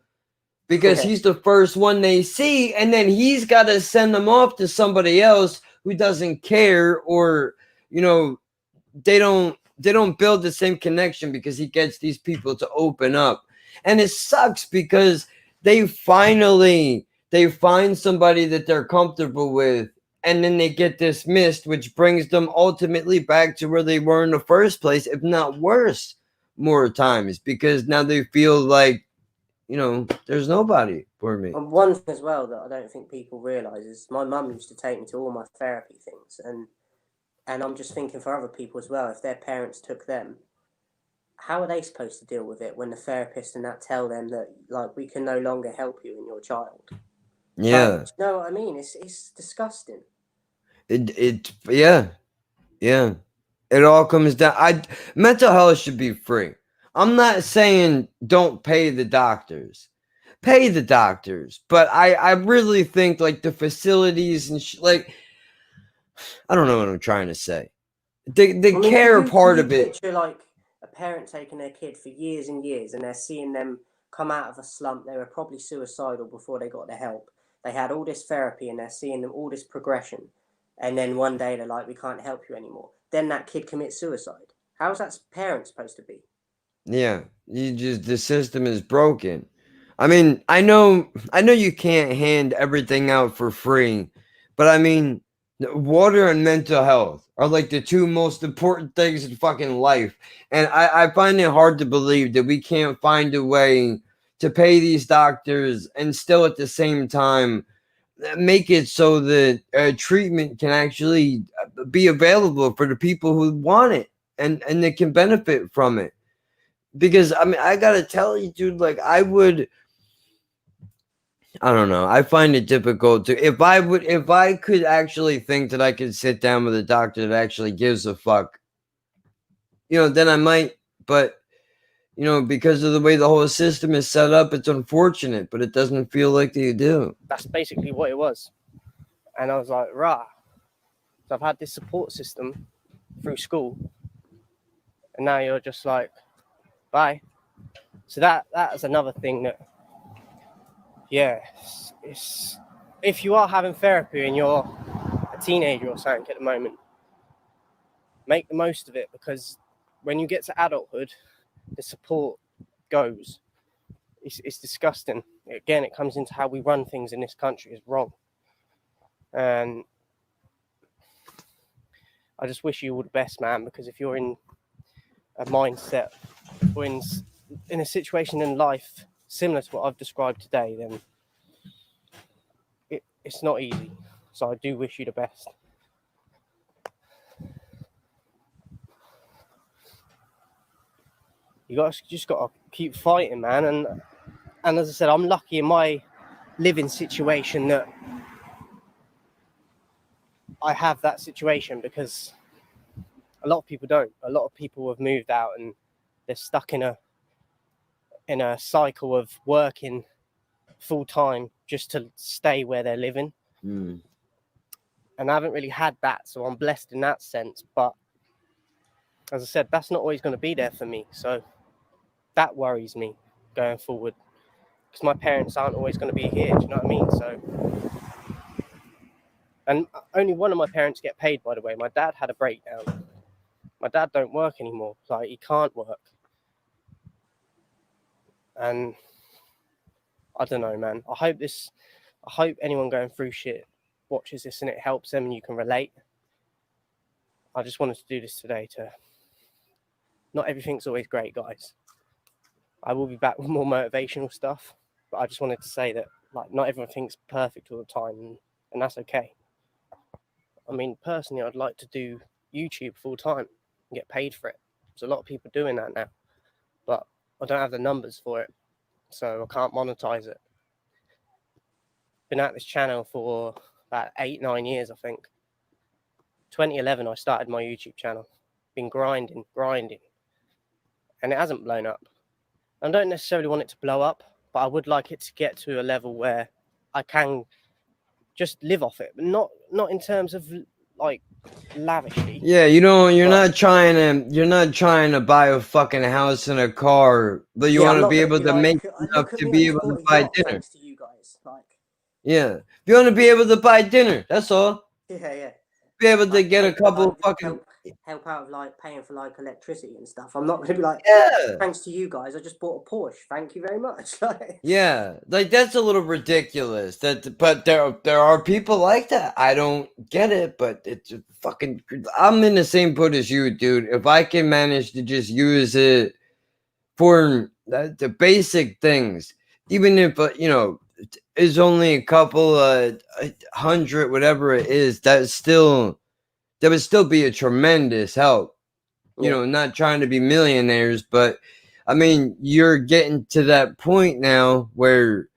E: because he's the first one they see, and then he's got to send them off to somebody else who doesn't care, or they don't build the same connection because he gets these people to open up. And it sucks because they find somebody that they're comfortable with, and then they get dismissed, which brings them ultimately back to where they were in the first place, if not worse, more times, because now they feel like, there's nobody for me.
F: And one thing as well that I don't think people realise is my mum used to take me to all my therapy things, and I'm just thinking for other people as well, if their parents took them, how are they supposed to deal with it when the therapist and that tell them that, like, we can no longer help you and your child?
E: Yeah.
F: Like, you know what I mean? It's disgusting.
E: Yeah. It all comes down. Mental health should be free. I'm not saying don't pay the doctors. Pay the doctors, but I really think like the facilities and like, I don't know what I'm trying to say. The care part of it.
F: Picture like a parent taking their kid for years and years, and they're seeing them come out of a slump. They were probably suicidal before they got the help. They had all this therapy, and they're seeing them all this progression. And then one day they're like, "We can't help you anymore." Then that kid commits suicide. How's that parent supposed to be?
E: Yeah, the system is broken. I mean, I know you can't hand everything out for free, but I mean, water and mental health are like the two most important things in fucking life. And I find it hard to believe that we can't find a way to pay these doctors and still at the same time make it so that treatment can actually be available for the people who want it and they can benefit from it. Because I mean, I gotta tell you, dude, like I don't know. I find it difficult to if I could actually think that I could sit down with a doctor that actually gives a fuck, then I might. But because of the way the whole system is set up, it's unfortunate, but it doesn't feel like they do.
G: That's basically what it was. And I was like, rah. So I've had this support system through school, and now you're just like, bye. So that's another thing that, yeah, it's if you are having therapy and you're a teenager or something at the moment, make the most of it, because when you get to adulthood, the support goes. It's disgusting. Again, it comes into how we run things in this country is wrong. And I just wish you all the best, man, because if you're in a mindset or in a situation in life similar to what I've described today, then it's not easy. So I do wish you the best. just got to keep fighting, man. And as I said, I'm lucky in my living situation that I have that situation, because a lot of people don't. A lot of people have moved out and they're stuck in a cycle of working full time just to stay where they're living.
E: Mm.
G: And I haven't really had that, so I'm blessed in that sense. But as I said, that's not always going to be there for me. So that worries me going forward, because my parents aren't always going to be here. Do you know what I mean? So, and only one of my parents get paid, by the way. My dad had a breakdown. My dad don't work anymore. Like, he can't work. And I don't know, man. I hope anyone going through shit watches this and it helps them and you can relate. I just wanted to do this today not everything's always great, guys. I will be back with more motivational stuff, but I just wanted to say that, like, not everything's perfect all the time, and that's okay. I mean, personally, I'd like to do YouTube full time and get paid for it. There's a lot of people doing that now, but I don't have the numbers for it, so I can't monetize it. Been at this channel for about 8-9 years, I think. 2011, I started my YouTube channel. Been grinding, and it hasn't blown up. I don't necessarily want it to blow up, but I would like it to get to a level where I can just live off it, but not in terms of like lavishly.
E: Yeah, you're not trying to buy a fucking house and a car, but you want to be able to make enough to be able to buy dinner.
F: Thanks to you guys, like.
E: Yeah, you want to be able to buy dinner. That's all.
F: Yeah.
E: Be able to get a couple of fucking
F: help out with like paying for like electricity and stuff. I'm not gonna be like,
E: yeah.
F: Thanks to you guys, I just bought a Porsche. Thank you very much.
E: Yeah, like that's a little ridiculous. But there are people like that. I don't get it, but it's fucking. I'm in the same boat as you, dude. If I can manage to just use it for the basic things, even if is only a couple 100, whatever it is, that would still be a tremendous help. Not trying to be millionaires, but I mean, you're getting to that point now where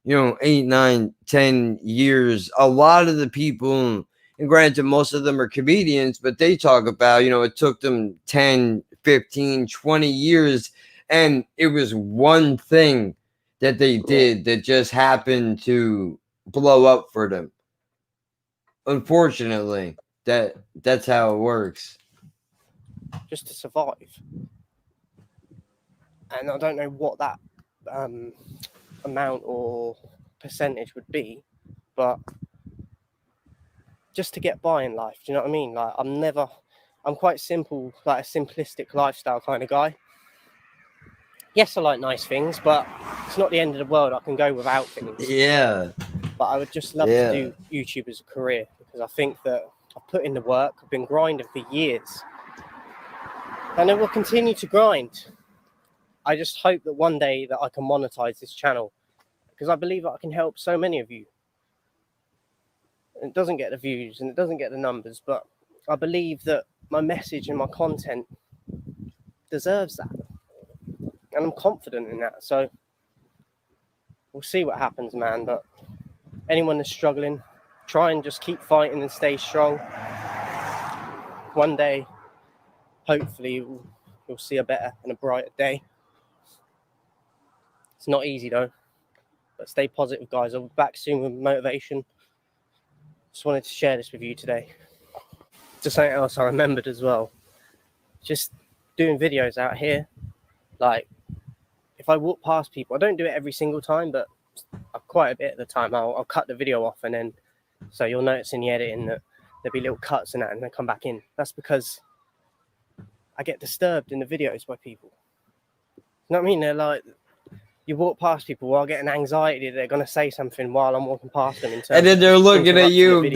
E: 8, 9, 10 years, a lot of the people, and granted most of them are comedians, but they talk about it took them 10, 15, 20 years, and it was one thing that they did that just happened to blow up for them. Unfortunately, that's how it works.
G: Just to survive. And I don't know what that amount or percentage would be, but just to get by in life. Do you know what I mean? Like, I'm quite simple, like a simplistic lifestyle kind of guy. Yes, I like nice things, but it's not the end of the world. I can go without things.
E: Yeah.
G: But I would just love to do YouTube as a career, because I think that I've put in the work. I've been grinding for years. And I will continue to grind. I just hope that one day that I can monetize this channel, because I believe that I can help so many of you. And it doesn't get the views and it doesn't get the numbers, but I believe that my message and my content deserves that. And I'm confident in that. So we'll see what happens, man. But anyone that's struggling, try and just keep fighting and stay strong. One day, hopefully, you'll see a better and a brighter day. It's not easy, though. But stay positive, guys. I'll be back soon with motivation. Just wanted to share this with you today. Just something else I remembered as well. Just doing videos out here. Like, if I walk past people, I don't do it every single time, but quite a bit of the time, I'll cut the video off, and then so you'll notice in the editing that there'll be little cuts and that, and they come back in. That's because I get disturbed in the videos by people. You know what I mean? They're like, you walk past people while getting anxiety, they're going to say something while I'm walking past them.
E: And then they're looking at you,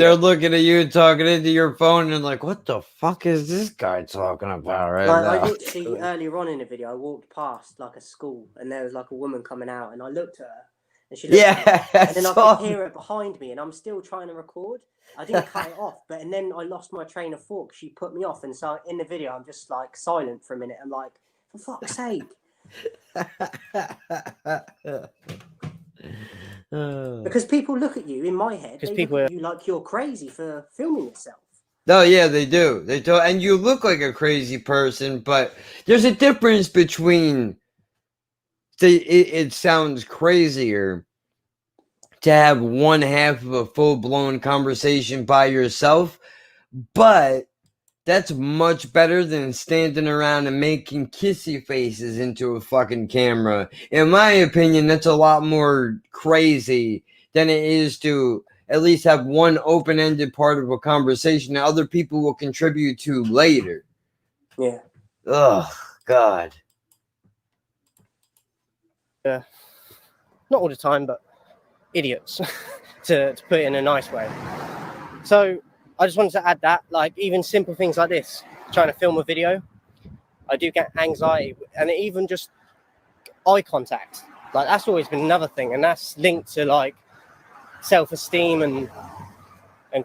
E: talking into your phone, and like, what the fuck is this guy talking about right now?
F: I literally, earlier on in the video, I walked past like a school, and there was like a woman coming out, and I looked at her, and she looked at me, and then I could hear it behind me, and I'm still trying to record. I didn't cut it off, but and then I lost my train of thought. She put me off, and so in the video, I'm just like silent for a minute. I'm like, if For fuck's sake. Because people look at you, in my head, they look at you like you're crazy for filming yourself.
E: No, yeah, they do. They do, and you look like a crazy person, but there's a difference between. It sounds crazier to have one half of a full-blown conversation by yourself, but that's much better than standing around and making kissy faces into a fucking camera. In my opinion, that's a lot more crazy than it is to at least have one open-ended part of a conversation that other people will contribute to later.
F: Yeah.
E: Oh, God.
G: Not all the time, but idiots, to put it in a nice way. So I just wanted to add that, like, even simple things like this, trying to film a video, I do get anxiety, and even just eye contact. Like, that's always been another thing, and that's linked to, like, self-esteem and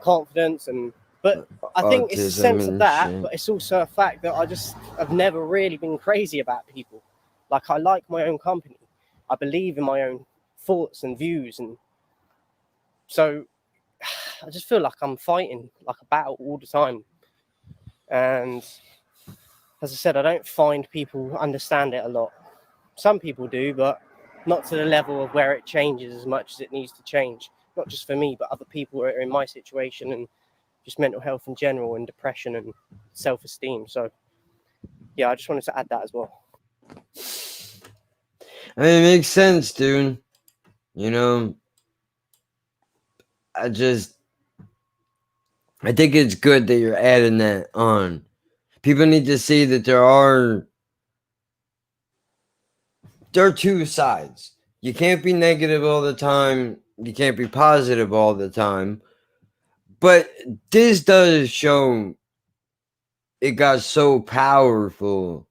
G: confidence, but I think it's a sense of that, shit. But it's also a fact that I've never really been crazy about people. Like, I like my own company. I believe in my own thoughts and views, and so I just feel like I'm fighting like a battle all the time. And as I said, I don't find people understand it a lot. Some people do, but not to the level of where it changes as much as it needs to change. Not just for me, but other people who are in my situation, and just mental health in general, and depression and self-esteem. So yeah, I just wanted to add that as well.
E: I mean, it makes sense, dude. You know, I think it's good that you're adding that on. People need to see that there are two sides. You can't be negative all the time. You can't be positive all the time. But this does show it got so powerful.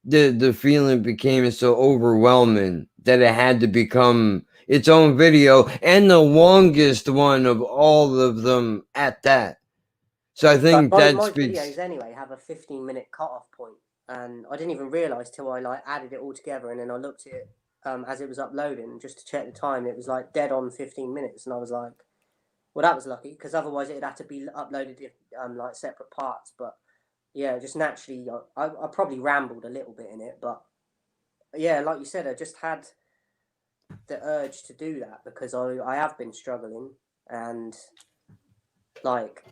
E: The feeling became so overwhelming that it had to become its own video, and the longest one of all of them at that. So I think that
F: my
E: speaks.
F: videos anyway have a 15-minute cutoff point, and I didn't even realize till I like added it all together, and then I looked at it as it was uploading just to check the time. It was like dead on 15 minutes, and I was like, well, that was lucky, because otherwise it'd have to be uploaded like separate parts. But yeah, just naturally, I probably rambled a little bit in it, but yeah, like you said, I just had the urge to do that because I have been struggling, and like,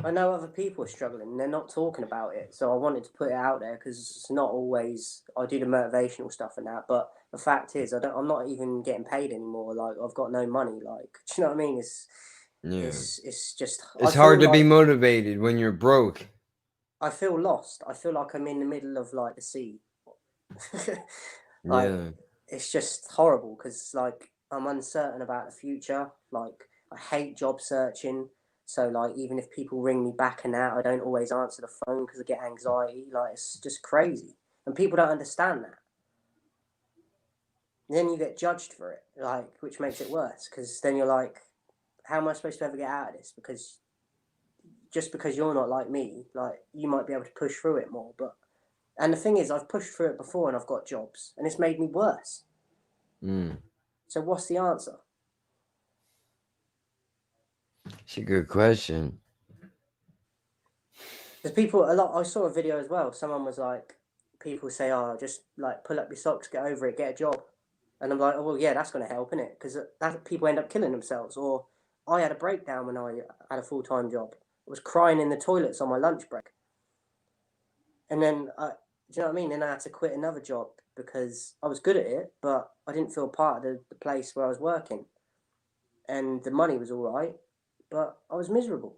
F: I know other people are struggling and they're not talking about it. So I wanted to put it out there because it's not always, I do the motivational stuff and that, but the fact is I'm not even getting paid anymore. Like, I've got no money. Like, do you know what I mean? It's just,
E: it's hard to be motivated when you're broke.
F: I feel lost. I feel like I'm in the middle of like the sea. Like, yeah. It's just horrible because like I'm uncertain about the future. Like, I hate job searching. So like, even if people ring me back and out, I don't always answer the phone because I get anxiety. Like, it's just crazy, and people don't understand that. And then you get judged for it, like, which makes it worse because then you're like, how am I supposed to ever get out of this? Because just because you're not like me, like, you might be able to push through it more. But, and the thing is, I've pushed through it before and I've got jobs, and it's made me worse. So what's the answer?
E: It's a good question.
F: There's people a lot. I saw a video as well. Someone was like, people say, "Oh, just like pull up your socks, get over it, get a job," and I'm like, "Oh well, yeah, that's going to help, innit? Because people end up killing themselves." Or I had a breakdown when I had a full-time job. I was crying in the toilets on my lunch break, and then do you know what I mean? Then I had to quit another job because I was good at it, but I didn't feel part of the place where I was working, and the money was all right, but I was miserable.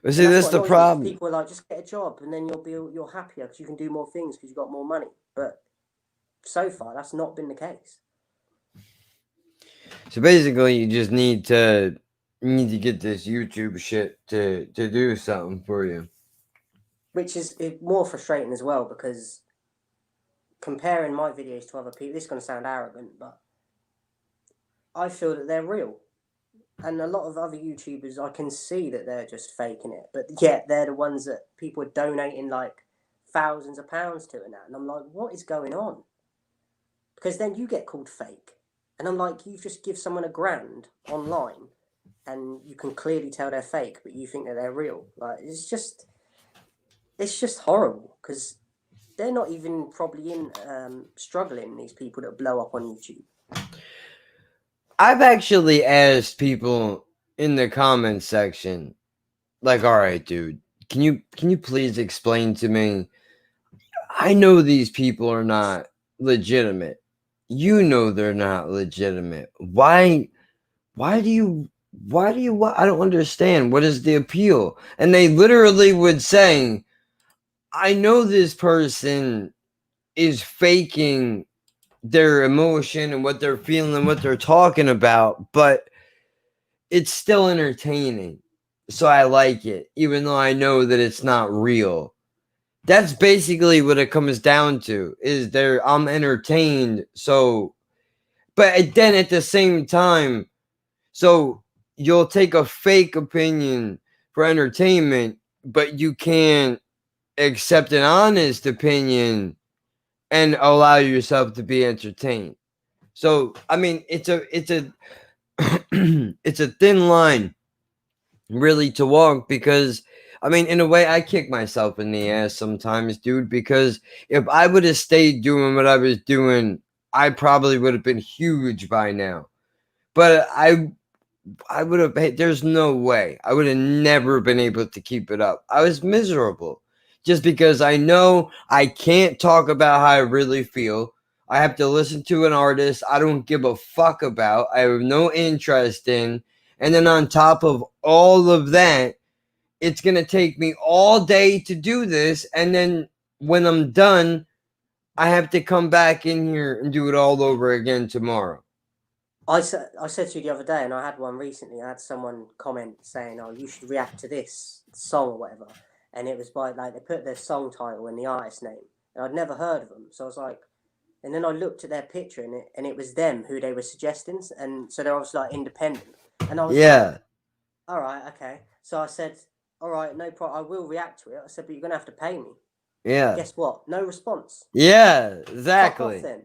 E: But see, that's the problem.
F: People are like, just get a job and then you're happier because you can do more things because you've got more money. But so far, that's not been the case.
E: So basically, you just need to get this YouTube shit to do something for you.
F: Which is more frustrating as well, because comparing my videos to other people, this is going to sound arrogant, but I feel that they're real. And a lot of other YouTubers, I can see that they're just faking it. But yet, they're the ones that people are donating like thousands of pounds to it now. And I'm like, what is going on? Because then you get called fake. And I'm like, you just give someone $1,000 online and you can clearly tell they're fake, but you think that they're real. Like, it's just horrible, because they're not even probably struggling, these people that blow up on YouTube.
E: I've actually asked people in the comments section, like, all right, dude, can you please explain to me? I know these people are not legitimate. You know they're not legitimate. Why do you I don't understand. What is the appeal? And they literally would say, I know this person is faking their emotion and what they're feeling and what they're talking about, but it's still entertaining. So I like it, even though I know that it's not real. That's basically what it comes down to, is I'm entertained. So, but then at the same time, so you'll take a fake opinion for entertainment, but you can't accept an honest opinion and allow yourself to be entertained. So, I mean, it's a it's a thin line really to walk, because I mean, in a way, I kick myself in the ass sometimes, dude, because if I would have stayed doing what I was doing, I probably would have been huge by now. But I would have, there's no way. I would have never been able to keep it up. I was miserable just because I know I can't talk about how I really feel. I have to listen to an artist I don't give a fuck about, I have no interest in. And then on top of all of that, it's going to take me all day to do this. And then when I'm done, I have to come back in here and do it all over again tomorrow.
F: I said to you the other day, and I had one recently, I had someone comment saying, oh, you should react to this song or whatever. And it was by, like, they put their song title and the artist name. And I'd never heard of them. So I was like, and then I looked at their picture and it was them who they were suggesting. And so they're obviously like independent. And I was like, all right, okay. So I said, all right, no problem. I will react to it. I said, but you're going to have to pay me.
E: Yeah.
F: Guess what? No response.
E: Yeah, exactly.
F: Fuck off then.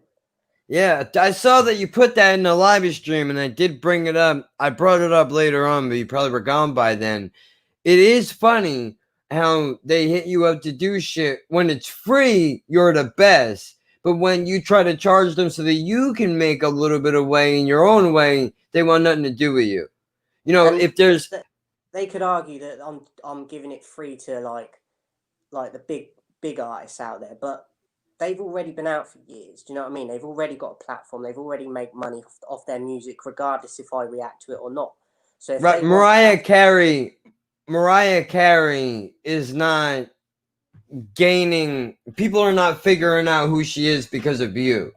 E: Yeah, I saw that you put that in the live stream, and I did bring it up. I brought it up later on, but you probably were gone by then. It is funny how they hit you up to do shit. When it's free, you're the best. But when you try to charge them so that you can make a little bit of way in your own way, they want nothing to do with you. You know, and if there's...
F: They could argue that I'm giving it free to like the big artists out there, but they've already been out for years. Do you know what I mean? They've already got a platform. They've already made money off their music, regardless if I react to it or not. So if
E: right, Mariah Carey is not gaining. People are not figuring out who she is because of you.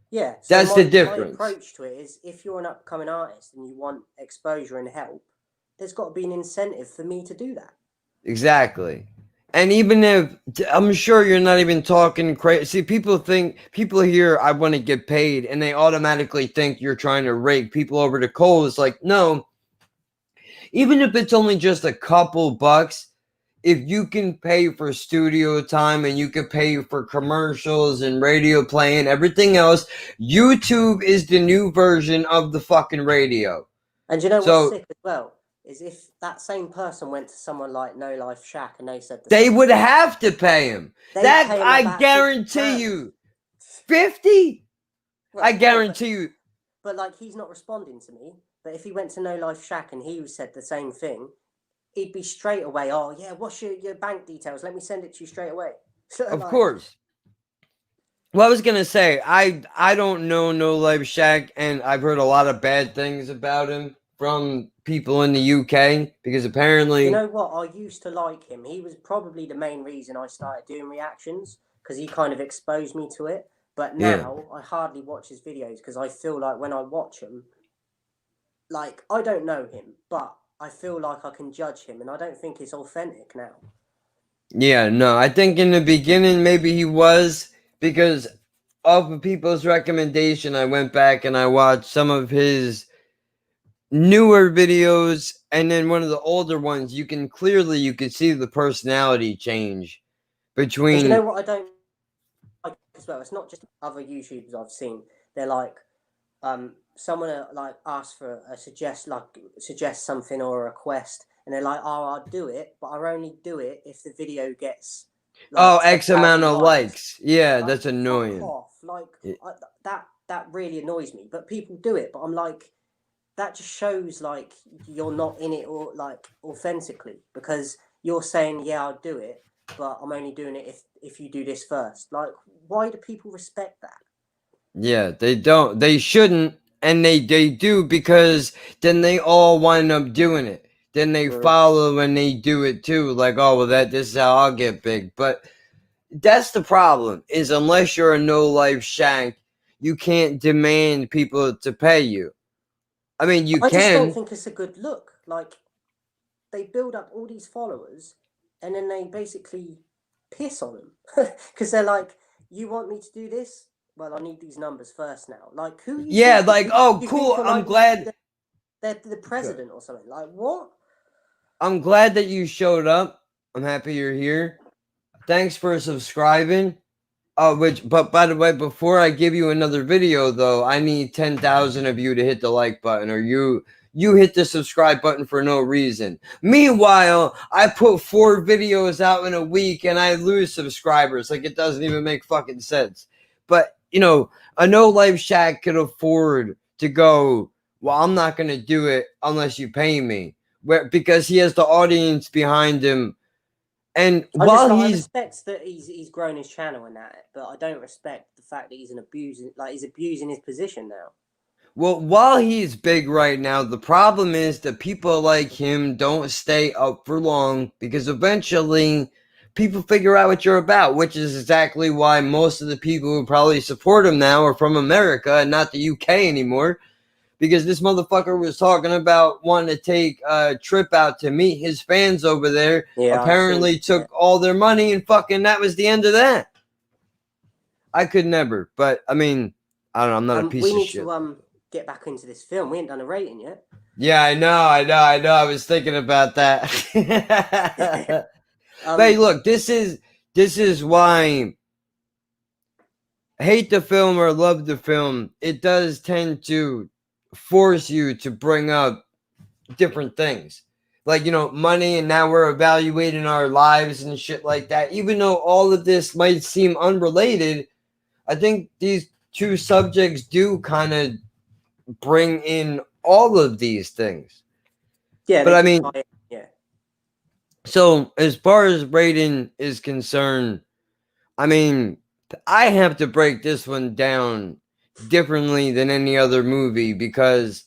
F: Yeah, so
E: that's the difference.
F: My approach to it is, if you're an upcoming artist and you want exposure and help, there's got to be an incentive for me to do that.
E: Exactly. And even if, I'm sure you're not even talking crazy. See, people hear I want to get paid and they automatically think you're trying to rake people over the coals. It's like, no, even if it's only just a couple bucks, if you can pay for studio time and you can pay for commercials and radio play and everything else, YouTube is the new version of the fucking radio.
F: And you know what's sick as well? Is if that same person went to someone like No Life Shack and they said
E: they would have to pay him. That I guarantee you. 50? Well, I guarantee you.
F: But like, he's not responding to me. But if he went to No Life Shack and he said the same thing, he'd be straight away, oh yeah, what's your bank details? Let me send it to you straight away.
E: Of course. Well, I was gonna say, I don't know No Life Shack, and I've heard a lot of bad things about him from people in the UK, because apparently...
F: You know what? I used to like him. He was probably the main reason I started doing reactions, because he kind of exposed me to it. But now I hardly watch his videos, because I feel like when I watch him, like, I don't know him, but I feel like I can judge him, and I don't think it's authentic now.
E: Yeah, no, I think in the beginning maybe he was, because of people's recommendation, I went back and I watched some of his newer videos, and then one of the older ones. You can see the personality change
F: And you
E: between.
F: know what I don't like as well? It's not just other YouTubers I've seen. They're like, someone like asks for a suggest something or a request, and they're like, "Oh, I'll do it, but I'll only do it if the video gets
E: Oh,
F: like
E: X amount
F: 10,000
E: of likes. Yeah,
F: Like,
E: that's
F: fuck
E: annoying.
F: off! Like
E: It-
F: that really annoys me. But people do it. But I'm like, that just shows like you're not in it or like authentically, because you're saying, yeah, I'll do it, but I'm only doing it if you do this first. Like, why do people respect that?
E: Yeah, they don't. They shouldn't, and they do, because then they all wind up doing it. Then they follow and they do it too. Like, oh well, this is how I'll get big. But that's the problem. Is unless you're a no life shank, you can't demand people to pay you. I mean, you
F: I just don't
E: can.
F: think it's a good look. Like, they build up all these followers, and then they basically piss on them because they're like, "You want me to do this? Well, I need these numbers first now." Like, who you
E: Yeah,
F: think?
E: like, oh,
F: You
E: cool.
F: think you're
E: I'm
F: like
E: glad.
F: they're the president or something? Like, what?
E: I'm glad that you showed up. I'm happy you're here. Thanks for subscribing. But by the way, before I give you another video, though, I need 10,000 of you to hit the like button, or you hit the subscribe button for no reason. Meanwhile, I put 4 videos out in a week and I lose subscribers. Like, it doesn't even make fucking sense. But, you know, a no life shack could afford to go, well, I'm not going to do it unless you pay me. Because he has the audience behind him. And while
F: I
E: he's
F: respect that he's grown his channel and that, but I don't respect the fact that he's he's abusing his position now.
E: Well, while he's big right now, the problem is that people like him don't stay up for long, because eventually people figure out what you're about, which is exactly why most of the people who probably support him now are from America and not the UK anymore, because this motherfucker was talking about wanting to take a trip out to meet his fans over there.
F: Yeah,
E: apparently took all their money, and fucking that was the end of that. I could never, but I mean, I don't know, I'm not a piece of shit.
F: We need to get back into this film. We ain't done a rating yet.
E: Yeah, I know. I was thinking about that. Hey, look, this is why, hate the film or love the film, it does tend to force you to bring up different things. Like, you know, money, and now we're evaluating our lives and shit like that. Even though all of this might seem unrelated, I think these two subjects do kind of bring in all of these things.
F: Yeah,
E: but I mean,
F: yeah.
E: So as far as rating is concerned, I mean, I have to break this one down differently than any other movie, because,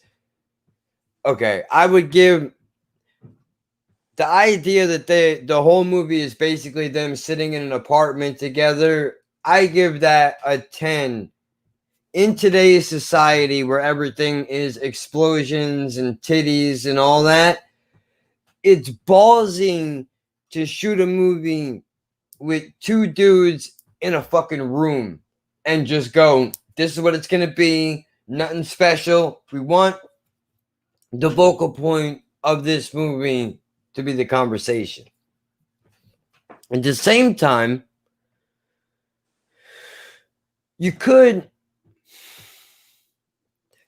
E: okay, I would give the idea that the whole movie is basically them sitting in an apartment together. I give that a 10. In today's society where everything is explosions and titties and all that, it's ballsy to shoot a movie with 2 dudes in a fucking room and just go, this is what it's going to be. Nothing special. We want the vocal point of this movie to be the conversation. At the same time, you could,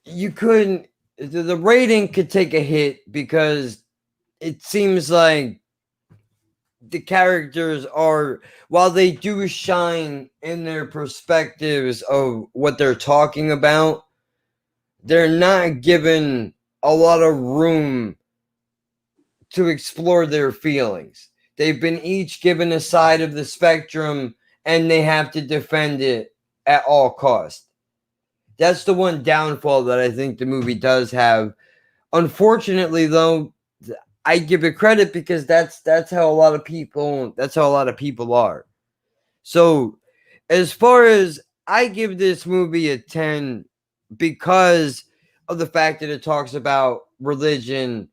E: the rating could take a hit, because it seems like the characters are, while they do shine in their perspectives of what they're talking about, they're not given a lot of room to explore their feelings. They've been each given a side of the spectrum, and they have to defend it at all costs. That's the one downfall that I think the movie does have. Unfortunately, though, I give it credit, because that's how a lot of people are. So, as far as, I give this movie a 10 because of the fact that it talks about religion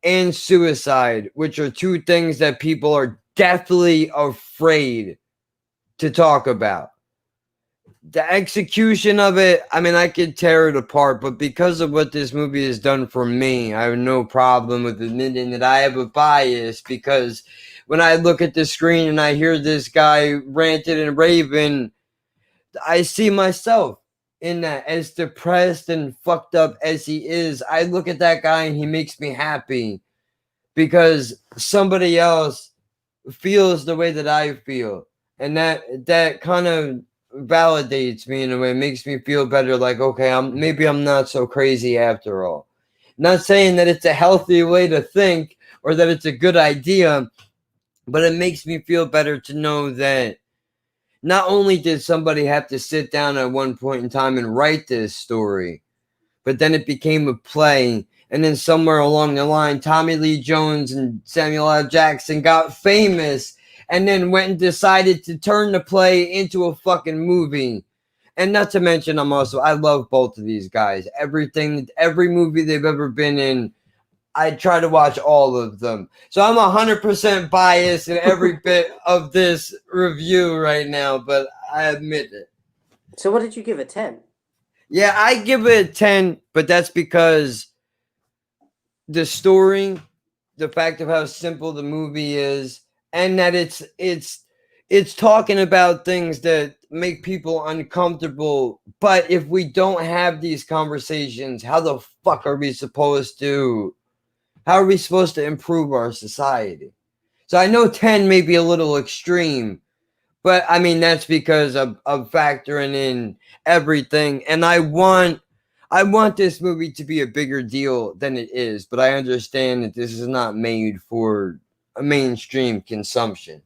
E: and suicide, which are 2 things that people are deathly afraid to talk about. The execution of it, I mean, I could tear it apart, but because of what this movie has done for me, I have no problem with admitting that I have a bias, because when I look at the screen and I hear this guy ranting and raving, I see myself in that. As depressed and fucked up as he is, I look at that guy and he makes me happy because somebody else feels the way that I feel. And that kind of validates me in a way, makes me feel better, like, okay, I'm not so crazy after all. Not saying that it's a healthy way to think or that it's a good idea, but it makes me feel better to know that not only did somebody have to sit down at one point in time and write this story, but then it became a play. And then somewhere along the line, Tommy Lee Jones and Samuel L. Jackson got famous and then went and decided to turn the play into a fucking movie. And not to mention, I love both of these guys. Every movie they've ever been in, I try to watch all of them. So I'm 100% biased in every bit of this review right now, but I admit it.
F: So what did you give it? 10?
E: Yeah, I give it a 10, but that's because the story, the fact of how simple the movie is, and that it's talking about things that make people uncomfortable. But if we don't have these conversations, how the fuck are we supposed to improve our society? So I know 10 may be a little extreme, but I mean, that's because of factoring in everything. And I want this movie to be a bigger deal than it is, but I understand that this is not made for a mainstream consumption.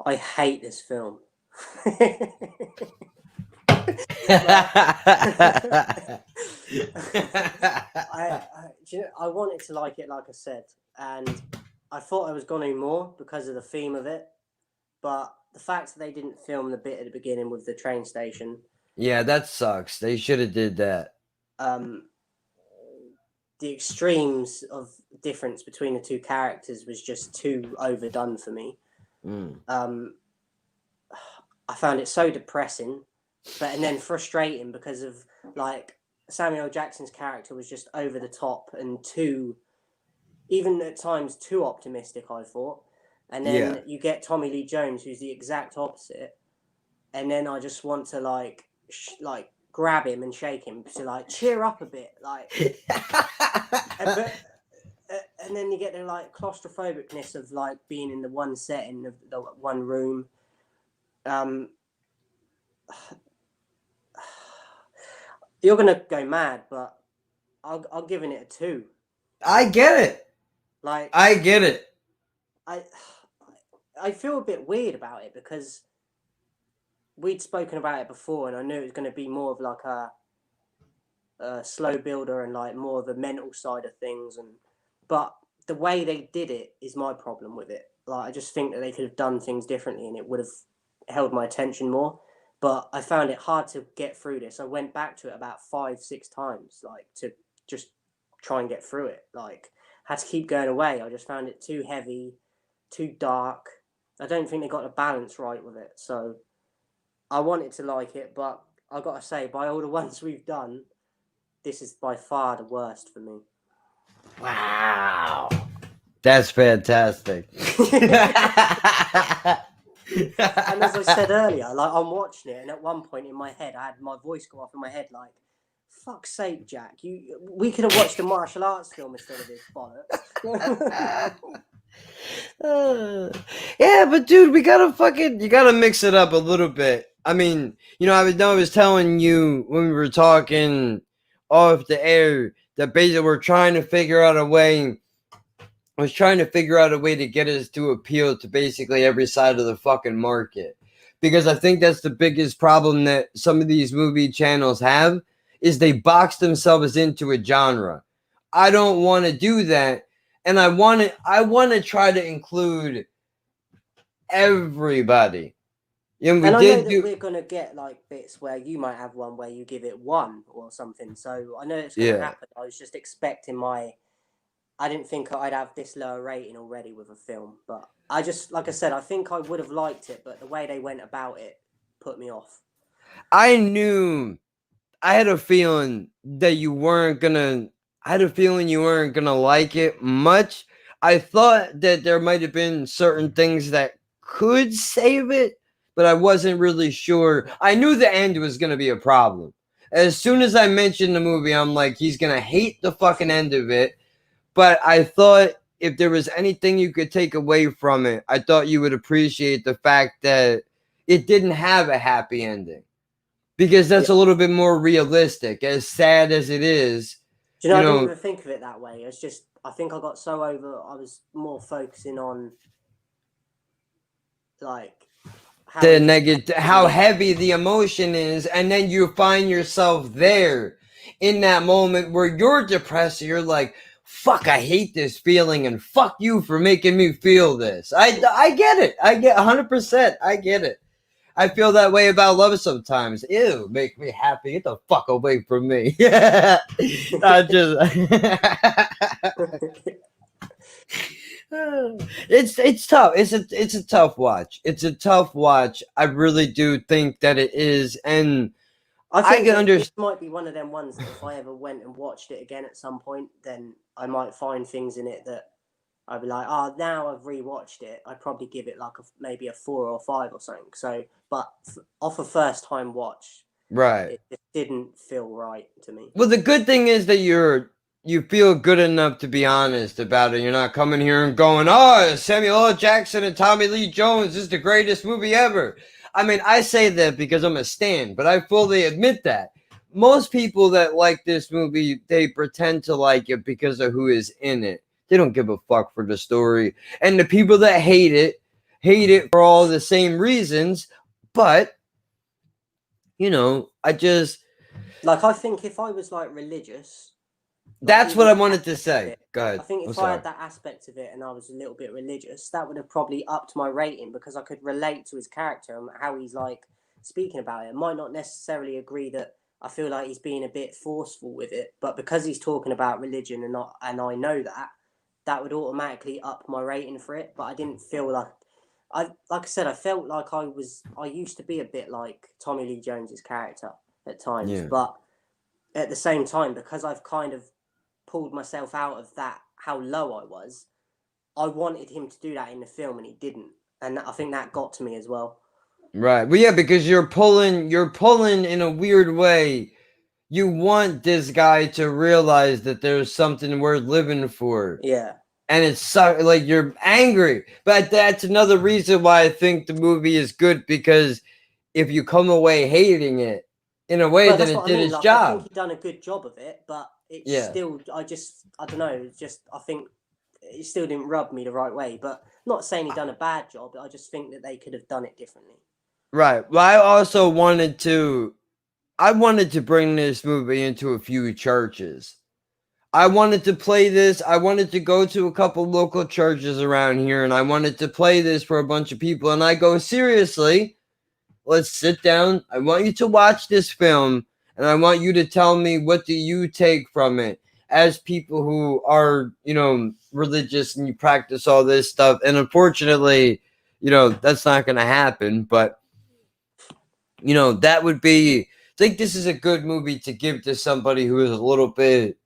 F: I hate this film. I wanted to like it, like I said, and I thought I was going to more because of the theme of it, but the fact that they didn't film the bit at the beginning with the train station,
E: yeah, that sucks. They should have did that.
F: The extremes of difference between the two characters was just too overdone for me. I found it so depressing, and then frustrating because of, like, Samuel Jackson's character was just over the top and even at times too optimistic, I thought. And then you get Tommy Lee Jones, who's the exact opposite. And then I just want to like grab him and shake him to like cheer up a bit, like. And then you get the like claustrophobicness of like being in the one setting of the one room. You're gonna go mad, but I'll give it a 2.
E: I get it.
F: Like,
E: I get it.
F: I feel a bit weird about it because we'd spoken about it before, and I knew it was going to be more of like a slow builder and like more of the mental side of things, but the way they did it is my problem with it. Like, I just think that they could have done things differently, and it would have held my attention more. But I found it hard to get through this. I went back to it about 5-6 times, like, to just try and get through it. Like, had to keep going away. I just found it too heavy, too dark. I don't think they got the balance right with it. So I wanted to like it, but I got to say, by all the ones we've done, this is by far the worst for me.
E: Wow. That's fantastic.
F: And as I said earlier, like, I'm watching it, and at one point in my head, I had my voice go off in my head like, fuck's sake, Jack, we could have watched a martial arts film instead of this bollocks.
E: Yeah, but dude, you gotta mix it up a little bit. I mean, I was telling you when we were talking off the air that basically we're trying to figure out a way. I was trying to figure out a way to get us to appeal to basically every side of the fucking market. Because I think that's the biggest problem that some of these movie channels have, is they box themselves into a genre. I don't want to do that. And I want to try to include everybody.
F: And I know that we're going to get like bits where you might have one where you give it 1 or something. So I know it's going to happen. I was just expecting I didn't think I'd have this lower rating already with a film, but I just, like I said, I think I would have liked it, but the way they went about it put me off.
E: I had a feeling you weren't gonna like it much. I thought that there might have been certain things that could save it, but I wasn't really sure. I knew the end was going to be a problem. As soon as I mentioned the movie, I'm like, he's going to hate the fucking end of it. But I thought if there was anything you could take away from it, I thought you would appreciate the fact that it didn't have a happy ending. Because that's a little bit more realistic. As sad as it is,
F: Do you know, I didn't even think of it that way. It's just, I think I got so over, I was more focusing on, like,
E: the negative, how heavy the emotion is, and then you find yourself there in that moment where you're depressed. You're like, fuck, I hate this feeling, and fuck you for making me feel this. I get it. I get 100%. I get it. I feel that way about love sometimes. Ew, make me happy. Get the fuck away from me. I just it's tough. It's a tough watch. It's a tough watch. I really do think that it is, and
F: I can understand. This might be one of them ones that if I ever went and watched it again at some point, then I might find things in it that I'd be like, oh, now I've rewatched it, I'd probably give it like maybe a 4 or 5 or something. So, but off a first time watch,
E: right,
F: it didn't feel right to me.
E: Well, the good thing is that you feel good enough to be honest about it. You're not coming here and going, oh, Samuel L. Jackson and Tommy Lee Jones is the greatest movie ever. I mean, I say that because I'm a stan, but I fully admit that. Most people that like this movie, they pretend to like it because of who is in it. They don't give a fuck for the story. And the people that hate it for all the same reasons. But, you know, I just...
F: Like, I think if I was, like, religious...
E: That's what I wanted to say. Go ahead.
F: I think if I had that aspect of it and I was a little bit religious, that would have probably upped my rating because I could relate to his character and how he's, like, speaking about it. I might not necessarily agree that I feel like he's being a bit forceful with it, but because he's talking about religion and I know that would automatically up my rating for it. But I didn't feel like I said, I felt like I used to be a bit like Tommy Lee Jones's character at times, but at the same time, because I've kind of pulled myself out of that, how low I wanted him to do that in the film and he didn't. And I think that got to me as well.
E: Right. Well, yeah, because you're pulling in a weird way. You want this guy to realize that there's something worth living for.
F: Yeah.
E: And it's like you're angry. But that's another reason why I think the movie is good, because if you come away hating it, in a way, then it did its job.
F: I think he done a good job of it, but it's still, I don't know, I think it still didn't rub me the right way. But not saying he done a bad job, but I just think that they could have done it differently.
E: Right. Well, I also wanted to bring this movie into a few churches. I wanted to play this. I wanted to go to a couple local churches around here, and I wanted to play this for a bunch of people. And I go, seriously, let's sit down. I want you to watch this film, and I want you to tell me, what do you take from it as people who are, you know, religious and you practice all this stuff. And unfortunately, you know, that's not going to happen. But, you know, that would be, I think this is a good movie to give to somebody who is a little bit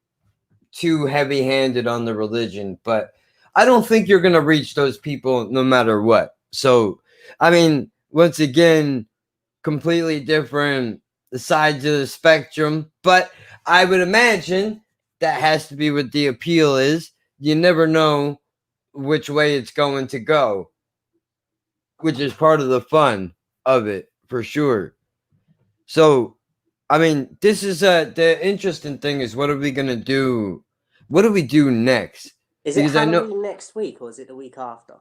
E: too heavy-handed on the religion. But I don't think you're going to reach those people no matter what. So, I mean, once again, completely different sides of the spectrum. But I would imagine that has to be what the appeal is. You never know which way it's going to go, which is part of the fun of it, for sure. So, I mean, this is the interesting thing is, what are we going to do? What do we do next?
F: Is it Halloween next week or is it the week after?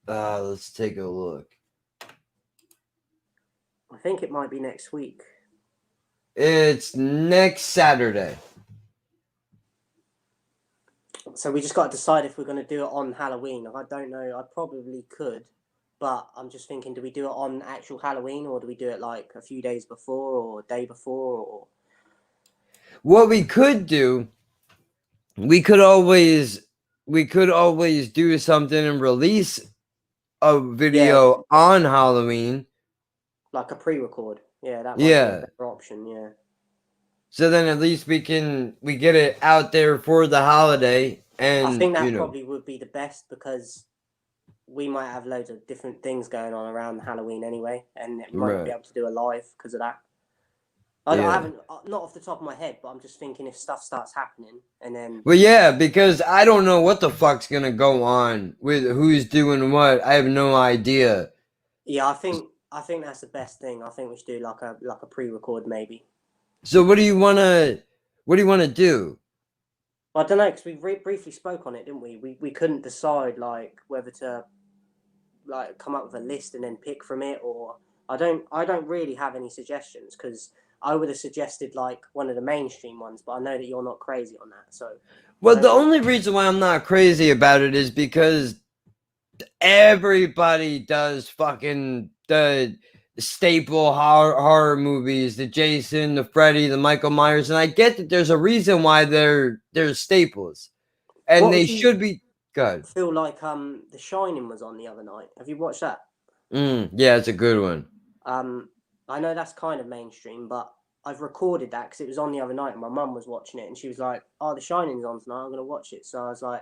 E: Let's take a look.
F: I think it might be next week.
E: It's next Saturday.
F: So we just got to decide if we're going to do it on Halloween. I don't know. I probably could. But I'm just thinking, do we do it on actual Halloween or do we do it like a few days before or a day before? Or
E: what we could do, we could always do something and release a video on Halloween.
F: Like a pre-record. Yeah, that might be a better option, yeah.
E: So then at least we get it out there for the holiday, and
F: I think that probably would be the best because we might have loads of different things going on around Halloween anyway, and we might not be
E: Right.
F: able to do a live because of that. I
E: Yeah.
F: haven't, not off the top of my head, but I'm just thinking if stuff starts happening and then.
E: Well, yeah, because I don't know what the fuck's gonna go on with who's doing what. I have no idea.
F: Yeah, I think that's the best thing. I think we should do like a pre-record maybe.
E: So what do you wanna do?
F: I don't know because we briefly spoke on it, didn't we? We couldn't decide like whether to like come up with a list and then pick from it, or I don't really have any suggestions because I would have suggested like one of the mainstream ones, but I know that you're not crazy on that. So
E: Well, the only reason why I'm not crazy about it is because everybody does fucking the staple horror movies, the Jason, the Freddy, the Michael Myers, and I get that there's a reason why they're staples, and
F: What
E: they
F: would you
E: should be good.
F: feel like The Shining was on the other night. Have you watched that?
E: Yeah, it's a good one.
F: I know that's kind of mainstream, but I've recorded that because it was on the other night and my mum was watching it and she was like, "Oh, The Shining's on tonight. I'm gonna watch it." So I was like,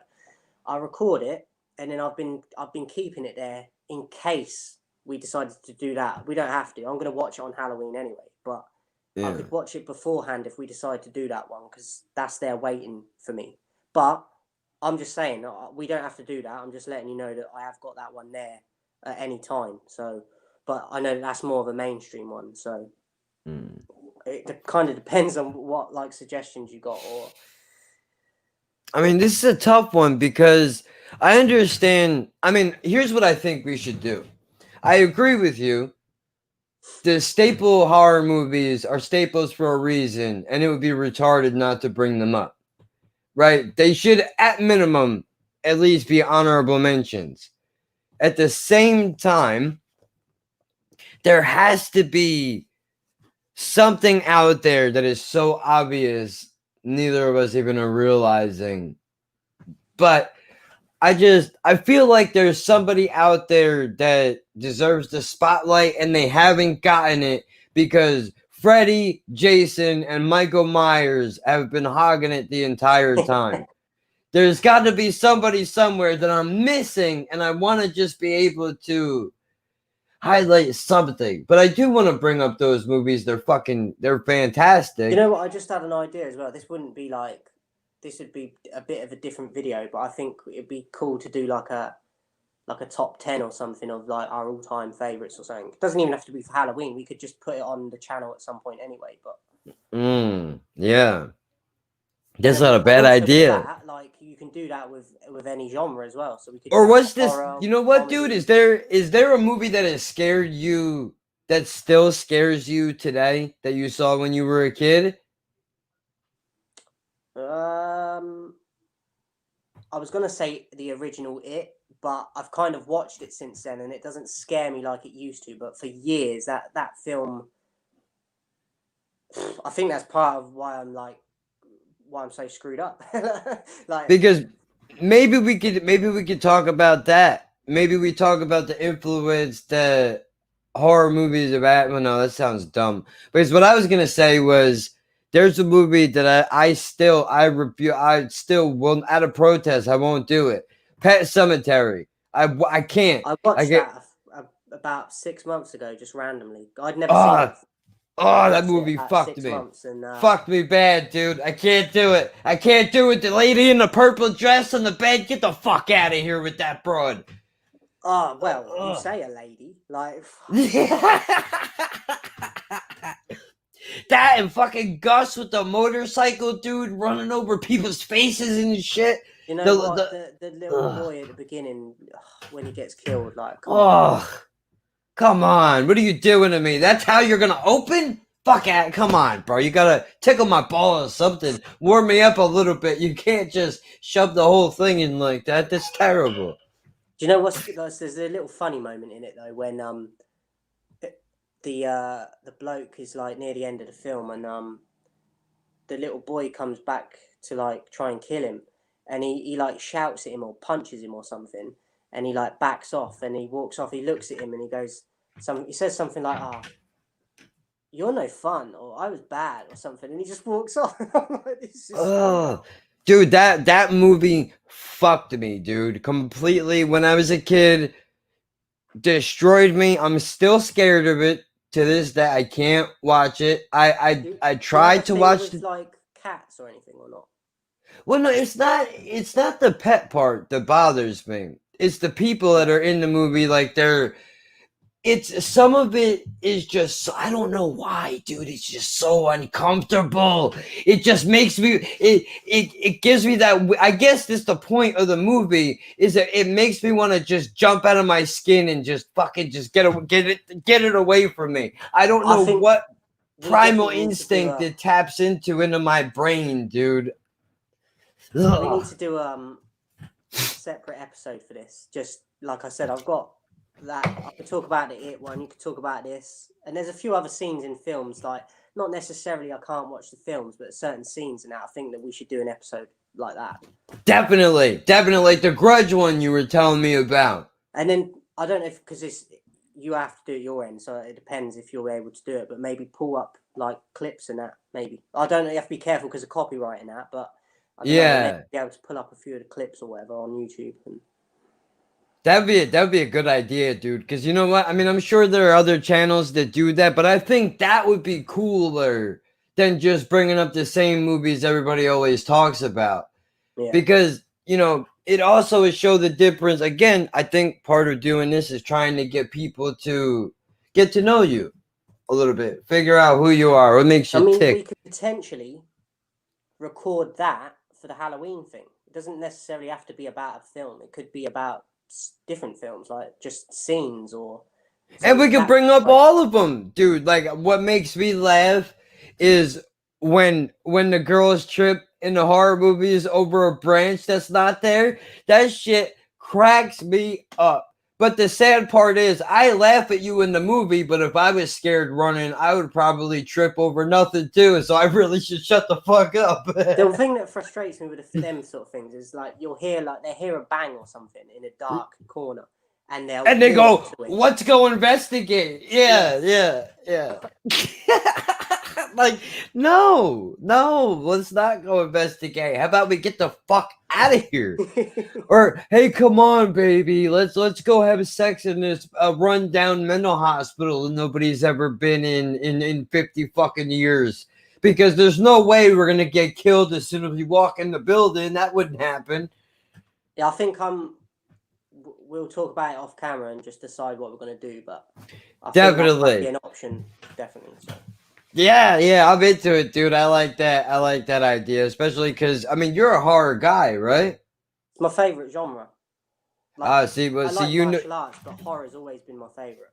F: I record it and then I've been keeping it there in case we decided to do that. We don't have to. I'm gonna watch it on Halloween anyway, but I
E: Yeah.
F: could watch it beforehand if we decide to do that one because that's there waiting for me. But I'm just saying we don't have to do that. I'm just letting you know that I have got that one there at any time. So, but I know that's more of a mainstream one. So it kind of depends on what like suggestions you got. Or
E: I mean, this is a tough one because I understand. I mean, here's what I think we should do. I agree with you. The staple horror movies are staples for a reason, and it would be retarded not to bring them up. Right? They should, at minimum, at least be honorable mentions. At the same time, there has to be something out there that is so obvious, neither of us even are realizing. But I feel like there's somebody out there that deserves the spotlight and they haven't gotten it because Freddy, Jason, and Michael Myers have been hogging it the entire time. There's got to be somebody somewhere that I'm missing, and I want to just be able to highlight something. But I do want to bring up those movies. They're fantastic.
F: you know what? I just had an idea as well. This would be a bit of a different video, but I think it'd be cool to do like a top 10 or something of like our all-time favorites or something. It doesn't even have to be for Halloween. We could just put it on the channel at some point anyway. But
E: Yeah. That's not a bad idea.
F: That, like you can do that with any genre as well. So we could.
E: Or what's this?
F: Horror,
E: You know what,
F: comedy.
E: dude? Is there a movie that has scared you that still scares you today that you saw when you were a kid?
F: I was gonna say the original It, but I've kind of watched it since then, and it doesn't scare me like it used to. But for years, that film, I think that's part of why I'm so screwed up. Like
E: Because maybe we could talk about that. Maybe we talk about the influence that horror movies have had. Well, no, that sounds dumb. Because what I was gonna say was there's a movie that I still will, out of protest, I won't do it. Pet Cemetery. I can't.
F: I watched that about 6 months ago, just randomly. I'd never seen it.
E: That movie fucked me. Fucked me bad, dude. I can't do it. I can't do it. The lady in the purple dress on the bed. Get the fuck out of here with that broad.
F: Oh, well, you say a lady. Like.
E: That and fucking Gus with the motorcycle, dude, running over people's faces and shit.
F: You know the little boy at the beginning when he gets killed, like.
E: Come on. What are you doing to me? That's how you're gonna open? Fuck it. Come on, bro. You gotta tickle my ball or something. Warm me up a little bit. You can't just shove the whole thing in like that. That's terrible.
F: Do you know there's a little funny moment in it though when the bloke is like near the end of the film and the little boy comes back to like try and kill him and he like shouts at him or punches him or something and he like backs off and he walks off. He looks at him and he says something like, "You're no fun," or "I was bad," or something, and he just walks off. I'm like, this is
E: Oh, dude, that movie fucked me, dude, completely. When I was a kid, destroyed me. I'm still scared of it to this day. I can't watch it. I
F: Do you have a
E: tried to
F: thing
E: watch
F: with
E: the.
F: like cats or anything or not?
E: Well, no, it's not. It's not the pet part that bothers me. It's the people that are in the movie. Like they're. It's some of it is just. I don't know why, dude. It's just so uncomfortable. It just makes me. It gives me that. I guess this the point of the movie is that it makes me want to just jump out of my skin and just fucking just get it away from me. I don't
F: I
E: know
F: think
E: what
F: we
E: primal
F: definitely need to do
E: instinct it taps into my brain, dude.
F: we need
E: Ugh.
F: to do separate episode for this. Just like I said, I've got that. I could talk about the It one. You could talk about this, and there's a few other scenes in films. Like not necessarily I can't watch the films, but certain scenes, and I think that we should do an episode like that.
E: Definitely the Grudge one you were telling me about.
F: And then I don't know if because it's you have to do it your end, so it depends if you're able to do it. But maybe pull up like clips and that. Maybe I don't know. You have to be careful because of copyright and that. But I don't know, maybe be able to pull up a few of the clips or whatever on YouTube. And
E: That'd be a good idea, dude. Because you know what? I mean, I'm sure there are other channels that do that, but I think that would be cooler than just bringing up the same movies everybody always talks about.
F: yeah,
E: Because it also would show the difference. Again, I think part of doing this is trying to get people to get to know you a little bit, figure out who you are, what makes you
F: we
E: tick.
F: could potentially record that for the Halloween thing. It doesn't necessarily have to be about a film. It could be about different films, like just scenes or.
E: And we
F: something
E: can bring up
F: like-
E: all of them, dude. Like what makes me laugh is when the girls trip in the horror movies over a branch that's not there. That shit cracks me up. But the sad part is I laugh at you in the movie, but if I was scared running, I would probably trip over nothing too. So I really should shut the fuck up.
F: The thing that frustrates me with them sort of things is like you'll hear they hear a bang or something in a dark corner, and
E: they go,
F: walk to it.
E: "Let's go investigate." Yeah. Like, no, let's not go investigate. How about we get the fuck out of here? Or, hey, come on, baby, let's go have sex in this rundown mental hospital that nobody's ever been in 50 fucking years. Because there's no way we're gonna get killed as soon as we walk in the building. That wouldn't happen.
F: Yeah, I think we'll talk about it off camera and just decide what we're gonna do. But I think that
E: Definitely.
F: might be an option, definitely. So.
E: Yeah, I'm into it, dude. I like that idea, especially because I mean you're a horror guy, right?
F: It's my favorite genre.
E: See, but
F: I like
E: you
F: martial arts, but horror's always been my favorite.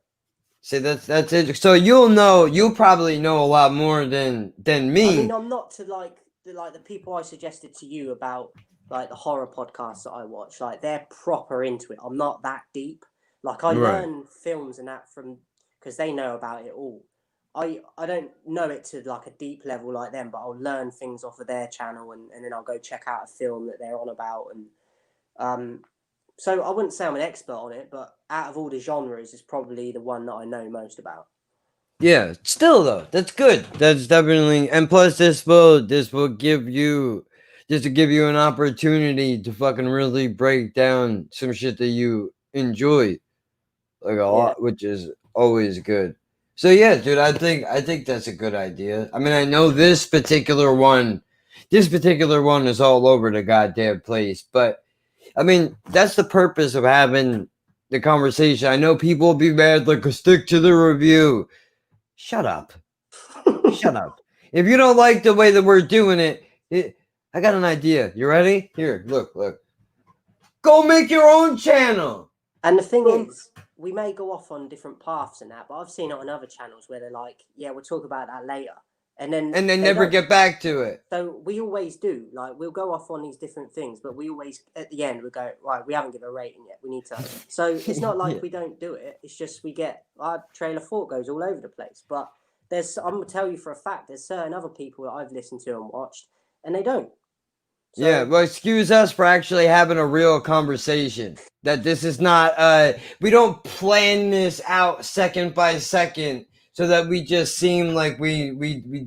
E: See, that's it. So you'll probably know a lot more than me.
F: I mean, I'm not to like the people I suggested to you about like the horror podcasts that I watch. Like they're proper into it. I'm not that deep. Like I learn films and that from because they know about it all. I don't know it to like a deep level like them, but I'll learn things off of their channel and then I'll go check out a film that they're on about and so I wouldn't say I'm an expert on it, but out of all the genres, it's probably the one that I know most about.
E: Yeah, still though, that's good. That's definitely, and plus this will give you an opportunity to fucking really break down some shit that you enjoy like a lot, which is always good. So yeah, dude, I think that's a good idea. I mean, I know this particular one is all over the goddamn place, but I mean, that's the purpose of having the conversation. I know people will be mad, like, stick to the review. Shut up. Shut up. If you don't like the way that we're doing it, I got an idea. You ready? Here, look. Go make your own channel.
F: And the thing is, we may go off on different paths and that, but I've seen it on other channels where they're like, yeah, we'll talk about that later. And then
E: they never get back to it.
F: So we always do. Like we'll go off on these different things, but we always at the end we go, right, we haven't given a rating yet. We need to. So it's not like we don't do it. It's just we get our trailer thought goes all over the place. But I'm gonna tell you for a fact, there's certain other people that I've listened to and watched, and they don't.
E: So, yeah, well, excuse us for actually having a real conversation. That this is not we don't plan this out second by second so that we just seem like we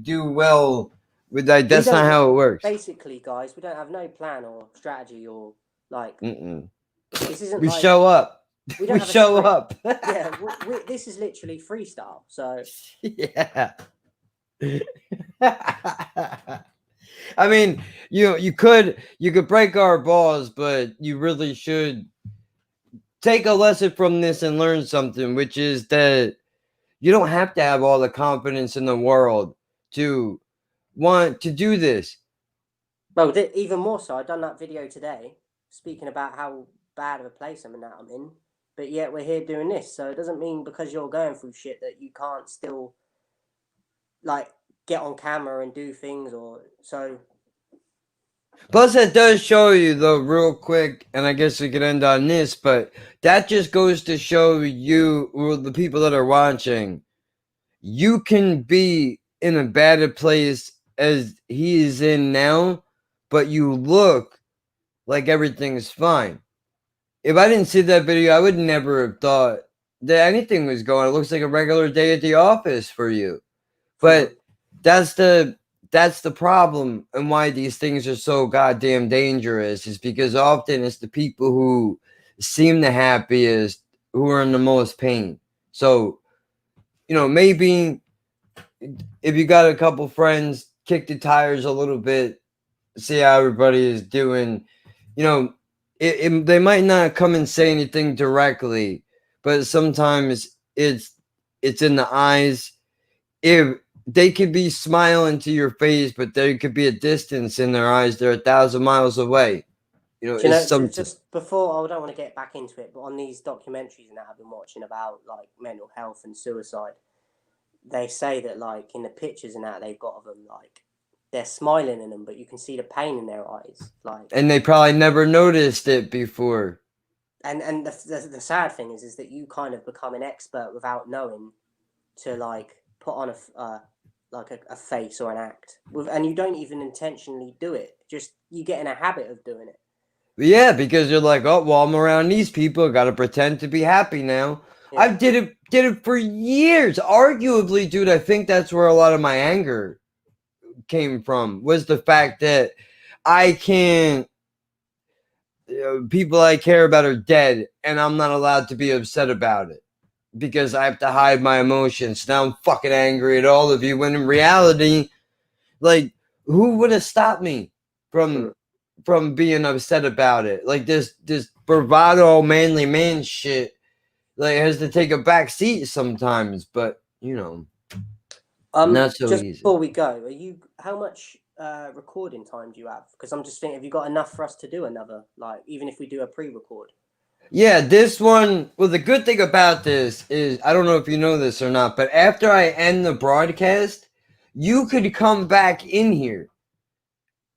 E: do well with that.
F: We
E: That's not
F: don't-
E: how it works.
F: Basically, guys, we don't have no plan or strategy or like.
E: Mm-mm.
F: This isn't
E: We
F: like
E: show up.
F: we don't
E: We
F: have a
E: show
F: script.
E: up.
F: Yeah, this is literally freestyle. So
E: Yeah. I mean, you could break our balls, but you really should take a lesson from this and learn something, which is that you don't have to have all the confidence in the world to want to do this.
F: well, even more so. I done that video today, speaking about how bad of a place I'm in, but yet we're here doing this. So it doesn't mean because you're going through shit that you can't still like get on camera and do things. Or so.
E: Plus, it does show you, though, real quick, and I guess we could end on this, but that just goes to show you, or the people that are watching, you can be in a bad place as he is in now, but you look like everything's fine. If I didn't see that video, I would never have thought that anything was going. It looks like a regular day at the office for you. But that's the problem, and why these things are so goddamn dangerous is because often it's the people who seem the happiest who are in the most pain. So, maybe if you got a couple friends, kick the tires a little bit, see how everybody is doing. They might not come and say anything directly, but sometimes it's in the eyes. If they could be smiling to your face, but there could be a distance in their eyes. They're 1,000 miles away.
F: Just before, I don't want to get back into it, but on these documentaries that I've been watching about like mental health and suicide, they say that like in the pictures and that they've got of them, like they're smiling in them, but you can see the pain in their eyes, like.
E: And they probably never noticed it before.
F: And the sad thing is that you kind of become an expert without knowing to like put on a face or an act and you don't even intentionally do it. Just you get in a habit of doing it.
E: Yeah, because you're like, oh well, I'm around these people, gotta pretend to be happy now.
F: Yeah.
E: I did it for years. Arguably, dude, I think that's where a lot of my anger came from, was the fact that I can't, people I care about are dead and I'm not allowed to be upset about it because I have to hide my emotions. Now I'm fucking angry at all of you, when in reality, like, who would have stopped me from being upset about it? Like, this bravado manly man shit, like, has to take a back seat sometimes, but not so
F: just
E: easy.
F: Before we go, how much recording time do you have? Because I'm just thinking, have you got enough for us to do another, like, even if we do a pre-record?
E: Yeah, this one, well, the good thing about this is, I don't know if you know this or not, but after I end the broadcast, you could come back in here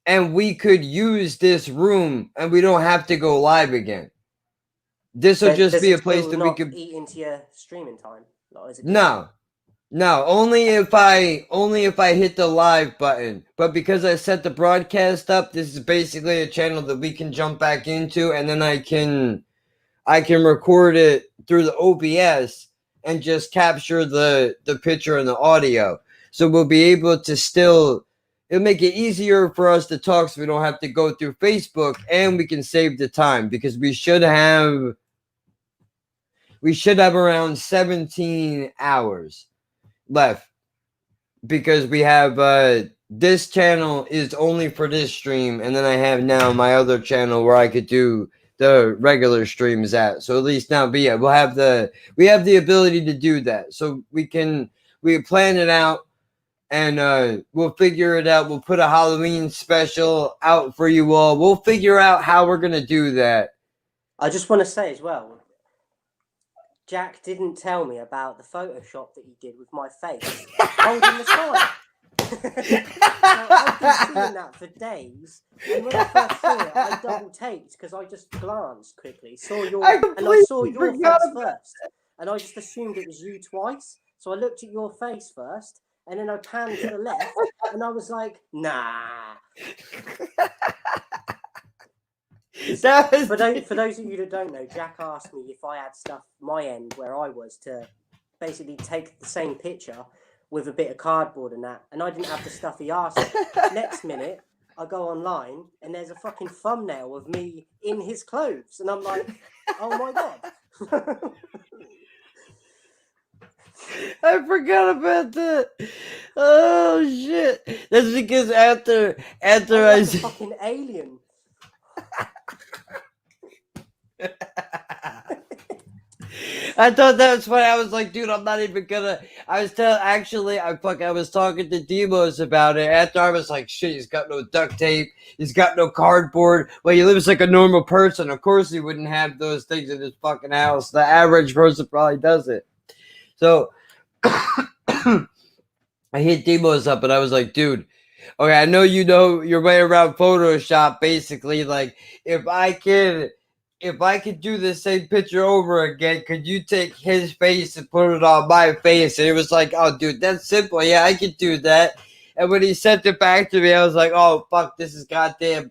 E: and we could use this room and we don't have to go live again. This will just be a place that we could
F: eat into your streaming time. Like, is it
E: No, only if I hit the live button. But because I set the broadcast up, this is basically a channel that we can jump back into, and then I can record it through the OBS and just capture the picture and the audio. So we'll be able to it'll make it easier for us to talk, so we don't have to go through Facebook, and we can save the time, because we should have around 17 hours left, because we have this channel is only for this stream, and then I have now my other channel where I could do the regular streams at. So at least now, but yeah, we have the ability to do that. So we plan it out, and we'll figure it out. We'll put a Halloween special out for you all. We'll figure out how we're gonna do that.
F: I just want to say as well, Jack didn't tell me about the Photoshop that he did with my face holding the sign. I've been seeing that for days, and when I first saw it, I double taked because I just glanced quickly, saw your face first, and I just assumed it was you twice. So I looked at your face first, and then I panned to the left, and I was like, nah. For those of you that don't know, Jack asked me if I had stuff my end where I was to basically take the same picture with a bit of cardboard and that, and I didn't have the stuff he asked for. Next minute, I go online and there's a fucking thumbnail of me in his clothes, and I'm like, oh my god.
E: I forgot about that. Oh shit! That's because after
F: I'm
E: I
F: like a
E: said,
F: fucking alien.
E: I thought that was funny. I was like, dude, I'm not even gonna. I was talking to Demos about it. After I was like, shit, he's got no duct tape. He's got no cardboard. Well, he lives like a normal person. Of course, he wouldn't have those things in his fucking house. The average person probably doesn't. So I hit Demos up and I was like, dude, okay, I know your way around Photoshop. Basically, like if I could do the same picture over again, could you take his face and put it on my face? And it was like, oh, dude, that's simple. Yeah, I could do that. And when he sent it back to me, I was like, oh, fuck, this is goddamn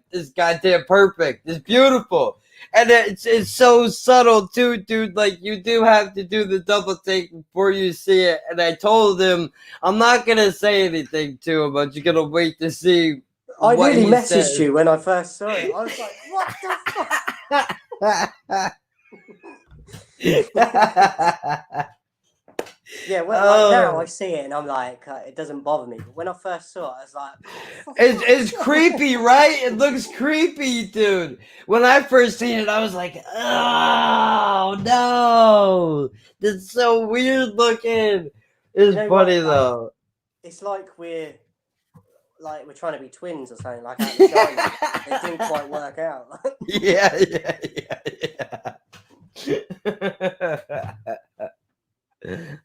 E: perfect. It's beautiful. And it's so subtle, too, dude. Like, you do have to do the double take before you see it. And I told him, I'm not going to say anything to him, but you're going to wait to see
F: I
E: what
F: nearly
E: he
F: messaged
E: says.
F: you when I first saw it. I was like, what the fuck? Yeah, well, like now I see it and I'm like, it doesn't bother me. But when I first saw it, I was like,
E: it's creepy, right? It looks creepy, dude. When I first seen it, I was like, oh no, that's so weird looking. It's
F: You know
E: funny
F: what, like,
E: though.
F: it's like we're trying to be twins or something, like out of China. It didn't quite work out.
E: Yeah.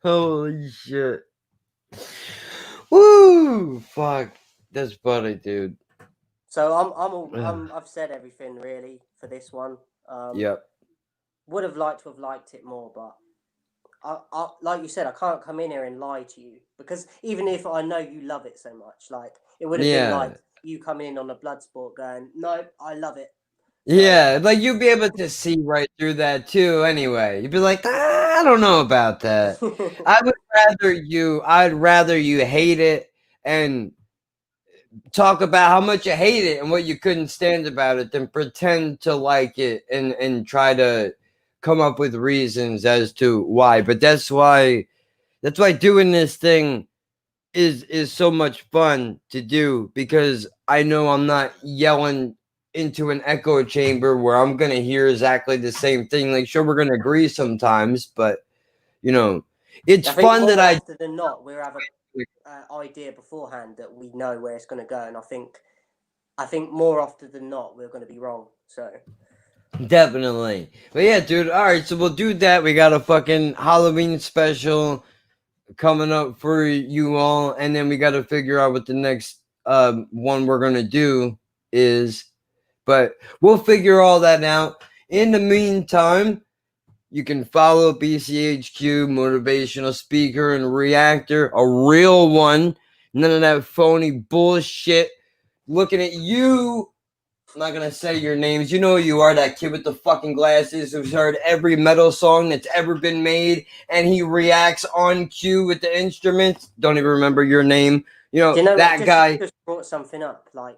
E: Holy shit. Woo! Fuck. That's funny, dude.
F: So I've said everything really for this one.
E: Yep.
F: Would have liked to have liked it more, but I like you said, I can't come in here and lie to you, because even if I know you love it so much, like it would have been like you coming in on a Bloodsport going, no, I love it.
E: Yeah, like you'd be able to see right through that too anyway. You'd be like, I don't know about that. I'd rather you hate it and talk about how much you hate it and what you couldn't stand about it than pretend to like it and try to come up with reasons as to why. But that's why doing this thing is so much fun to do, because I know I'm not yelling into an echo chamber where I'm gonna hear exactly the same thing. Like, sure, we're gonna agree sometimes, but it's fun that
F: often than not we have an idea beforehand that we know where it's going to go, and I think more often than not we're going to be wrong. So
E: definitely. But yeah, dude. All right, so we'll do that. We got a fucking Halloween special coming up for you all, and then we got to figure out what the next one we're gonna do is. But we'll figure all that out. In the meantime, you can follow BCHQ, motivational speaker and reactor, a real one. None of that phony bullshit. Looking at you. I'm not going to say your names. You know who you are, that kid with the fucking glasses who's heard every metal song that's ever been made, and he reacts on cue with the instruments. Don't even remember your name. That guy.
F: Just brought something up. Like,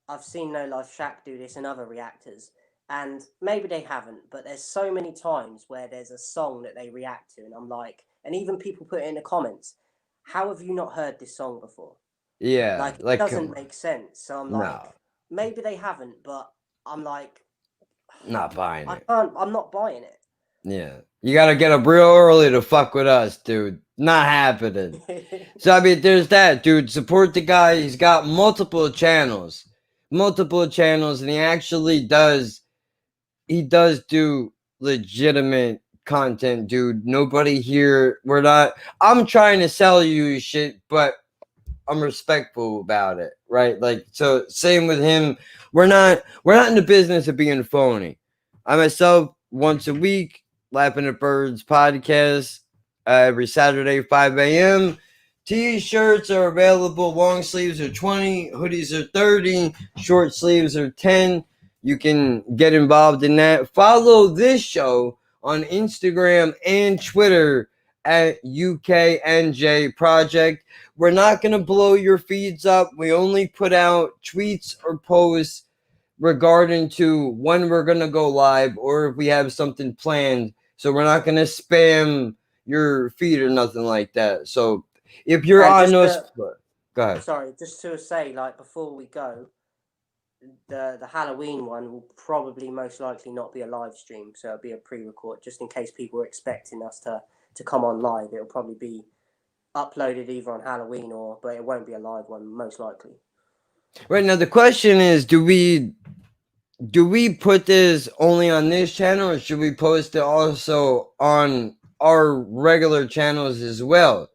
F: I've seen No Life Shack do this in other reactors, and maybe they haven't, but there's so many times where there's a song that they react to, and I'm like, and even people put it in the comments, how have you not heard this song before?
E: Yeah.
F: Like it doesn't make sense. So I'm like,
E: no.
F: Maybe they haven't, but I'm like,
E: not buying it.
F: I'm not buying it.
E: Yeah. You got to get up real early to fuck with us, dude. Not happening. So, I mean, there's that, dude. Support the guy. He's got multiple channels, and he actually does do legitimate content, dude. Nobody here, I'm trying to sell you shit, but I'm respectful about it, right? Like, so same with him. We're not in the business of being phony. I myself, once a week, Laughing at Birds podcast, every Saturday, 5 a.m. T-shirts are available. Long sleeves are 20, hoodies are 30, short sleeves are 10. You can get involved in that. Follow this show on Instagram and Twitter at UKNJ Project. We're not going to blow your feeds up. We only put out tweets or posts regarding to when we're going to go live or if we have something planned. So we're not going to spam your feed or nothing like that. So if you're
F: And
E: on
F: just
E: us, go ahead.
F: sorry, just to say, like before we go, the Halloween one will probably most likely not be a live stream, so it'll be a pre-record, just in case people are expecting us to come on live. It'll probably be uploaded either on Halloween but it won't be a live one, most likely.
E: Right now, the question is, do we put this only on this channel, or should we post it also on our regular channels as well?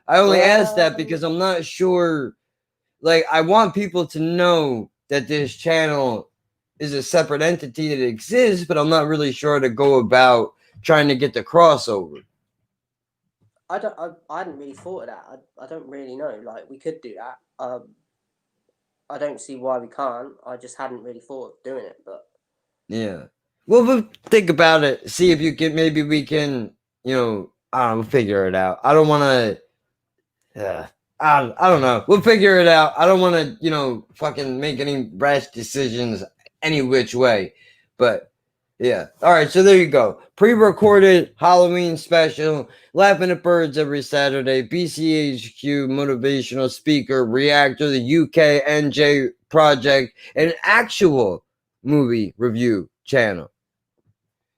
E: I only ask that because I'm not sure. Like, I want people to know that this channel is a separate entity that exists, but I'm not really sure to go about trying to get the crossover.
F: I hadn't really thought of that. I don't really know. Like, we could do that. I don't see why we can't. I just hadn't really thought of doing it, but
E: yeah. Well, we'll think about it. See if you can. Maybe we can. I don't know. We'll figure it out. I don't want to. I don't know. We'll figure it out. I don't want to, fucking make any rash decisions any which way. But yeah. All right. So there you go. Pre-recorded Halloween special. Laughing at Birds every Saturday. BCHQ motivational speaker. Reactor. The UKNJ Project. An actual movie review channel.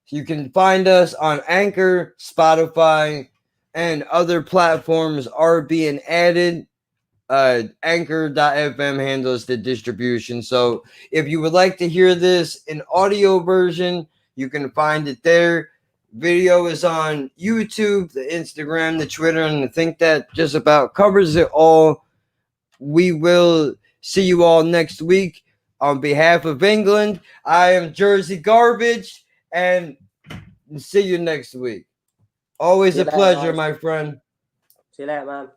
E: You can find us on Anchor, Spotify, and other platforms are being added. Anchor.fm handles the distribution. So if you would like to hear this in audio version, you can find it there. Video is on YouTube, the Instagram, the Twitter, and I think that just about covers it all. We will see you all next week. On behalf of England, I am Jersey Garbage, and see you next week. Always a pleasure, my friend.
F: See you later, man.